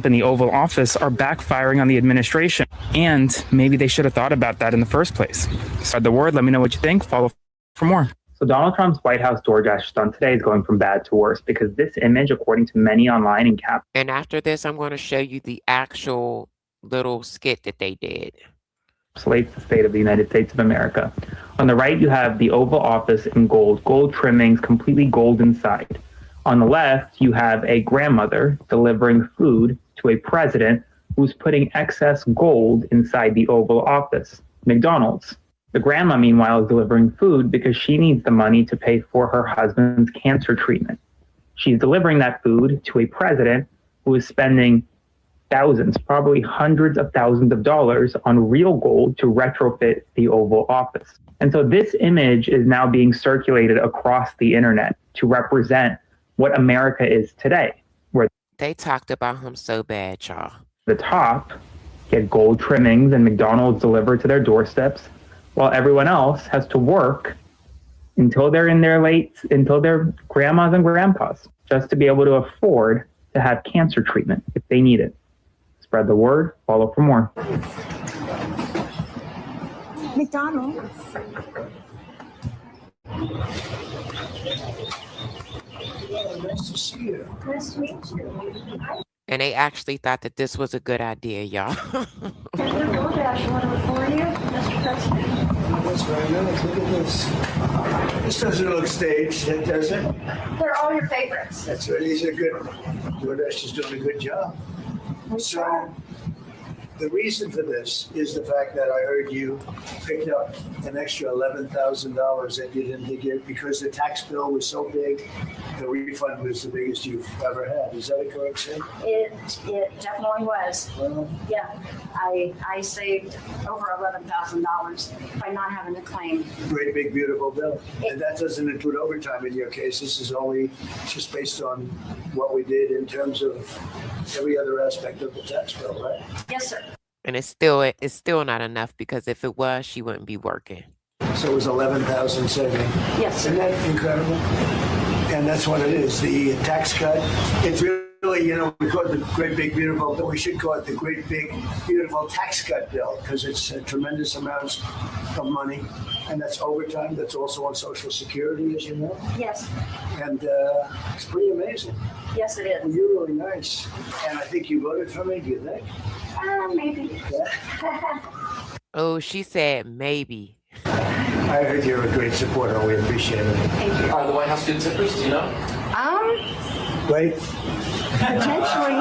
In the Oval Office are backfiring on the administration. And maybe they should have thought about that in the first place. Spread the word. Let me know what you think. Follow for more. So Donald Trump's White House DoorDash stunt today is going from bad to worse because this image, according to many online and cap. And after this, I'm going to show you the actual little skit that they did. Slates the state of the United States of America. On the right, you have the Oval Office in gold trimmings, completely gold inside. On the left, you have a grandmother delivering food to a president who's putting excess gold inside the Oval Office, McDonald's. The grandma, meanwhile, is delivering food because she needs the money to pay for her husband's cancer treatment. She's delivering that food to a president who is spending thousands, probably hundreds of thousands of dollars on real gold to retrofit the Oval Office. And so this image is now being circulated across the internet to represent what America is today, where they talked about him so bad, y'all. The top get gold trimmings and McDonald's delivered to their doorsteps, while everyone else has to work until they're in their until they're grandmas and grandpas, just to be able to afford to have cancer treatment if they need it. Spread the word, follow for more. McDonald's. Nice to see you. Nice to meet you. And they actually thought that this was a good idea, y'all. DoorDash, want to record you, Mr. President? That's very nice. Look at this. This doesn't look staged, does it? They're all your favorites. That's right. These are good. DoorDash is doing a good job. So the reason for this is the fact that I heard you picked up an extra $11,000 that you didn't get because the tax bill was so big, the refund was the biggest you've ever had. Is that a correct statement? It definitely was. Well, yeah, I saved over $11,000 by not having to claim. Great big beautiful bill. And that doesn't include overtime in your case. This is only just based on what we did in terms of every other aspect of the tax bill, right? Yes, sir. And it's still not enough because if it was, she wouldn't be working. So it was $11,000 saving. Yes, sir. Isn't that incredible? And that's what it is. The tax cut. It's really, we call it the great big beautiful, but we should call it the great big beautiful tax cut bill because it's tremendous amounts of money. And that's overtime. That's also on Social Security, as you know. Yes. And it's pretty amazing. Yes, it is. You're really nice. And I think you voted for me, do you think? Maybe. Yeah. Oh, she said maybe. I heard you're a great supporter. We appreciate it. Thank you. Are the White House good tippers? Do you know? Right? Potentially.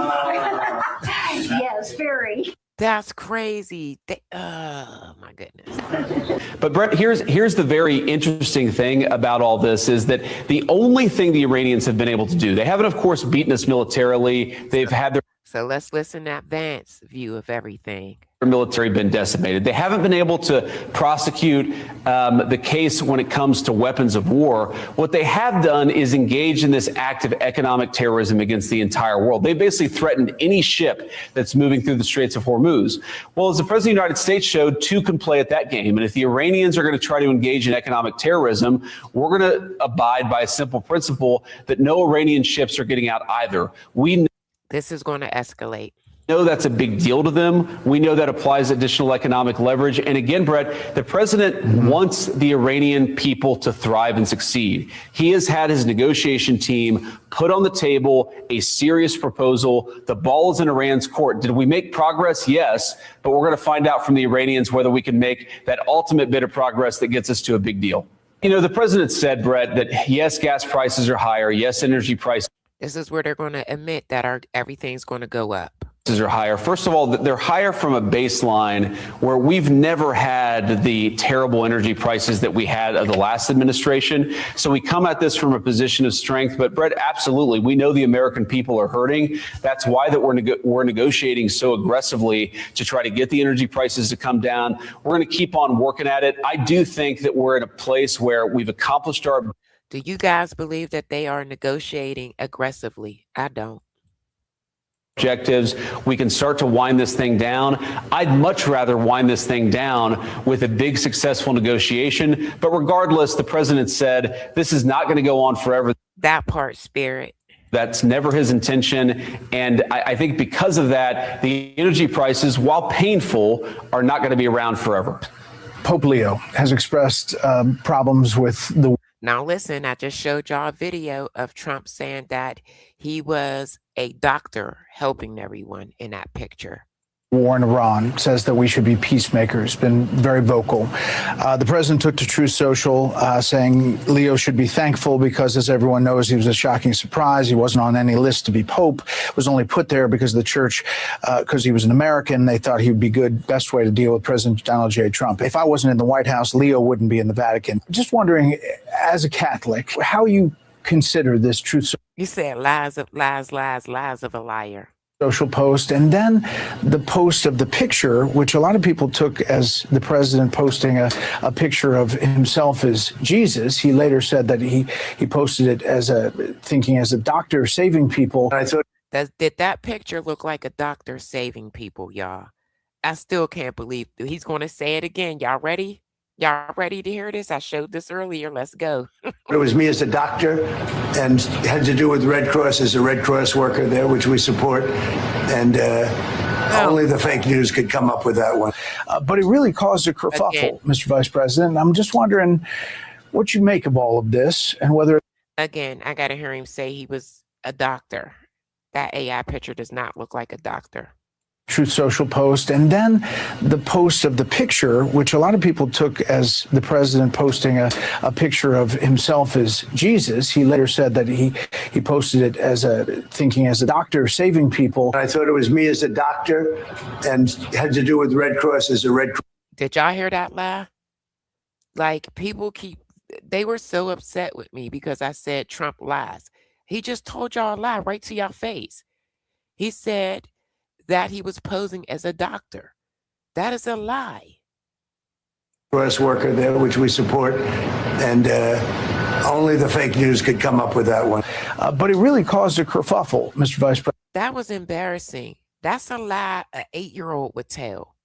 Yes, very. That's crazy. Oh my goodness. But Brett, here's the very interesting thing about all this is that the only thing the Iranians have been able to do, they haven't, of course, beaten us militarily. They've had their So let's listen to Vance's view of everything. military been decimated. They haven't been able to prosecute the case when it comes to weapons of war. What they have done is engage in this act of economic terrorism against the entire world. They basically threatened any ship that's moving through the Straits of Hormuz. Well, as the President of the United States showed, two can play at that game. And if the Iranians are going to try to engage in economic terrorism, we're going to abide by a simple principle that no Iranian ships are getting out either. This is going to escalate. Know that's a big deal to them. We know that applies additional economic leverage. And again, Brett, the president wants the Iranian people to thrive and succeed. He has had his negotiation team put on the table a serious proposal. The ball is in Iran's court. Did we make progress? Yes. But we're going to find out from the Iranians whether we can make that ultimate bit of progress that gets us to a big deal. You know, the president said, Brett, that yes, gas prices are higher. Yes, energy prices. This is where they're going to admit that everything's going to go up. Are higher. First of all, they're higher from a baseline where we've never had the terrible energy prices that we had of the last administration. So we come at this from a position of strength. But Brett, absolutely, we know the American people are hurting. That's why that we're negotiating so aggressively to try to get the energy prices to come down. We're going to keep on working at it. I do think that we're at a place where we've accomplished our. Do you guys believe that they are negotiating aggressively? I don't. Objectives. We can start to wind this thing down. I'd much rather wind this thing down with a big successful negotiation. But regardless, the president said this is not going to go on forever. That part, Spirit. That's never his intention. And I think because of that, the energy prices, while painful, are not going to be around forever. Pope Leo has expressed problems with the. Now, listen, I just showed y'all a video of Trump saying that he was a doctor helping everyone in that picture. War in Iran, says that we should be peacemakers, been very vocal. The president took to Truth Social saying Leo should be thankful because, as everyone knows, he was a shocking surprise. He wasn't on any list to be pope, was only put there because the church, because he was an American, they thought he would be good, best way to deal with President Donald J. Trump. If I wasn't in the White House, Leo wouldn't be in the Vatican. Just wondering, as a Catholic, how you consider this Truth Social. You said lies of a liar. Social post, and then the post of the picture, which a lot of people took as the president posting a picture of himself as Jesus. He later said that he posted it as thinking as a doctor saving people. I thought, did that picture look like a doctor saving people, y'all? I still can't believe he's going to say it again. Y'all ready? Y'all ready to hear this? I showed this earlier. Let's go. It was me as a doctor and had to do with Red Cross as a Red Cross worker there, which we support. And only the fake news could come up with that one. But it really caused a kerfuffle, Mr. Vice President. I'm just wondering what you make of all of this and whether. Again, I got to hear him say he was a doctor. That AI picture does not look like a doctor. Truth Social post, and then the post of the picture, which a lot of people took as the president posting a picture of himself as Jesus. He later said that he posted it as thinking as a doctor saving people. I thought it was me as a doctor and had to do with Red Cross as a Red Cross. Did y'all hear that lie? Like, people they were so upset with me because I said Trump lies. He just told y'all a lie right to your face. He said that he was posing as a doctor. That is a lie. Cross worker there, which we support, and only the fake news could come up with that one. But it really caused a kerfuffle, Mr. Vice President. That was embarrassing. That's a lie an 8-year-old would tell.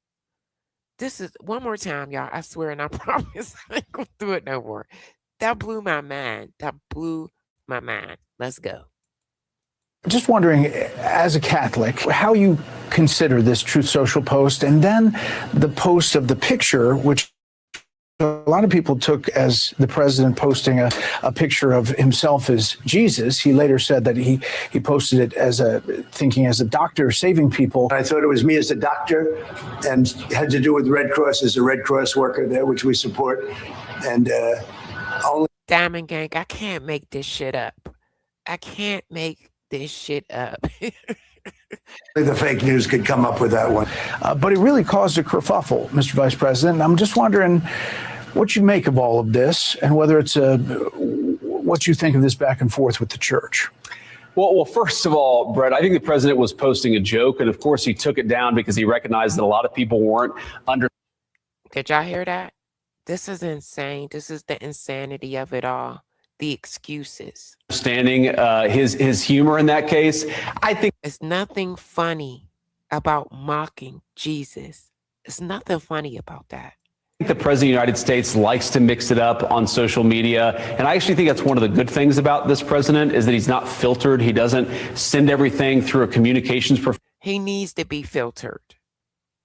This is one more time, y'all. I swear, and I promise I ain't gonna do it no more. That blew my mind. That blew my mind. Let's go. Just wondering, as a Catholic, how you consider this Truth Social post, and then the post of the picture, which a lot of people took as the president posting a picture of himself as Jesus. He later said that he posted it as thinking as a doctor saving people. I thought it was me as a doctor and had to do with Red Cross as a Red Cross worker there, which we support. And only Diamond Gang, I can't make this shit up. I can't make this shit up. the fake news could come up with that one. But it really caused a kerfuffle, Mr. Vice President. I'm just wondering what you make of all of this and whether it's what you think of this back and forth with the church. Well, first of all, Brett, I think the president was posting a joke. And of course, he took it down because he recognized that a lot of people weren't under. Did y'all hear that? This is insane. This is the insanity of it all. The excuses. Understanding his humor in that case. I think there's nothing funny about mocking Jesus. There's nothing funny about that. The president of the United States likes to mix it up on social media. And I actually think that's one of the good things about this president is that he's not filtered. He doesn't send everything through a communications. He needs to be filtered.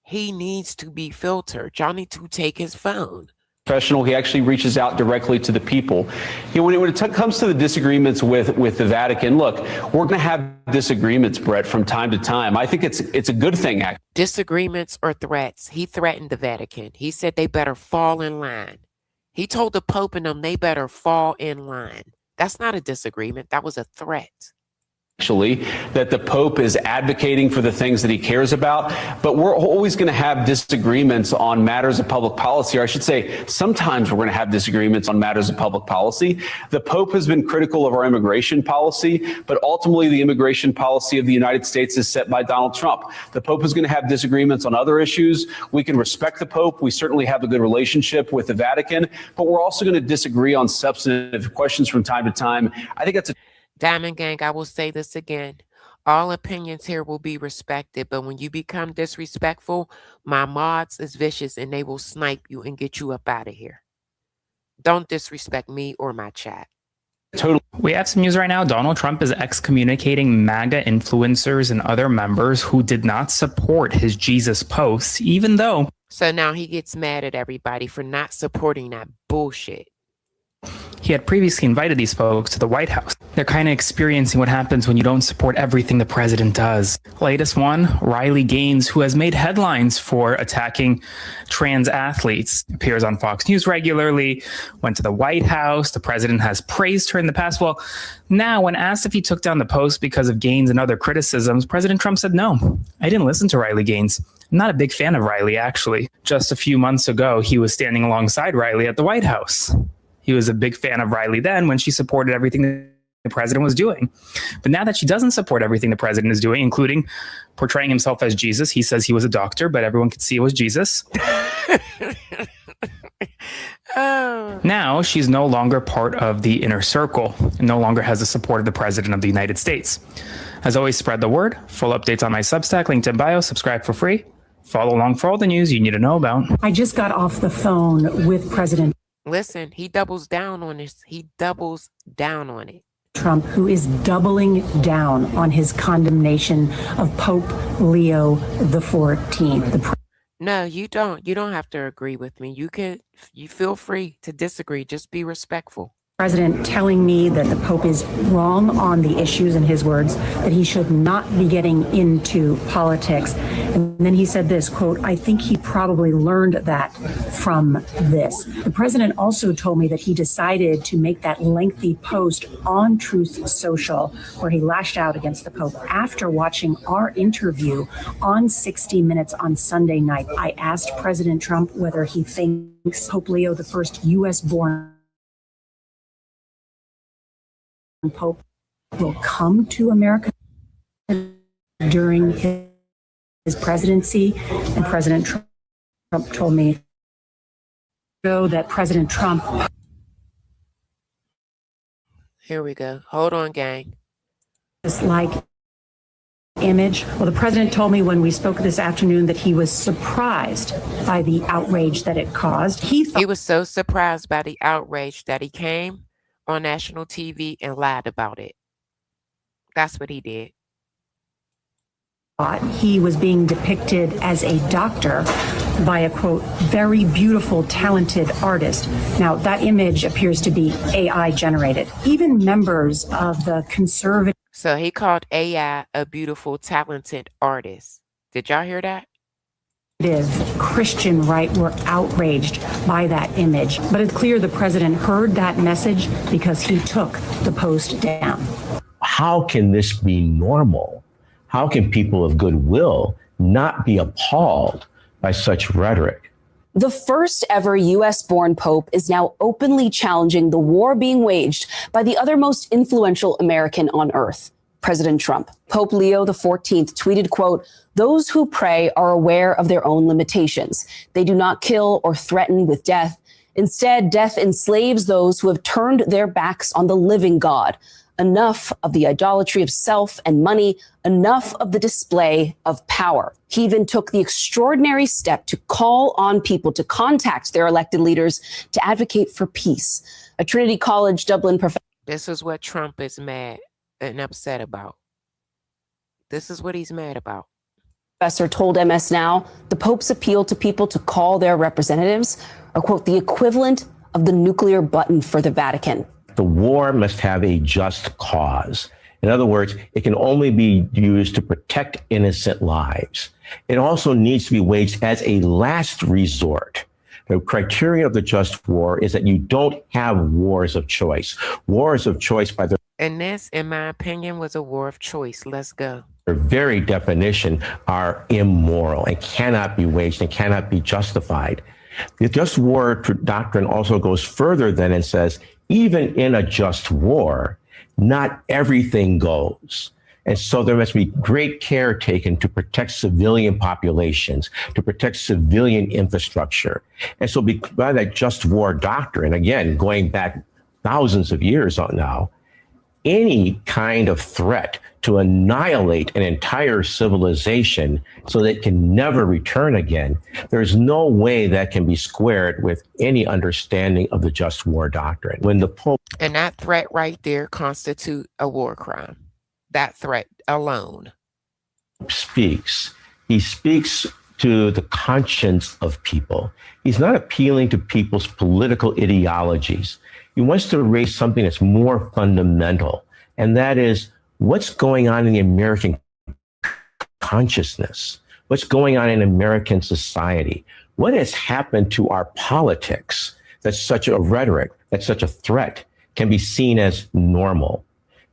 He needs to be filtered. Y'all need to take his phone. Professional. He actually reaches out directly to the people. You know, when it comes to the disagreements with the Vatican, look, we're going to have disagreements, Brett, from time to time. I think it's a good thing. Disagreements or threats. He threatened the Vatican. He said they better fall in line. He told the Pope and them they better fall in line. That's not a disagreement. That was a threat. Actually, that the Pope is advocating for the things that he cares about, but we're always going to have disagreements on matters of public policy, or I should say, sometimes we're going to have disagreements on matters of public policy. The Pope has been critical of our immigration policy, but ultimately the immigration policy of the United States is set by Donald Trump. The Pope is going to have disagreements on other issues. We can respect the Pope. We certainly have a good relationship with the Vatican, but we're also going to disagree on substantive questions from time to time. I think that's a Diamond Gang, I will say this again. All opinions here will be respected, but when you become disrespectful, my mods is vicious and they will snipe you and get you up out of here. Don't disrespect me or my chat. Totally. We have some news right now. Donald Trump is excommunicating MAGA influencers and other members who did not support his Jesus posts, even though. So now he gets mad at everybody for not supporting that bullshit. He had previously invited these folks to the White House. They're kind of experiencing what happens when you don't support everything the president does. Latest one, Riley Gaines, who has made headlines for attacking trans athletes, appears on Fox News regularly, went to the White House. The president has praised her in the past. Well, now when asked if he took down the post because of Gaines and other criticisms, President Trump said, no, I didn't listen to Riley Gaines. I'm not a big fan of Riley, actually. Just a few months ago, he was standing alongside Riley at the White House. He was a big fan of Riley then when she supported everything the president was doing. But now that she doesn't support everything the president is doing, including portraying himself as Jesus, he says he was a doctor, but everyone could see it was Jesus. Now she's no longer part of the inner circle and no longer has the support of the president of the United States. As always, spread the word. Full updates on my Substack, linked in bio. Subscribe for free. Follow along for all the news you need to know about. I just got off the phone with President Listen, he doubles down on this. He doubles down on it. Trump, who is doubling down on his condemnation of Pope Leo XIV. No, you don't. You don't have to agree with me. You feel free to disagree. Just be respectful. President telling me that the Pope is wrong on the issues, in his words, that he should not be getting into politics. And then he said this, quote, I think he probably learned that from this. The president also told me that he decided to make that lengthy post on Truth Social, where he lashed out against the Pope after watching our interview on 60 Minutes on Sunday night. I asked President Trump whether he thinks Pope Leo I, U.S.-born Pope will come to America during his presidency. And President Trump told me that President Trump. Here we go. Hold on, gang. Just like image. Well, the president told me when we spoke this afternoon that he was surprised by the outrage that it caused. He was so surprised by the outrage that he came on national TV and lied about it. That's what he did. He was being depicted as a doctor by a, quote, very beautiful, talented artist. Now, that image appears to be AI generated. Even members of the conservative. So he called AI a beautiful, talented artist. Did y'all hear that? Christian right were outraged by that image. But it's clear the president heard that message because he took the post down. How can this be normal? How can people of goodwill not be appalled by such rhetoric? The first ever U.S.-born pope is now openly challenging the war being waged by the other most influential American on earth, President Trump. Pope Leo XIV tweeted, quote, "Those who pray are aware of their own limitations. They do not kill or threaten with death. Instead, death enslaves those who have turned their backs on the living God. Enough of the idolatry of self and money, enough of the display of power." He even took the extraordinary step to call on people to contact their elected leaders to advocate for peace. A Trinity College Dublin professor. This is what Trump is mad and upset about. This is what he's mad about. Professor told MS Now the Pope's appeal to people to call their representatives are, quote, the equivalent of the nuclear button for the Vatican. The war must have a just cause. In other words, it can only be used to protect innocent lives. It also needs to be waged as a last resort. The criteria of the just war is that you don't have wars of choice. Wars of choice by their And this, in my opinion, was a war of choice. Let's go. very definition are immoral and cannot be waged and cannot be justified. The just war doctrine also goes further than and says, even in a just war, not everything goes. And so there must be great care taken to protect civilian populations, to protect civilian infrastructure. And so by that just war doctrine, again, going back thousands of years on now, any kind of threat to annihilate an entire civilization so that it can never return again, there's no way that can be squared with any understanding of the just war doctrine. When the Pope And that threat right there constitute a war crime. That threat alone. speaks, he speaks to the conscience of people. He's not appealing to people's political ideologies. He wants to raise something that's more fundamental, and that is what's going on in the American consciousness, what's going on in American society, what has happened to our politics that such a rhetoric, that such a threat can be seen as normal.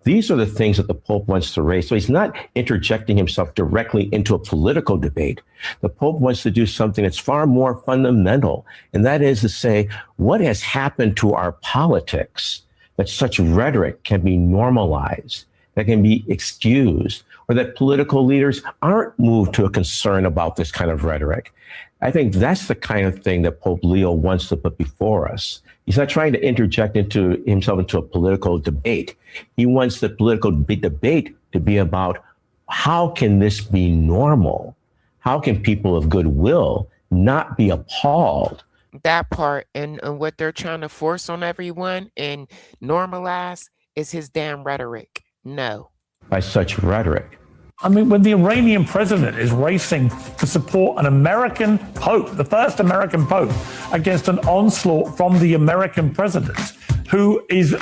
These are the things that the Pope wants to raise. So he's not interjecting himself directly into a political debate. The Pope wants to do something that's far more fundamental, and that is to say, what has happened to our politics that such rhetoric can be normalized, that can be excused, or that political leaders aren't moved to a concern about this kind of rhetoric. I think that's the kind of thing that Pope Leo wants to put before us. He's not trying to interject himself into a political debate. He wants the political debate to be about how can this be normal? How can people of goodwill not be appalled? That part and what they're trying to force on everyone and normalize is his damn rhetoric. No. By such rhetoric. I mean, when the Iranian president is racing to support an American pope, the first American pope, against an onslaught from the American president, who is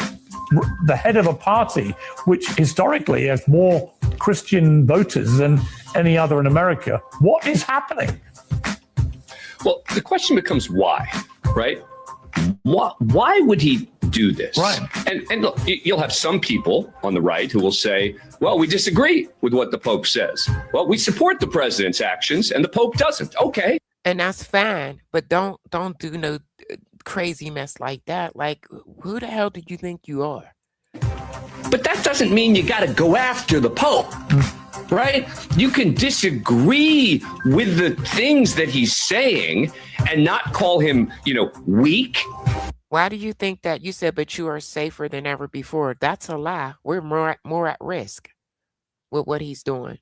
the head of a party which historically has more Christian voters than any other in America, what is happening? Well, the question becomes why, right? Why would he do this? Right. And look, you'll have some people on the right who will say, well, we disagree with what the Pope says. Well, we support the president's actions and the Pope doesn't. Okay. And that's fine, but don't do no crazy mess like that. Like, who the hell do you think you are? But that doesn't mean you got to go after the Pope, right? You can disagree with the things that he's saying and not call him, weak. Why do you think that? You said, but you are safer than ever before. That's a lie. We're more at risk with what he's doing.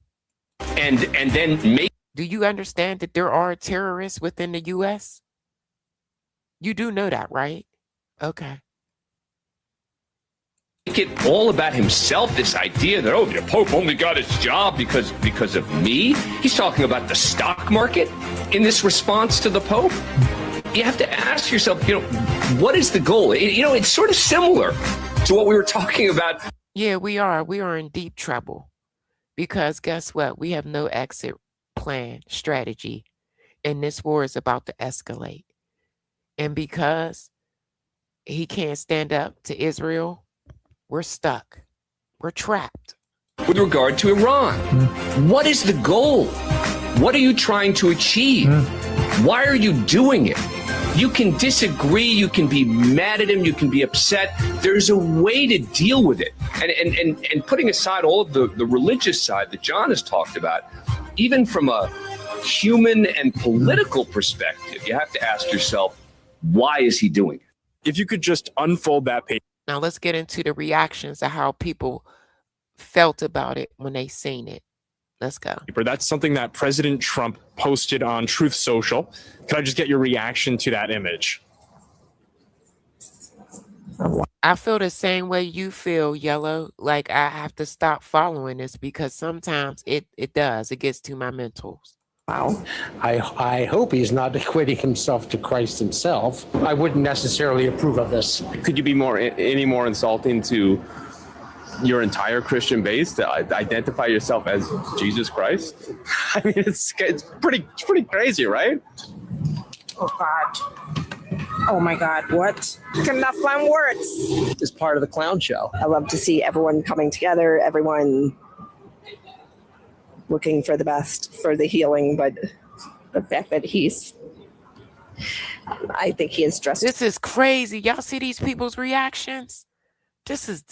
And then make. Do you understand that there are terrorists within the U.S.? You do know that, right? Okay. it all about himself, this idea that, oh, the Pope only got his job because of me. He's talking about the stock market in this response to the Pope. You have to ask yourself, what is the goal? It's sort of similar to what we were talking about. Yeah, we are. We are in deep trouble because guess what? We have no exit plan, strategy, and this war is about to escalate. And because he can't stand up to Israel, we're stuck. We're trapped. With regard to Iran, what is the goal? What are you trying to achieve? Why are you doing it? You can disagree, you can be mad at him, you can be upset. There's a way to deal with it. And putting aside all of the religious side that John has talked about, even from a human and political perspective, you have to ask yourself, why is he doing it? If you could just unfold that page. Now let's get into the reactions of how people felt about it when they seen it. Let's go. That's something that President Trump posted on Truth Social. Can I just get your reaction to that image? I feel the same way you feel, Yellow. Like I have to stop following this because sometimes it gets to my mentals. Wow. I hope he's not equating himself to Christ himself. I wouldn't necessarily approve of this. Could you be any more insulting to your entire Christian base to identify yourself as Jesus Christ? I mean, it's pretty crazy, right? Oh God. Oh my God, what? Cannot find words. It's part of the clown show. I love to see everyone coming together, everyone looking for the best, for the healing, but the fact that I think he is dressed. This is crazy. Y'all see these people's reactions? This is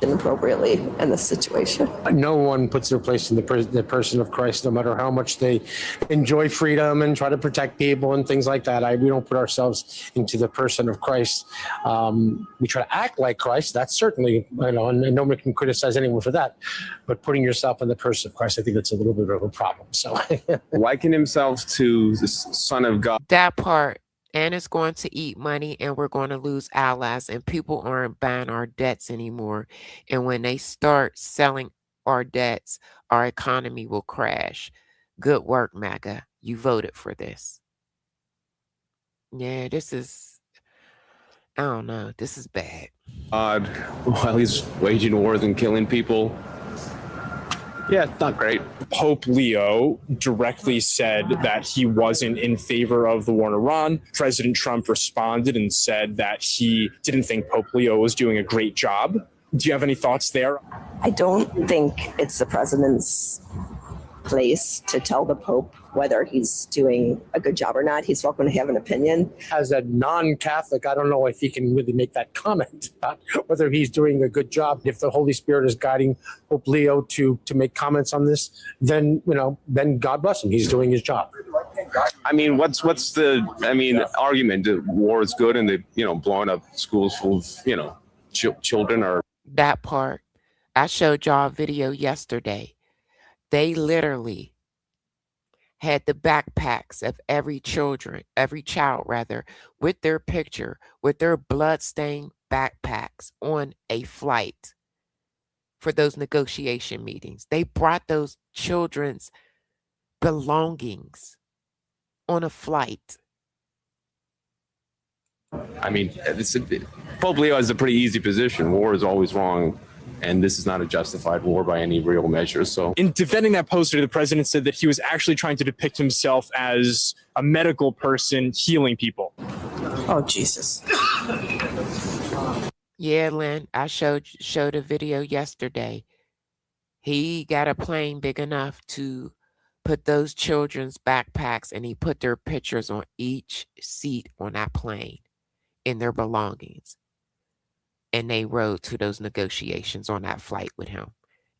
inappropriately in this situation. No one puts their place in the person of Christ, no matter how much they enjoy freedom and try to protect people and things like that. We don't put ourselves into the person of Christ. We try to act like Christ. That's certainly, and no one can criticize anyone for that. But putting yourself in the person of Christ, I think that's a little bit of a problem. So liken himself to the Son of God. That part. And it's going to eat money and we're going to lose allies and people aren't buying our debts anymore. And when they start selling our debts, our economy will crash. Good work, MAGA. You voted for this. Yeah, this is, I don't know. This is bad. While he's waging wars and killing people. Yeah, it's not great. Pope Leo directly said that he wasn't in favor of the war in Iran. President Trump responded and said that he didn't think Pope Leo was doing a great job. Do you have any thoughts there? I don't think it's the president's place to tell the Pope whether he's doing a good job or not. He's welcome to have an opinion. As a non-Catholic, I don't know if he can really make that comment about whether he's doing a good job. If the Holy Spirit is guiding Pope Leo to make comments on this, then then God bless him. He's doing his job. I mean, what's the argument that war is good and they blowing up schools full of children are that part. I showed y'all a video yesterday. They literally had the backpacks of every child with their picture, with their bloodstained backpacks on a flight for those negotiation meetings. They brought those children's belongings on a flight. I mean, Pope Leo has a pretty easy position. War is always wrong. And this is not a justified war by any real measure. So, in defending that poster, the president said that he was actually trying to depict himself as a medical person healing people. Oh, Jesus. Yeah, Lynn, I showed a video yesterday. He got a plane big enough to put those children's backpacks and he put their pictures on each seat on that plane in their belongings. And they rode to those negotiations on that flight with him.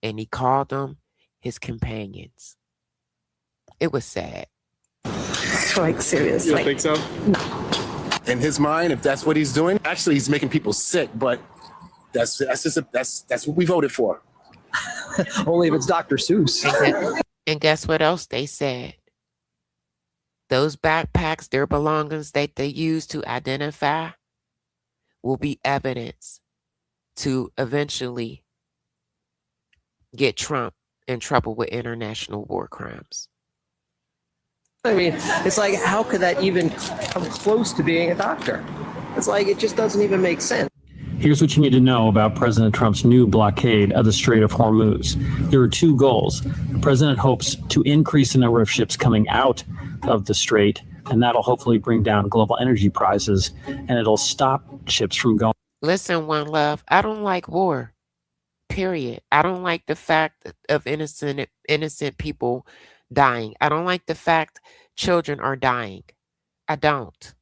And he called them his companions. It was sad. Like, seriously. You don't think so? No. In his mind, if that's what he's doing, actually he's making people sick, but that's what we voted for. Only if it's Dr. Seuss. And guess what else they said? Those backpacks, their belongings that they use to identify will be evidence to eventually get Trump in trouble with international war crimes. I mean, it's like, how could that even come close to being a doctor? It's like, it just doesn't even make sense. Here's what you need to know about President Trump's new blockade of the Strait of Hormuz. There are two goals. The president hopes to increase the number of ships coming out of the strait, and that'll hopefully bring down global energy prices, and it'll stop ships from going. Listen, One Love, I don't like war, period. I don't like the fact of innocent people dying. I don't like the fact children are dying. I don't.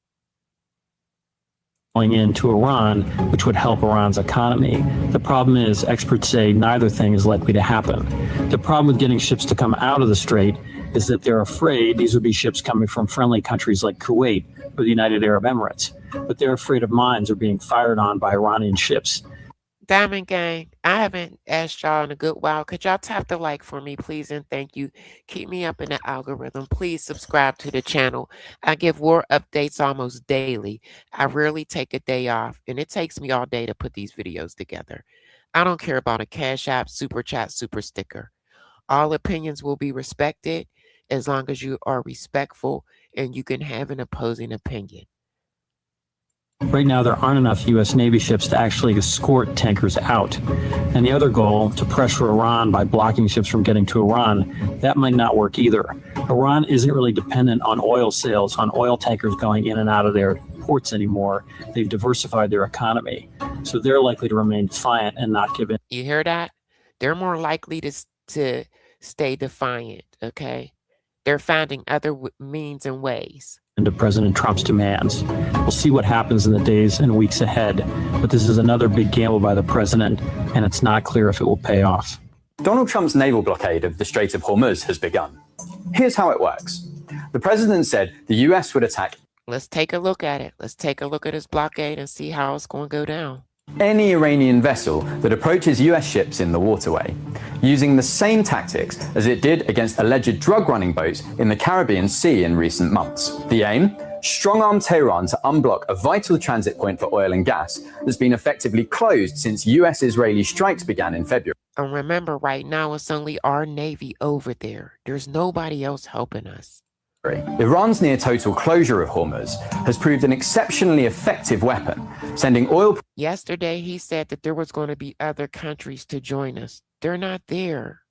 Going into Iran, which would help Iran's economy. The problem is, experts say neither thing is likely to happen. The problem with getting ships to come out of the strait is that they're afraid these would be ships coming from friendly countries like Kuwait or the United Arab Emirates, but they're afraid of mines are being fired on by Iranian ships. Diamond Gang, I haven't asked y'all in a good while. Could y'all tap the like for me, please? And thank you. Keep me up in the algorithm. Please subscribe to the channel. I give war updates almost daily. I rarely take a day off, and it takes me all day to put these videos together. I don't care about a Cash App, Super Chat, Super Sticker. All opinions will be respected as long as you are respectful and you can have an opposing opinion. Right now, there aren't enough U.S. Navy ships to actually escort tankers out. And the other goal, to pressure Iran by blocking ships from getting to Iran, that might not work either. Iran isn't really dependent on oil sales, on oil tankers going in and out of their ports anymore. They've diversified their economy. So they're likely to remain defiant and not give in. You hear that? They're more likely to stay defiant, okay? They're finding other means and ways. Into President Trump's demands. We'll see what happens in the days and weeks ahead, but this is another big gamble by the president, and it's not clear if it will pay off. Donald Trump's naval blockade of the Strait of Hormuz has begun. Here's how it works. The president said the U.S. would attack. Let's take a look at it. Let's take a look at his blockade and see how it's going to go down. Any Iranian vessel that approaches U.S. ships in the waterway, using the same tactics as it did against alleged drug-running boats in the Caribbean Sea in recent months. The aim? Strong-arm Tehran to unblock a vital transit point for oil and gas that's been effectively closed since U.S.-Israeli strikes began in February. And remember, right now, it's only our Navy over there. There's nobody else helping us. Iran's near-total closure of Hormuz has proved an exceptionally effective weapon, sending oil... Yesterday, he said that there was going to be other countries to join us. They're not there.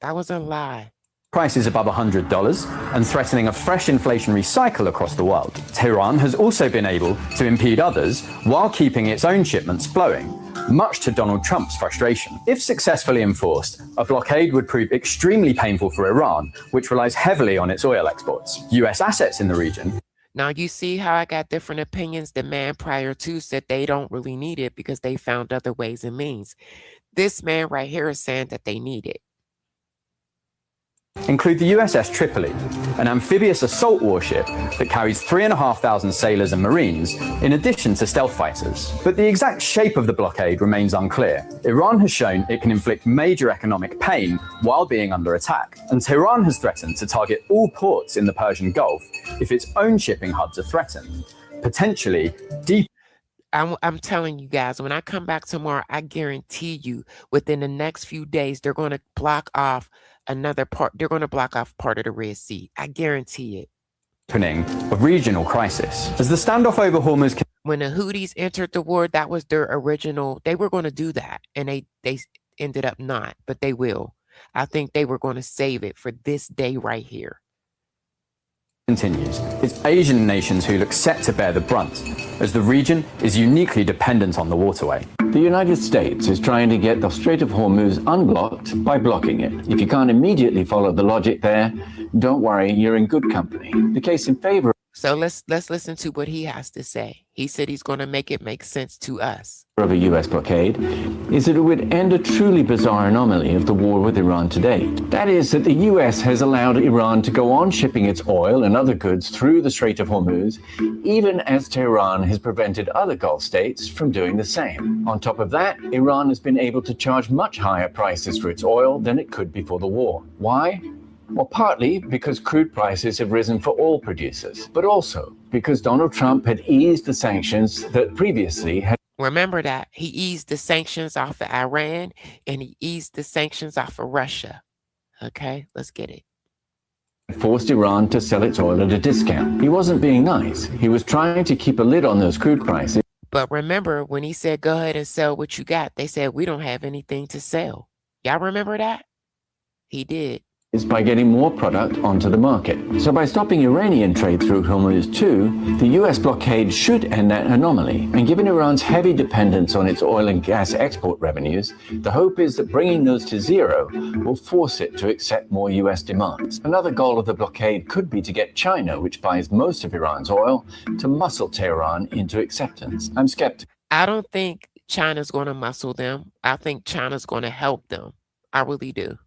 That was a lie. Prices above $100 and threatening a fresh inflationary cycle across the world. Tehran has also been able to impede others while keeping its own shipments flowing, much to Donald Trump's frustration. If successfully enforced, a blockade would prove extremely painful for Iran, which relies heavily on its oil exports. U.S. assets in the region. Now, you see how I got different opinions. The man prior to said they don't really need it because they found other ways and means. This man right here is saying that they need it. Include the USS Tripoli, an amphibious assault warship that carries 3,500 sailors and Marines, in addition to stealth fighters. But the exact shape of the blockade remains unclear. Iran has shown it can inflict major economic pain while being under attack, and Tehran has threatened to target all ports in the Persian Gulf if its own shipping hubs are threatened, potentially deep. I'm telling you guys, when I come back tomorrow, I guarantee you within the next few days, they're going to block off another part. They're going to block off part of the Red Sea. I guarantee it. Opening of regional crisis. As the standoff over Hormuz... When the Houthis entered the war, that was their original. They were going to do that, and they ended up not, but they will. I think they were going to save it for this day right here. Continues. It's Asian nations who look set to bear the brunt, as the region is uniquely dependent on the waterway. The United States is trying to get the Strait of Hormuz unblocked by blocking it. If you can't immediately follow the logic there, don't worry, you're in good company. The case in favor... So let's listen to what he has to say. He said he's going to make it make sense to us. ...of a U.S. blockade is that it would end a truly bizarre anomaly of the war with Iran today. That is that the U.S. has allowed Iran to go on shipping its oil and other goods through the Strait of Hormuz, even as Tehran has prevented other Gulf states from doing the same. On top of that, Iran has been able to charge much higher prices for its oil than it could before the war. Why? Well, partly because crude prices have risen for all producers, but also because Donald Trump had eased the sanctions that previously had... Remember that he eased the sanctions off of Iran and he eased the sanctions off of Russia. Okay, let's get it. Forced Iran to sell its oil at a discount. He wasn't being nice. He was trying to keep a lid on those crude prices. But remember when he said, go ahead and sell what you got, they said, we don't have anything to sell. Y'all remember that? He did. Is by getting more product onto the market. So by stopping Iranian trade through Hormuz too, the US blockade should end that anomaly. And given Iran's heavy dependence on its oil and gas export revenues, the hope is that bringing those to zero will force it to accept more US demands. Another goal of the blockade could be to get China, which buys most of Iran's oil, to muscle Tehran into acceptance. I'm skeptical. I don't think China's going to muscle them. I think China's going to help them. I really do.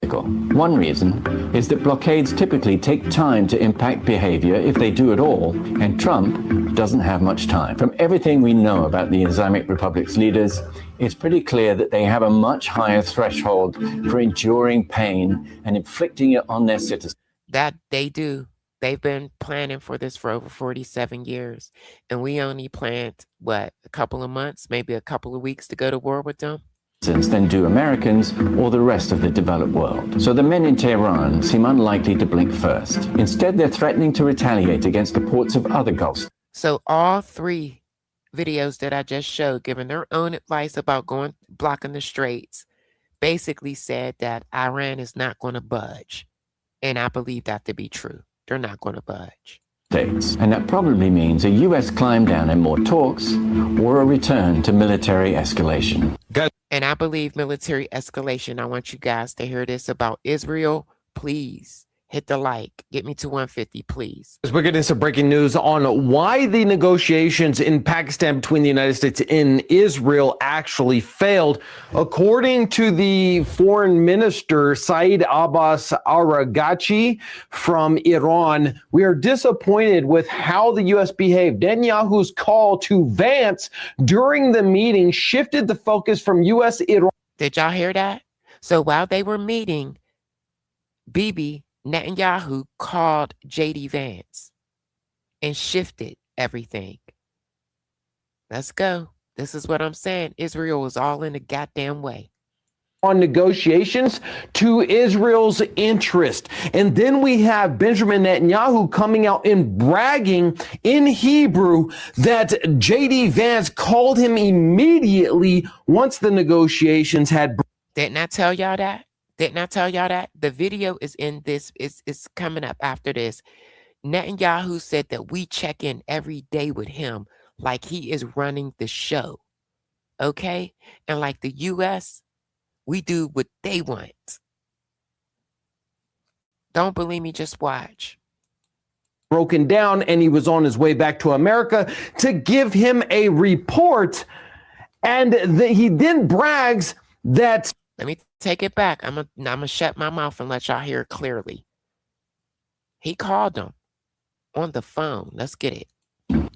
One reason is that blockades typically take time to impact behavior if they do at all, and Trump doesn't have much time. From everything we know about the Islamic Republic's leaders, it's pretty clear that they have a much higher threshold for enduring pain and inflicting it on their citizens. That they do. They've been planning for this for over 47 years, and we only planned, what, a couple of months, maybe a couple of weeks to go to war with them? Than do Americans or the rest of the developed world. So the men in Tehran seem unlikely to blink first. Instead, they're threatening to retaliate against the ports of other Gulf. So all three videos that I just showed, giving their own advice about blocking the straits, basically said that Iran is not going to budge. And I believe that to be true. They're not going to budge. States. And that probably means a U.S. climb down and more talks or a return to military escalation. And I believe military escalation. I want you guys to hear this about Israel. Please hit the like. Get me to 150, please. We're getting some breaking news on why the negotiations in Pakistan between the United States and Israel actually failed. According to the foreign minister, Saeed Abbas Araghchi from Iran, we are disappointed with how the U.S. behaved. Netanyahu's call to Vance during the meeting shifted the focus from U.S.-Iran. Did y'all hear that? So while they were meeting, Bibi Netanyahu called J.D. Vance and shifted everything. Let's go. This is what I'm saying. Israel was all in the goddamn way. On negotiations to Israel's interest. And then we have Benjamin Netanyahu coming out and bragging in Hebrew that J.D. Vance called him immediately once the negotiations had. Didn't I tell y'all that? Didn't I tell y'all that? The video is in this. It's coming up after this. Netanyahu said that we check in every day with him like he is running the show. Okay? And like the U.S., we do what they want. Don't believe me, just watch. Broken down, and he was on his way back to America to give him a report. And he then brags that... Let me take it back. I'm gonna shut my mouth and let y'all hear it clearly. He called them on the phone. Let's get it.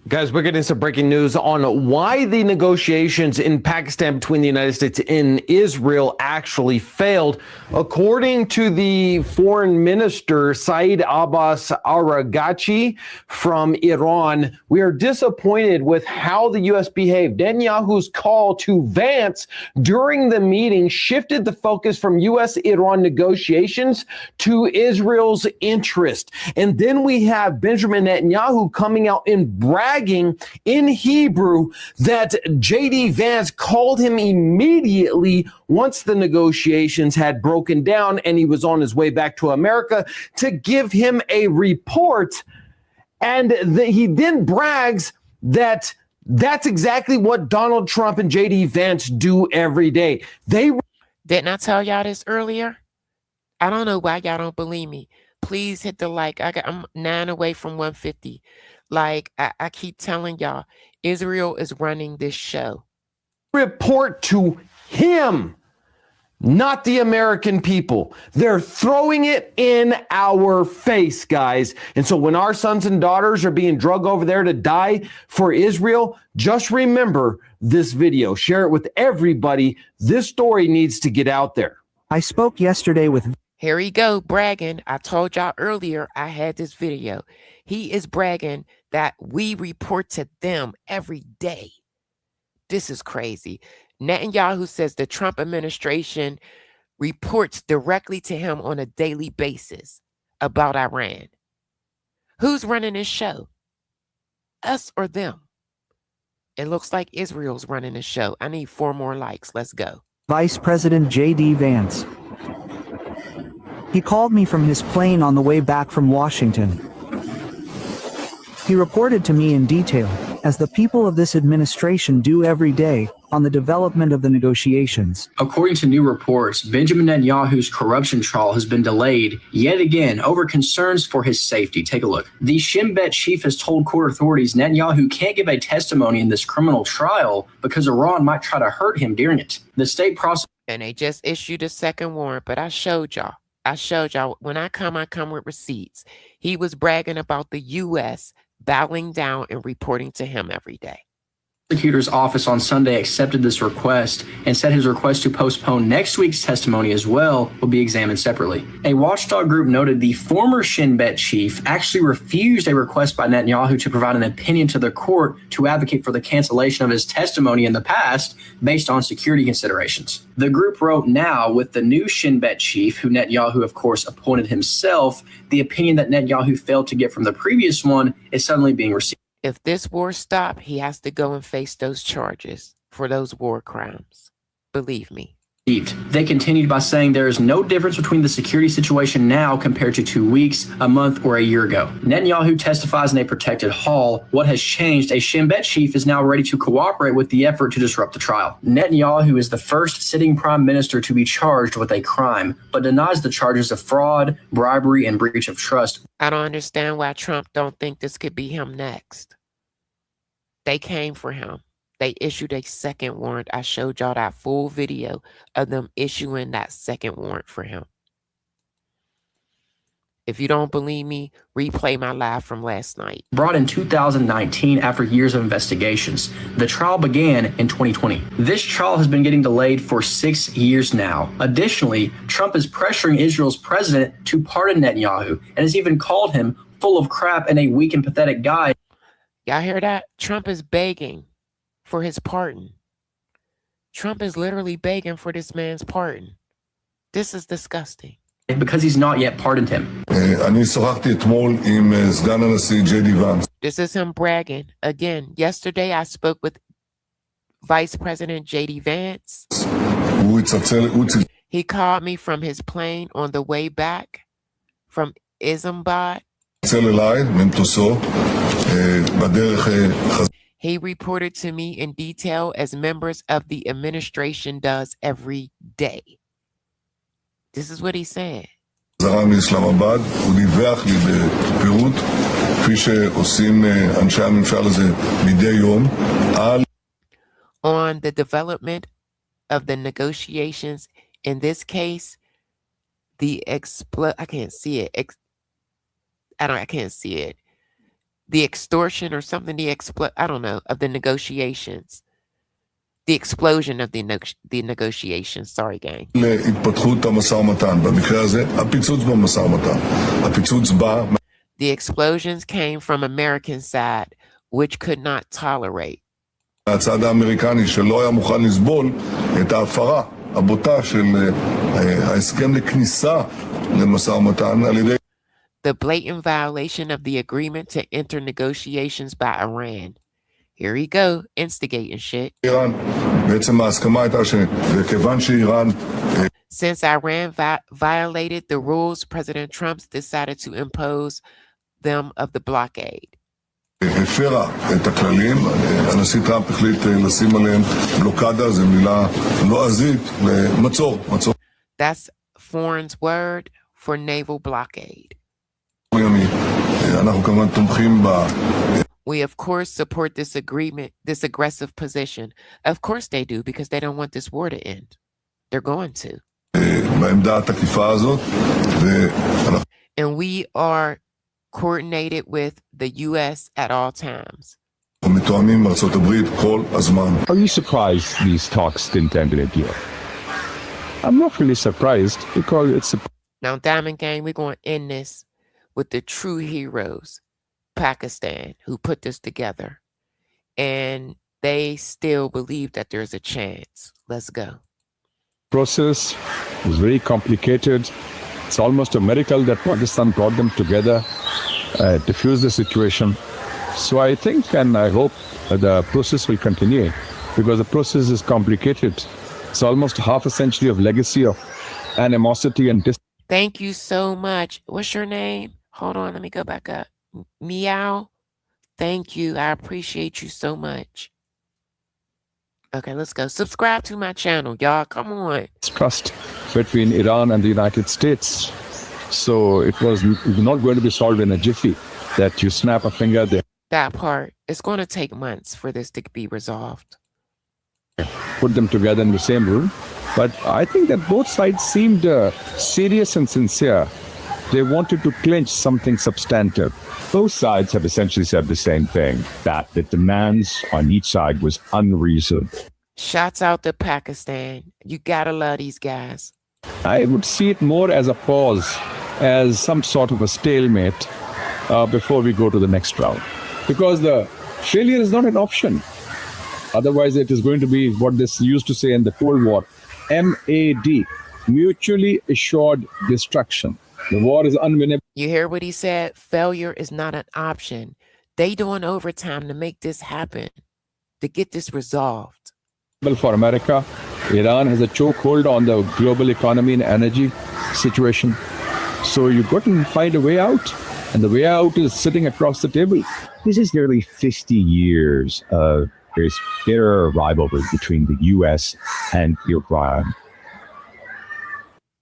Guys, we're getting some breaking news on why the negotiations in Pakistan between the United States and Israel actually failed. According to the foreign minister, Saeed Abbas Araghchi from Iran, we are disappointed with how the U.S. behaved. Netanyahu's call to Vance during the meeting shifted the focus from U.S.-Iran negotiations to Israel's interest. And then we have Benjamin Netanyahu coming out and bragging in Hebrew that J.D. Vance called him immediately once the negotiations had broken down and he was on his way back to America to give him a report. And he then brags that that's exactly what Donald Trump and J.D. Vance do every day. Didn't I tell y'all this earlier? I don't know why y'all don't believe me. Please hit the like. I'm 9 away from 150. Like I keep telling y'all, Israel is running this show. Report to him, not the American people. They're throwing it in our face, guys. And so when our sons and daughters are being drugged over there to die for Israel, just remember this video. Share it with everybody. This story needs to get out there. I spoke yesterday with... Here he go, bragging. I told y'all earlier I had this video. He is bragging that we report to them every day. This is crazy. Netanyahu says the Trump administration reports directly to him on a daily basis about Iran. Who's running this show? Us or them? It looks like Israel's running the show. I need 4 more likes. Let's go. Vice President J.D. Vance. He called me from his plane on the way back from Washington. He reported to me in detail, as the people of this administration do every day, on the development of the negotiations. According to new reports, Benjamin Netanyahu's corruption trial has been delayed yet again over concerns for his safety. Take a look. The Shin Bet chief has told court authorities Netanyahu can't give a testimony in this criminal trial because Iran might try to hurt him during it. The state prosecutor. And they just issued a second warrant, but I showed y'all when I come with receipts. He was bragging about the U.S. bowing down and reporting to him every day. Prosecutor's office on Sunday accepted this request and said his request to postpone next week's testimony as well will be examined separately. A watchdog group noted the former Shin Bet chief actually refused a request by Netanyahu to provide an opinion to the court to advocate for the cancellation of his testimony in the past based on security considerations. The group wrote now with the new Shin Bet chief, who Netanyahu of course appointed himself, the opinion that Netanyahu failed to get from the previous one is suddenly being received. If this war stops, he has to go and face those charges for those war crimes. Believe me. They continued by saying there is no difference between the security situation now compared to 2 weeks, a month, or a year ago. Netanyahu testifies in a protected hall. What has changed? A Shin Bet chief is now ready to cooperate with the effort to disrupt the trial. Netanyahu is the first sitting prime minister to be charged with a crime, but denies the charges of fraud, bribery, and breach of trust. I don't understand why Trump don't think this could be him next. They came for him. They issued a second warrant. I showed y'all that full video of them issuing that second warrant for him. If you don't believe me, replay my live from last night. Brought in 2019 after years of investigations. The trial began in 2020. This trial has been getting delayed for 6 years now. Additionally, Trump is pressuring Israel's president to pardon Netanyahu and has even called him full of crap and a weak and pathetic guy. Y'all hear that? Trump is begging for his pardon. Trump is literally begging for this man's pardon. This is disgusting. Because he's not yet pardoned him. This is him bragging. Again, yesterday I spoke with Vice President J.D. Vance. He called me from his plane on the way back from Islamabad. He reported to me in detail as members of the administration does every day. This is what he said. On the development of the negotiations, in this case, I can't see it. I can't see it. The extortion or something, I don't know, of the negotiations. The explosion of the negotiations. Sorry, gang. The explosions came from American side, which could not tolerate. The blatant violation of the agreement to enter negotiations by Iran. Here he go, instigating shit. Since Iran violated the rules, President Trump decided to impose them of the blockade. That's foreign's word for naval blockade. We, of course, support this agreement, this aggressive position. Of course they do, because they don't want this war to end. They're going to. And we are coordinated with the U.S. at all times. Are you surprised these talks didn't end in a deal? I'm not really surprised because it's Now, Diamond Gang, we're going to end this with the true heroes, Pakistan, who put this together. And they still believe that there's a chance. Let's go. Process is very complicated. It's almost a miracle that Pakistan brought them together, diffuse the situation. So I think and I hope the process will continue because the process is complicated. It's almost half a century of legacy of animosity and Thank you so much. What's your name? Hold on, let me go back up. Meow. Thank you. I appreciate you so much. Okay, let's go. Subscribe to my channel, y'all. Come on. distrust between Iran and the United States. So it was not going to be solved in a jiffy that you snap a finger there. That part. It's going to take months for this to be resolved. Put them together in the same room. But I think that both sides seemed serious and sincere. They wanted to clinch something substantive. Both sides have essentially said the same thing, that the demands on each side was unreasonable. Shouts out to Pakistan. You gotta love these guys. I would see it more as a pause, as some sort of a stalemate before we go to the next round. Because the failure is not an option. Otherwise, it is going to be what this used to say in the Cold War, MAD, mutually assured destruction. The war is unwinnable. You hear what he said? Failure is not an option. They doing overtime to make this happen, to get this resolved. For America, Iran has a chokehold on the global economy and energy situation. So you've got to find a way out. And the way out is sitting across the table. This is nearly 50 years of this bitter rivalry between the U.S. and Iran.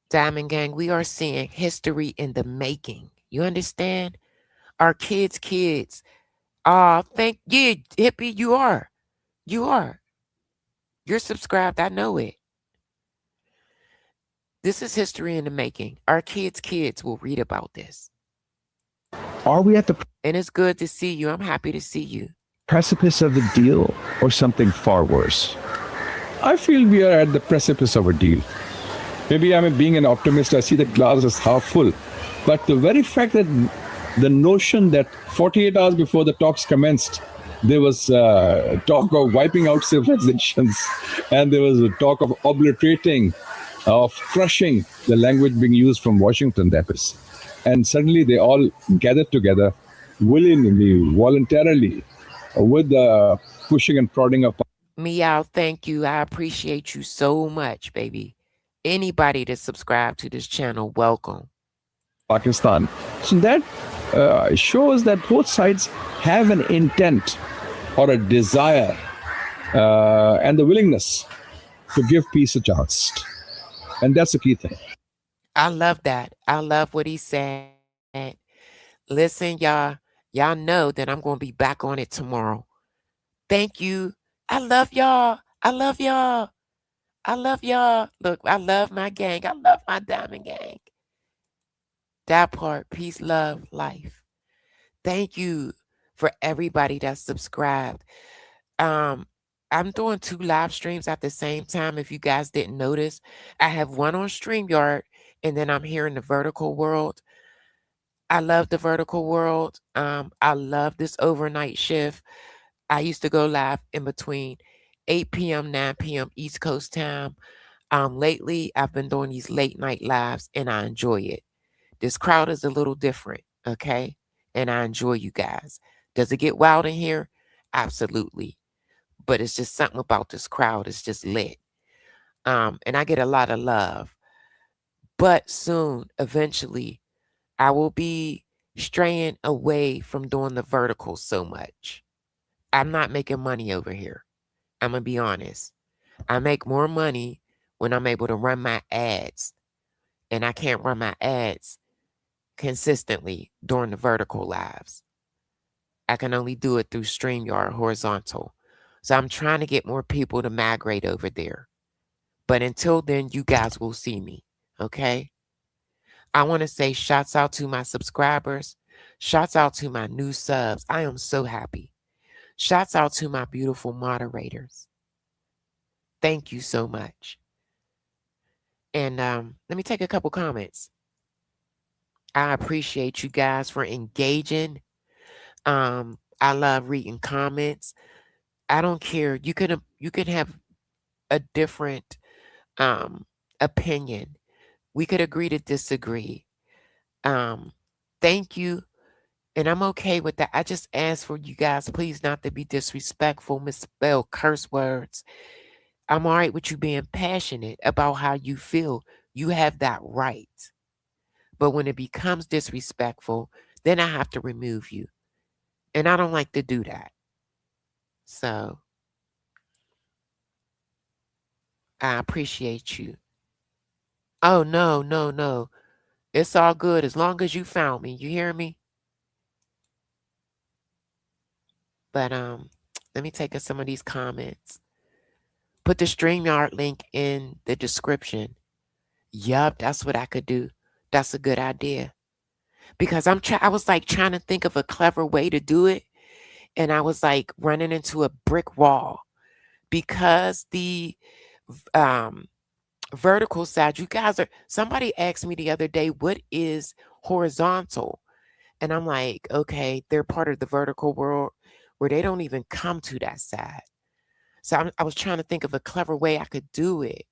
Diamond Gang, we are seeing history in the making. You understand? Our kids. Thank you, hippie. You are. You're subscribed. I know it. This is history in the making. Our kids will read about this. Are we at the And it's good to see you. I'm happy to see you. precipice of the deal or something far worse? I feel we are at the precipice of a deal. Maybe I'm being an optimist. I see the glass is half full. But the very fact that the notion that 48 hours before the talks commenced, there was talk of wiping out civilizations, and there was a talk of obliterating, of crushing the language being used from Washington, that is. And suddenly they all gathered together willingly, voluntarily, with the pushing and prodding of Meow, thank you. I appreciate you so much, baby. Anybody that subscribe to this channel, welcome. Pakistan. So that shows that both sides have an intent or a desire and the willingness to give peace a chance. And that's the key thing. I love that. I love what he said. Listen, y'all know that I'm going to be back on it tomorrow. Thank you. I love y'all. Look, I love my gang. I love my Diamond Gang. That part, peace, love, life. Thank you for everybody that's subscribed. I'm doing 2 live streams at the same time. If you guys didn't notice, I have one on StreamYard, and then I'm here in the vertical world. I love the vertical world. I love this overnight shift. I used to go live in between 8 p.m., 9 p.m. East Coast time. Lately, I've been doing these late night lives, and I enjoy it. This crowd is a little different, okay? And I enjoy you guys. Does it get wild in here? Absolutely. But it's just something about this crowd. It's just lit. And I get a lot of love. But soon, eventually, I will be straying away from doing the vertical so much. I'm not making money over here. I'm going to be honest. I make more money when I'm able to run my ads. And I can't run my ads consistently during the vertical lives. I can only do it through StreamYard horizontal. So I'm trying to get more people to migrate over there. But until then, you guys will see me. Okay? I want to say shouts out to my subscribers. Shouts out to my new subs. I am so happy. Shouts out to my beautiful moderators. Thank you so much. And let me take a couple comments. I appreciate you guys for engaging. I love reading comments. I don't care. You can have a different opinion. We could agree to disagree. Thank you. And I'm okay with that. I just ask for you guys, please not to be disrespectful, misspell curse words. I'm all right with you being passionate about how you feel. You have that right. But when it becomes disrespectful, then I have to remove you. And I don't like to do that. So I appreciate you. Oh, no, no, no. It's all good as long as you found me. You hear me? But let me take some of these comments. Put the StreamYard link in the description. Yup, that's what I could do. That's a good idea. Because I was like trying to think of a clever way to do it. And I was like running into a brick wall. Because the vertical side, somebody asked me the other day, what is horizontal? And I'm like, okay, they're part of the vertical world where they don't even come to that side. So I was trying to think of a clever way I could do it.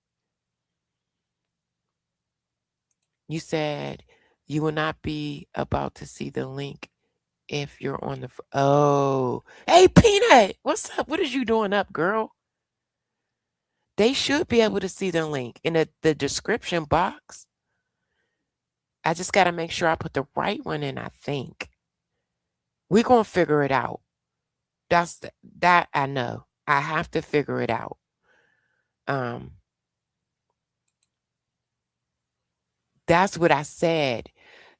You said you will not be about to see the link if you're on the... Oh, hey, Peanut, what's up? What is you doing up, girl? They should be able to see the link in the description box. I just got to make sure I put the right one in, I think. We're going to figure it out. That I know. I have to figure it out. That's what I said.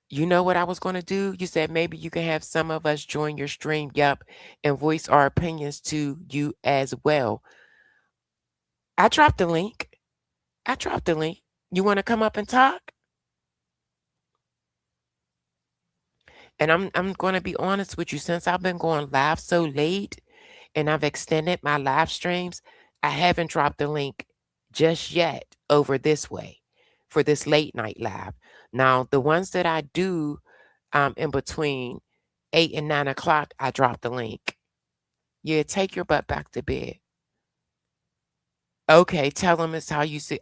You know what I was going to do? You said maybe you can have some of us join your stream, yup, and voice our opinions to you as well. I dropped the link. You want to come up and talk? And I'm going to be honest with you. Since I've been going live so late and I've extended my live streams, I haven't dropped the link just yet over this way for this late night live. Now, the ones that I do in between 8 and 9 o'clock, I drop the link. Yeah, take your butt back to bed. Okay, tell them it's how you see.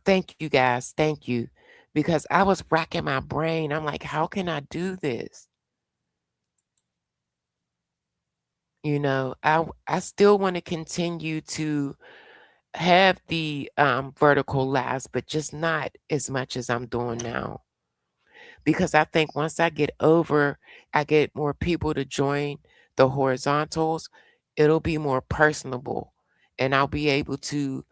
Thank you guys. Thank you. Because I was racking my brain. I'm like, how can I do this? You know, I still want to continue to have the vertical lives, but just not as much as I'm doing now. Because I think once I get more people to join the horizontals, it'll be more personable. And I'll be able to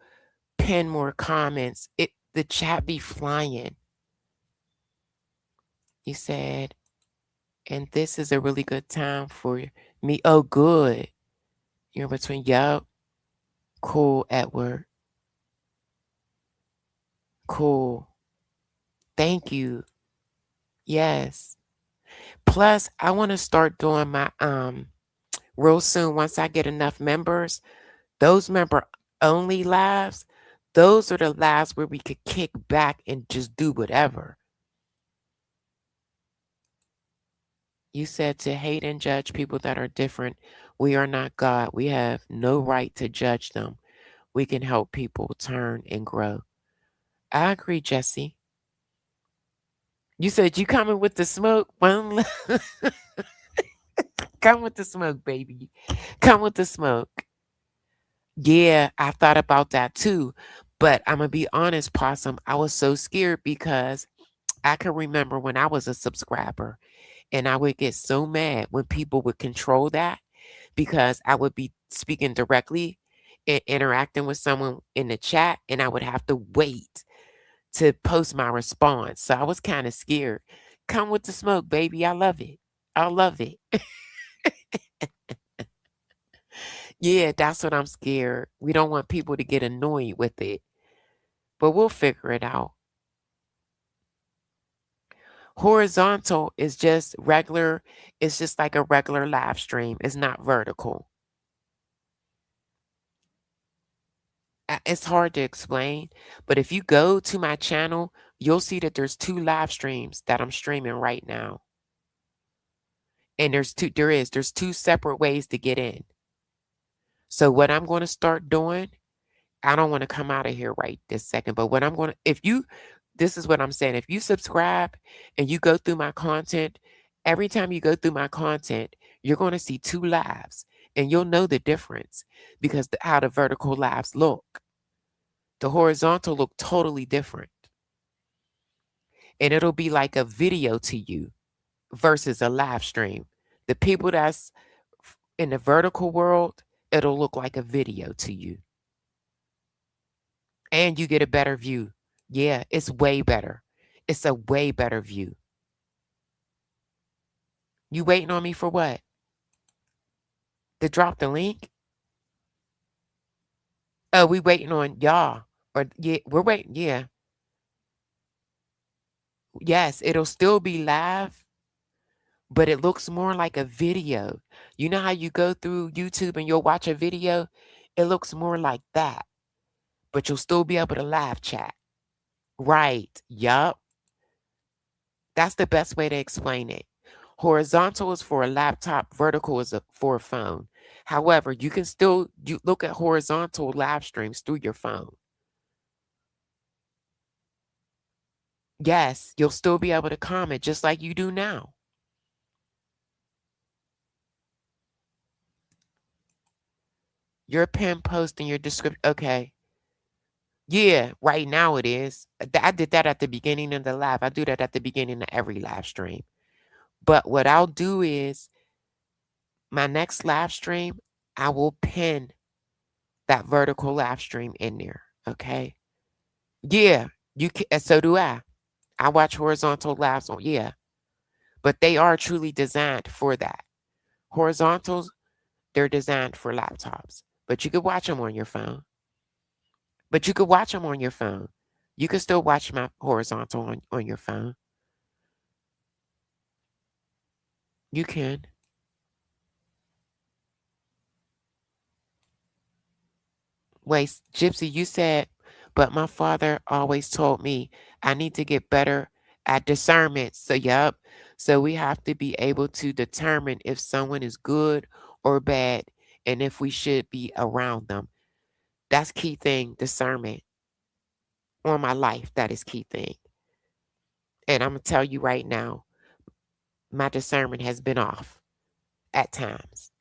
pin more comments. The chat be flying. You said, and this is a really good time for me. Oh, good. You're between, yup. Cool, Edward. Cool. Thank you. Yes. Plus, I want to start doing my real soon once I get enough members. Those member only lives, those are the lives where we could kick back and just do whatever. You said to hate and judge people that are different. We are not God. We have no right to judge them. We can help people turn and grow. I agree, Jesse. You said you coming with the smoke? Come with the smoke, baby. Come with the smoke. Yeah, I thought about that too. But I'm going to be honest, Possum. I was so scared because I can remember when I was a subscriber and I would get so mad when people would control that because I would be speaking directly and interacting with someone in the chat and I would have to wait to post my response. So I was kind of scared. Come with the smoke, baby. I love it. I love it. Yeah, that's what I'm scared. We don't want people to get annoyed with it. But we'll figure it out. Horizontal is just regular. It's just like a regular live stream. It's not vertical. It's hard to explain, but if you go to my channel, you'll see that there's 2 live streams that I'm streaming right now. And there's 2 separate ways to get in. So what I'm going to start doing, I don't want to come out of here right this second, but what I'm going to, this is what I'm saying. If you subscribe and you go through my content, every time you go through my content, you're going to see 2 lives and you'll know the difference because how the vertical lives look. The horizontal look totally different. And it'll be like a video to you versus a live stream. The people that's in the vertical world, it'll look like a video to you. And you get a better view. Yeah, it's way better. It's a way better view. You waiting on me for what? To drop the link? Oh, we waiting on y'all. Or yeah, we're waiting, yeah. Yes, it'll still be live, but it looks more like a video. You know how you go through YouTube and you'll watch a video? It looks more like that, but you'll still be able to live chat. Right, yup. That's the best way to explain it. Horizontal is for a laptop, vertical is for a phone. However, you can still look at horizontal live streams through your phone. Yes, you'll still be able to comment just like you do now. Your pin post in your description. Okay. Yeah, right now it is. I did that at the beginning of the live. I do that at the beginning of every live stream. But what I'll do is my next live stream, I will pin that vertical live stream in there. Okay. Yeah, you can. So do I. I watch horizontal lives on, yeah, but they are truly designed for that. Horizontals, they're designed for laptops, but you could watch them on your phone. But you could watch them on your phone. You can still watch my horizontal on your phone. You can. Wait, Gypsy, you said, but my father always told me I need to get better at discernment. So, yup. So we have to be able to determine if someone is good or bad and if we should be around them. That's key thing, discernment. On my life, that is key thing. And I'm going to tell you right now, my discernment has been off at times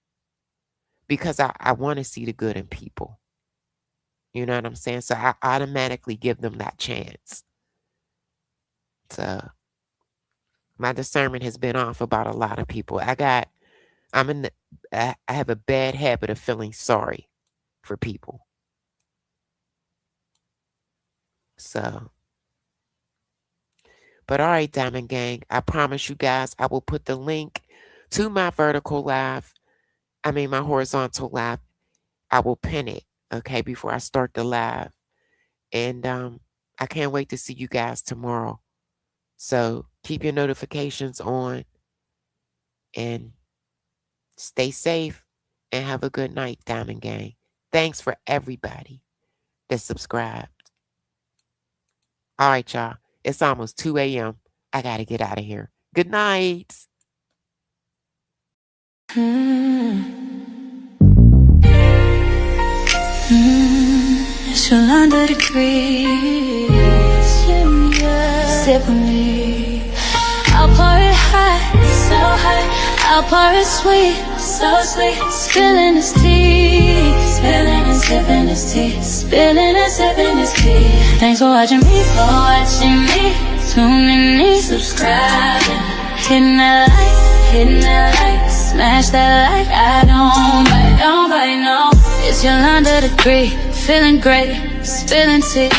because I want to see the good in people. You know what I'm saying? So I automatically give them that chance. So my discernment has been off about a lot of people. I have a bad habit of feeling sorry for people. So, but all right, Diamond Gang, I promise you guys, I will put the link to my vertical live. My horizontal live. I will pin it, okay, before I start the live. And I can't wait to see you guys tomorrow. So keep your notifications on and stay safe and have a good night, Diamond Gang. Thanks for everybody that subscribed. All right, y'all. It's almost 2 a.m. I got to get out of here. Good night. It's your under the crease. Sip with me. I'll pour it hot, so hot. I'll pour it sweet, so sweet. Spilling his tea, spilling and sipping his tea, spilling and sipping his tea. Thanks for watching me, tuning in, subscribing, hitting that like, smash that like. I don't bite, no. It's your under the creek, feeling great, spilling tea.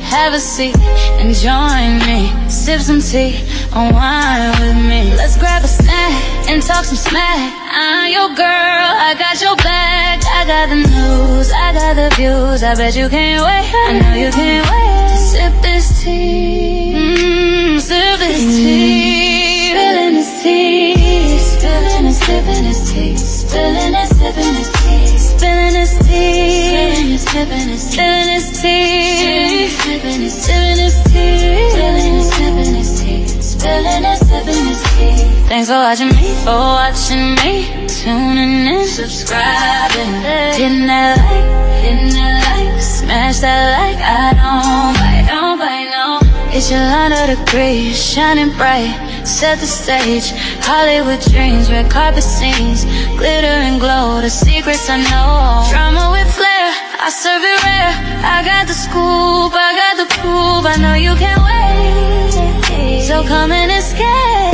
Have a seat and join me. Sip some tea, unwind with me. Let's grab a snack and talk some smack. I'm your girl, I got your back. I got the news, I got the views. I bet you can't wait, I know you can't wait to sip this tea. Sip this tea. Spilling this tea. Spilling and sipping this tea. Spilling and sipping this tea. Spilling this tea. Spilling and sipping this tea. Spilling and sipping this tea. Spilling and sipping this tea. Spilling and sipping this tea. Thanks for watching me, tuning in, subscribing, hitting that like, smash that like. I don't bite, no. It's Yolanda the Great, shining bright, set the stage. Hollywood dreams, red carpet scenes, glitter and glow, the secrets I know. Drama with flair, I serve it rare. I got the scoop, I got the proof. I know you can't wait, so come and escape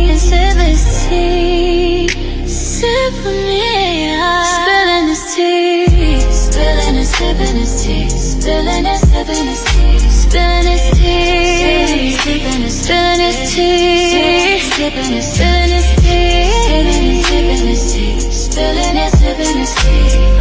and sip this tea, sip with me. Spilling this tea, spilling and sipping this tea, spilling and sipping this tea, spilling this tea, spilling this tea, spilling this tea, spilling and sipping this tea, spilling and sipping this tea.